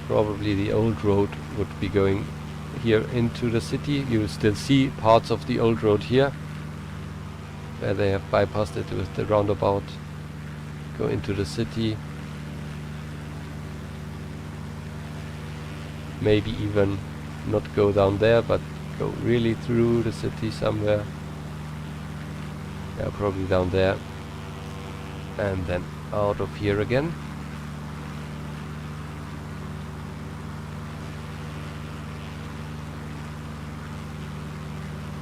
Probably the old road would be going here into the city. You still see parts of the old road here, where they have bypassed it with the roundabout. Go into the city. Maybe even not go down there, but go really through the city somewhere. Yeah, probably down there. And then out of here again.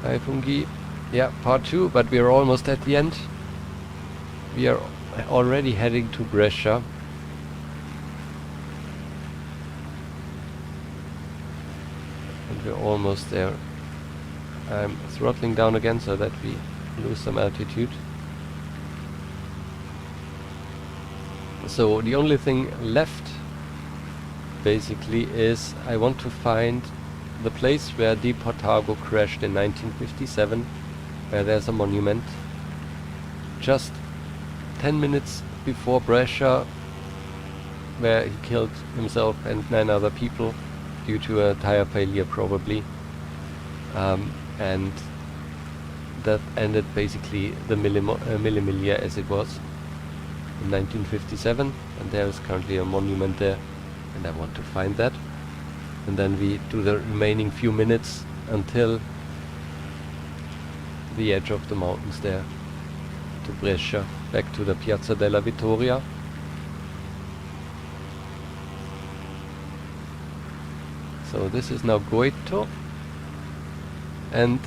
Hi Fungi. Yeah, part 2, but we are almost at the end. We are already heading to Brescia. We're almost there. I'm throttling down again so that we lose some altitude. So the only thing left basically is I want to find the place where the Portago crashed in 1957, where there's a monument. Just 10 minutes before Brescia, where he killed himself and 9 other people due to a tire failure probably, and that ended basically the Mille Miglia as it was in 1957, and there is currently a monument there, and I want to find that. And then we do the remaining few minutes until the edge of the mountains there to Brescia. back to the Piazza della Vittoria. So this is now Goito, and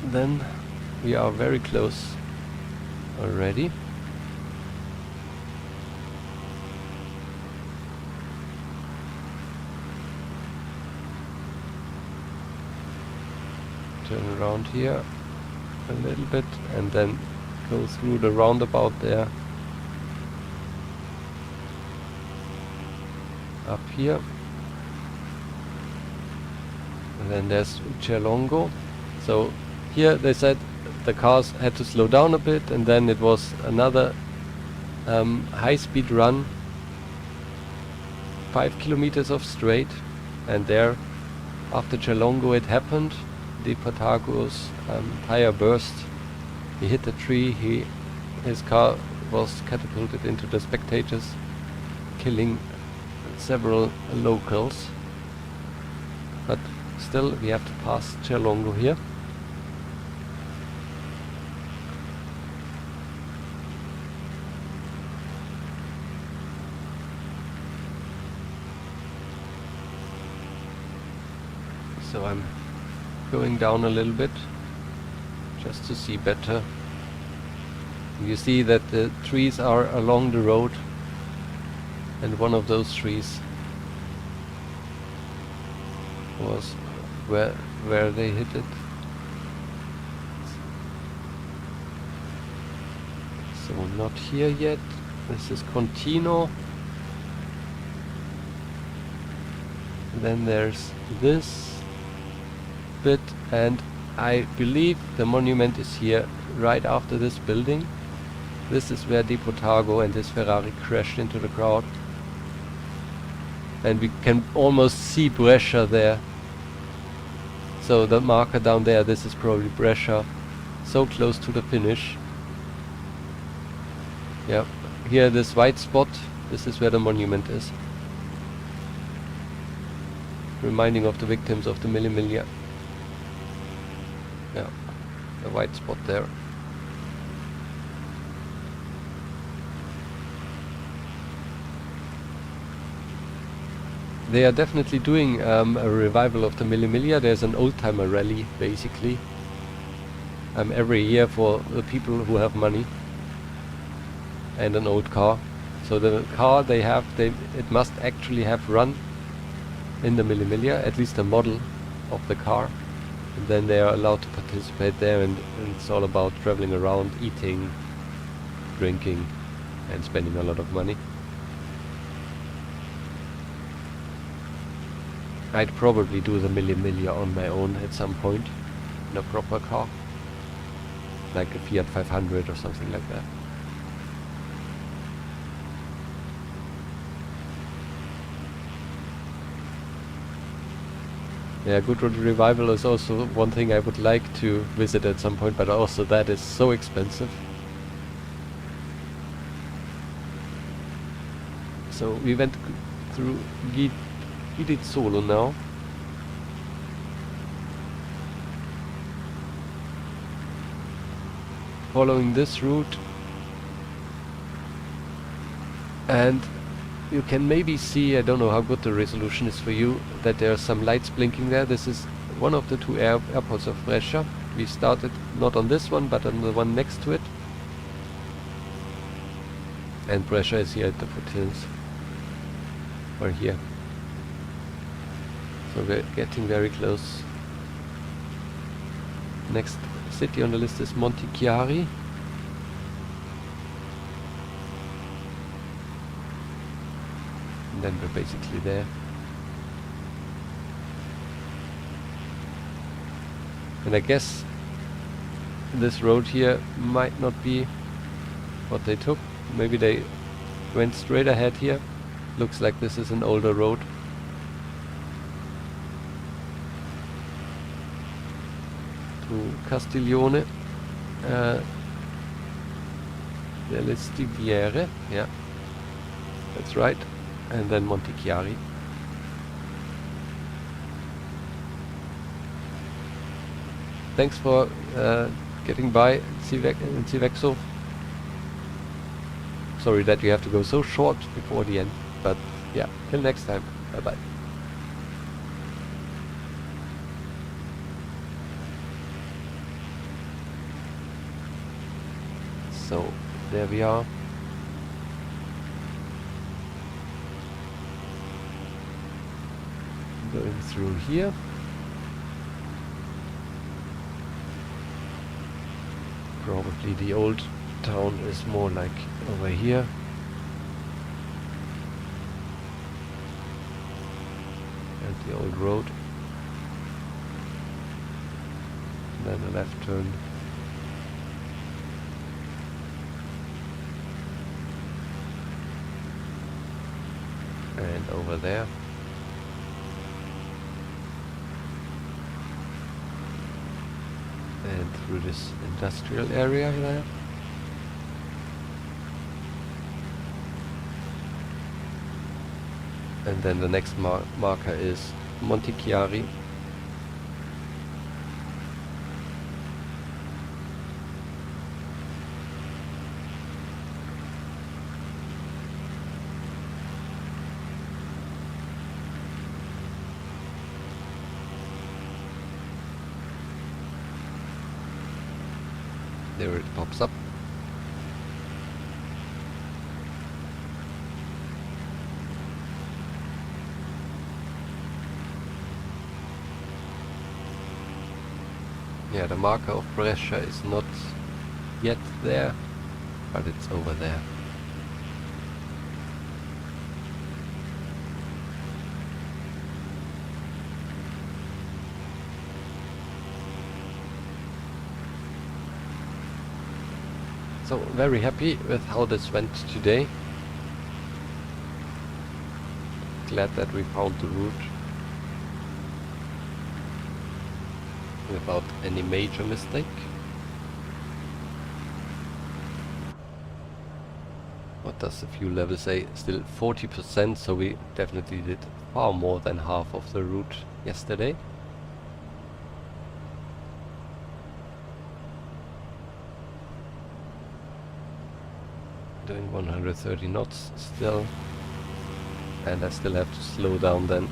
then we are very close already. Turn around here a little bit and then go through the roundabout there. Up here. And then there's Celongo. So here they said the cars had to slow down a bit, and then it was another high-speed run, 5 kilometers of straight, and there after Celongo it happened. The Portago's tire burst. He hit a tree. His car was catapulted into the spectators, killing several locals. But still, we have to pass Celongo here. So I'm going down a little bit just to see better. You see that the trees are along the road, and one of those trees was where they hit it. So not here yet. This is Contino. Then there's this bit, and I believe the monument is here right after this building. This is where Di Portago and his Ferrari crashed into the crowd, and we can almost see Brescia there. So the marker down there, this is probably Brescia, so close to the finish. Yep, here this white spot, this is where the monument is, reminding of the victims of the Mille Miglia. Yeah, the white spot there. They are definitely doing a revival of the Mille Miglia. There's an oldtimer rally, basically, every year for the people who have money and an old car. So the car they have, it must actually have run in the Mille Miglia, at least a model of the car. And then they are allowed to participate there, and it's all about traveling around, eating, drinking, and spending a lot of money. I'd probably do the Mille Miglia on my own at some point, in a proper car, like a Fiat 500 or something like that. Yeah, Good Road Revival is also one thing I would like to visit at some point, but also that is so expensive. So we went through Guidizzolo now. Following this route, and you can maybe see, I don't know how good the resolution is for you, that there are some lights blinking there. This is one of the two airports of Brescia. We started not on this one, but on the one next to it. And Brescia is here at the foothills. Or here. So we're getting very close. Next city on the list is Montichiari. And then we're basically there. And I guess this road here might not be what they took. Maybe they went straight ahead here. Looks like this is an older road. To Castiglione delle Stiviere, yeah, that's right, and then Montichiari. Thanks for getting by in Civexo. Sorry that you have to go so short before the end, but yeah, till next time. Bye bye. So there we are. Going through here. Probably the old town is more like over here. And the old road. And then a left turn. And over there. And through this industrial area there. And then the next marker is Montichiari. There it pops up. Yeah, the marker of Brescia is not yet there, but it's over there. So very happy with how this went today. Glad that we found the route without any major mistake. What does the fuel level say? Still 40%, so we definitely did far more than half of the route yesterday. Doing 130 knots still, and I still have to slow down then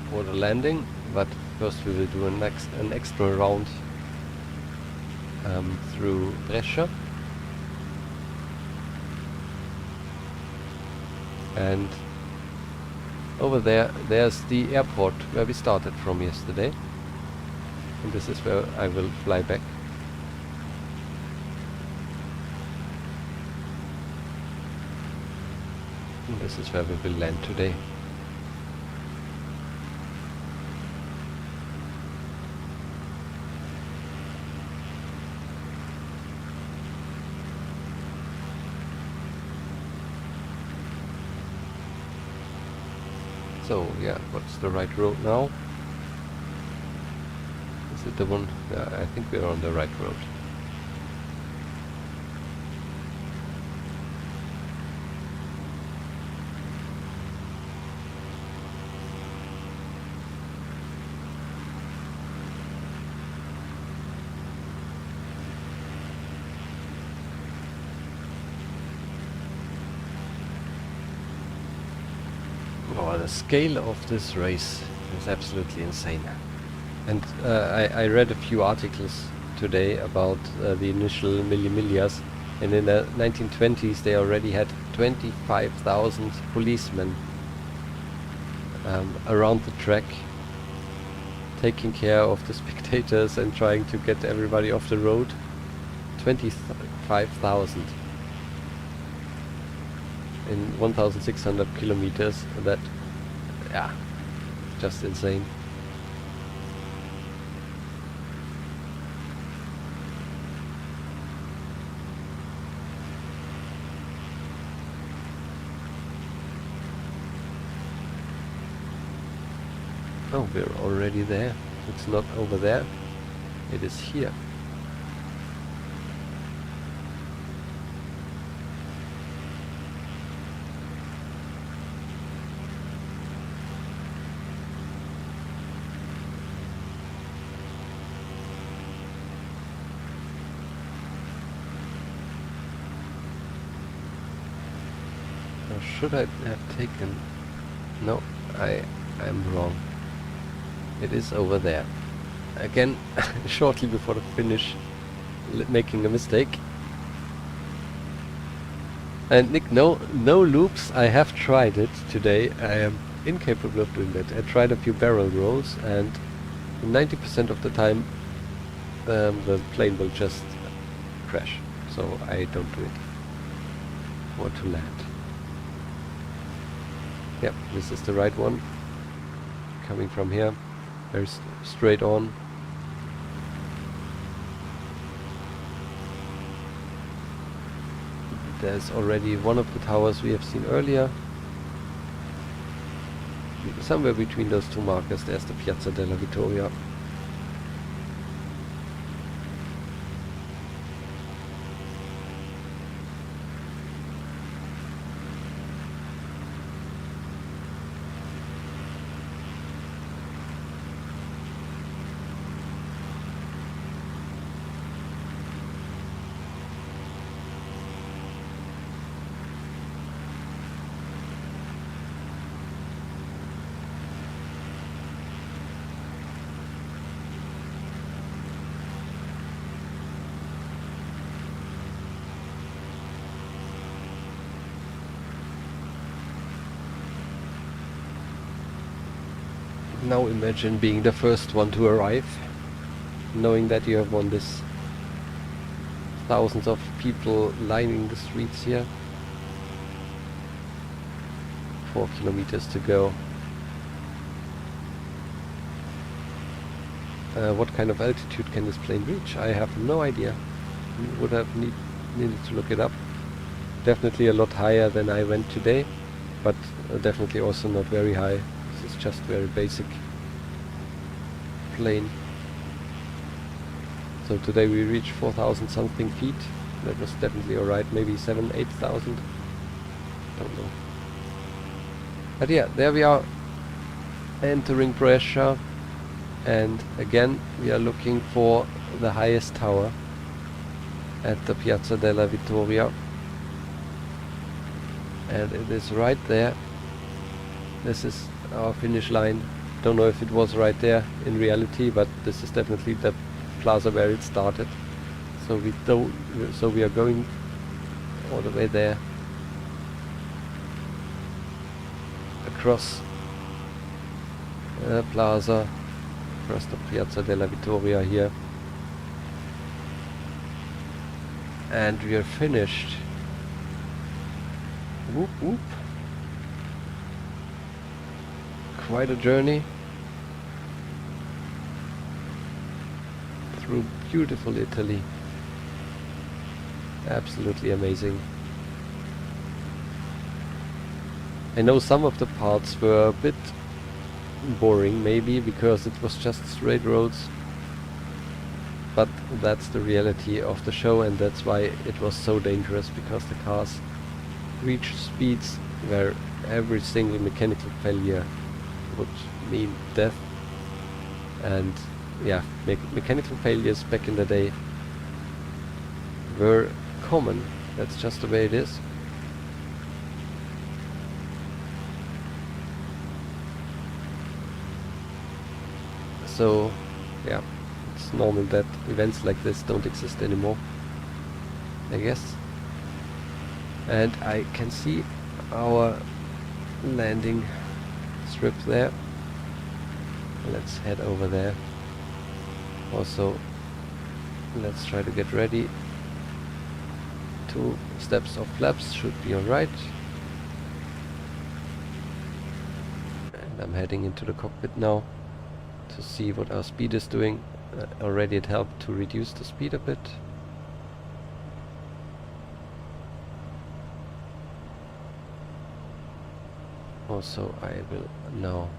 for the landing, but first we will do an extra round through Brescia, and over there's the airport where we started from yesterday, and this is where I will fly back. And this is where we will land today. So yeah, what's the right road now? Is it the one? Yeah, I think we're on the right road. Oh, the scale of this race is absolutely insane. And I read a few articles today about the initial Mille Miglias, and in the 1920s they already had 25,000 policemen around the track, taking care of the spectators and trying to get everybody off the road. 25,000 in 1,600 kilometers. That, yeah, just insane. Oh, we're already there. It's not over there. It is here. Or should I have taken... No, I'm wrong. It is over there. Again, shortly before the finish, making a mistake. And Nick, no loops. I have tried it today. I am incapable of doing that. I tried a few barrel rolls, and 90% of the time the plane will just crash. So I don't do it. Or to land. Yep, this is the right one. Coming from here. Very straight on. There's already one of the towers we have seen earlier. Somewhere between those two markers there's the Piazza della Vittoria. Now imagine being the first one to arrive, knowing that you have won this. Thousands of people lining the streets here. 4 kilometers to go. What kind of altitude can this plane reach? I have no idea. Would have needed to look it up. Definitely a lot higher than I went today, but definitely also not very high. This is just very basic plane. So today we reached 4,000 something feet. That was definitely alright. Maybe 7,000, 8,000. Don't know. But yeah, there we are, entering Brescia, and again we are looking for the highest tower at the Piazza della Vittoria, and it is right there. This is our finish line. Don't know if it was right there in reality, but this is definitely the plaza where it started. So we are going all the way there, across the plaza, across the Piazza della Vittoria here, and we are finished. Whoop whoop. Quite a journey through beautiful Italy. Absolutely amazing. I know some of the parts were a bit boring, maybe because it was just straight roads, but that's the reality of the show, and that's why it was so dangerous, because the cars reached speeds where every single mechanical failure would mean death. And yeah, mechanical failures back in the day were common. That's just the way it is. So yeah, it's normal that events like this don't exist anymore, I guess. And I can see our landing strip there. Let's head over there. Also, let's try to get ready. 2 steps of flaps should be alright. And I'm heading into the cockpit now to see what our speed is doing. Already it helped to reduce the speed a bit. Also, I will now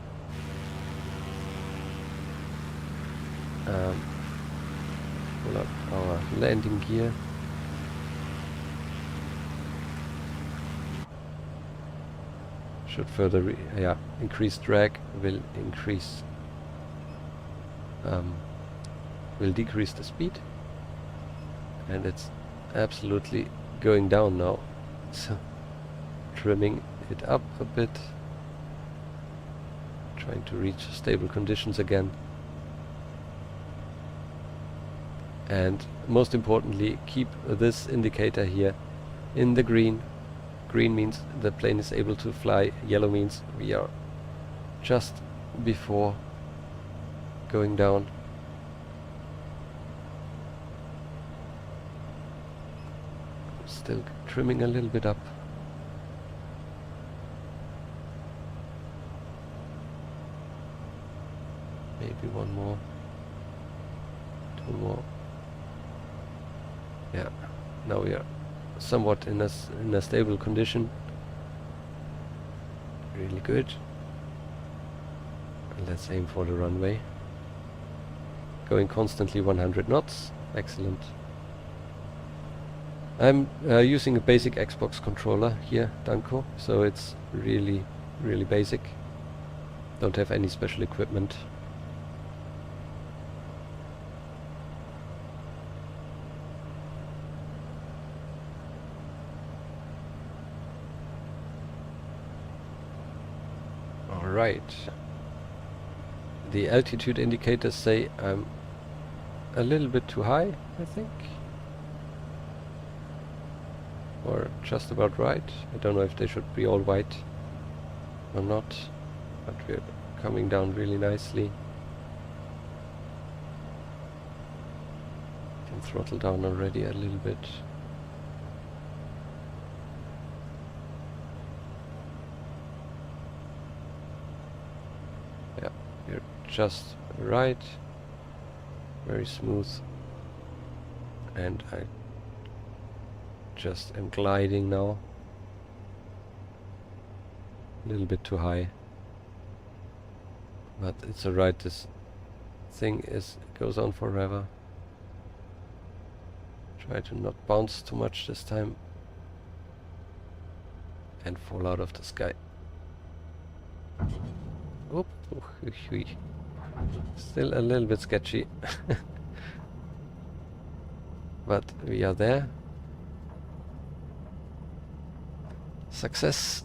pull up our landing gear. Should further increase drag, will increase will decrease the speed, and it's absolutely going down now. So trimming it up a bit, trying to reach stable conditions again. And most importantly, keep this indicator here in the green. Green means the plane is able to fly, yellow means we are just before going down. Still trimming a little bit up. Maybe one more, two more. Yeah, now we are somewhat in a stable condition. Really good. And let's aim for the runway. Going constantly 100 knots. Excellent. I'm using a basic Xbox controller here, Danko, so it's really basic. Don't have any special equipment. Alright. The altitude indicators say I'm a little bit too high, I think. Or just about right. I don't know if they should be all white or not, but we're coming down really nicely. Can throttle down already a little bit. Yeah, we're just right. Very smooth. And I just am gliding now. A little bit too high. But it's alright, this thing goes on forever. Try to not bounce too much this time. And fall out of the sky. Oop. Still a little bit sketchy. But we are there. Success.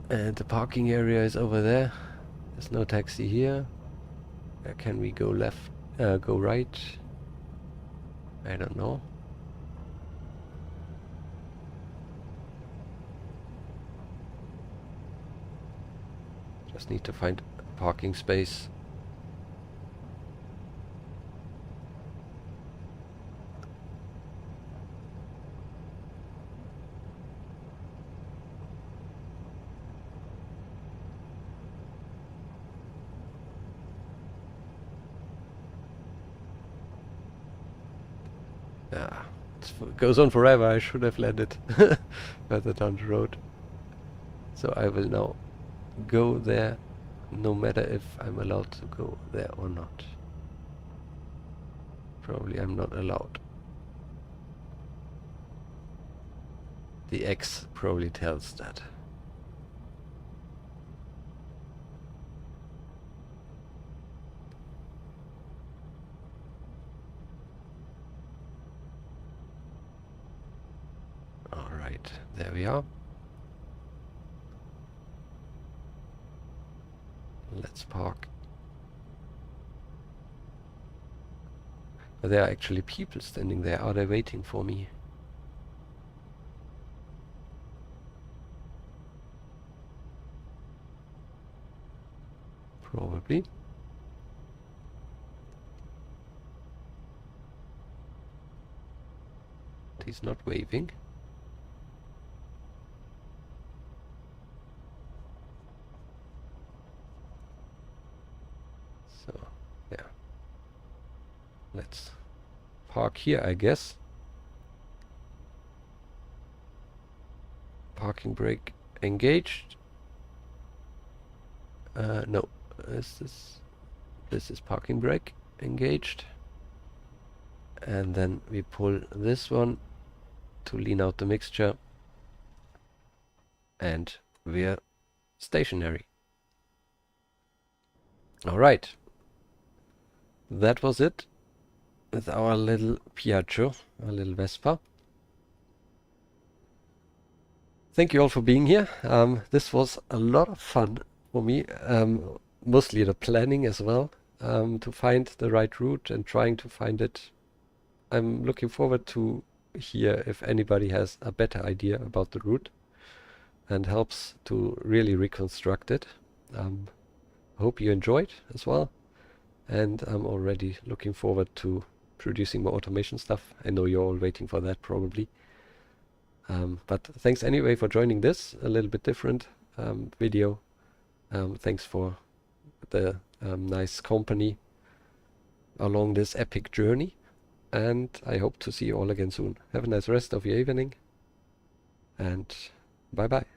And the parking area is over there. There's no taxi here. Can we go left? Go right? I don't know. Just need to find a parking space. It goes on forever. I should have landed further down the road. So I will now go there, no matter if I'm allowed to go there or not. Probably I'm not allowed. The X probably tells that. Alright, there we are. Let's park. There are actually people standing there. Are they waiting for me? Probably. He's not waving. So, yeah. Let's park here, I guess. Parking brake engaged. No. This is parking brake engaged. And then we pull this one to lean out the mixture. And we're stationary. Alright. That was it with our little Piaggio, our little Vespa. thank you all for being here. This was a lot of fun for me, mostly the planning as well, to find the right route and trying to find it. I'm looking forward to hear if anybody has a better idea about the route and helps to really reconstruct it. Hope you enjoyed as well, and I'm already looking forward to producing more automation stuff. I know you're all waiting for that probably. But thanks anyway for joining this, a little bit different video. Thanks for the nice company along this epic journey, and I hope to see you all again soon. Have a nice rest of your evening, and bye bye.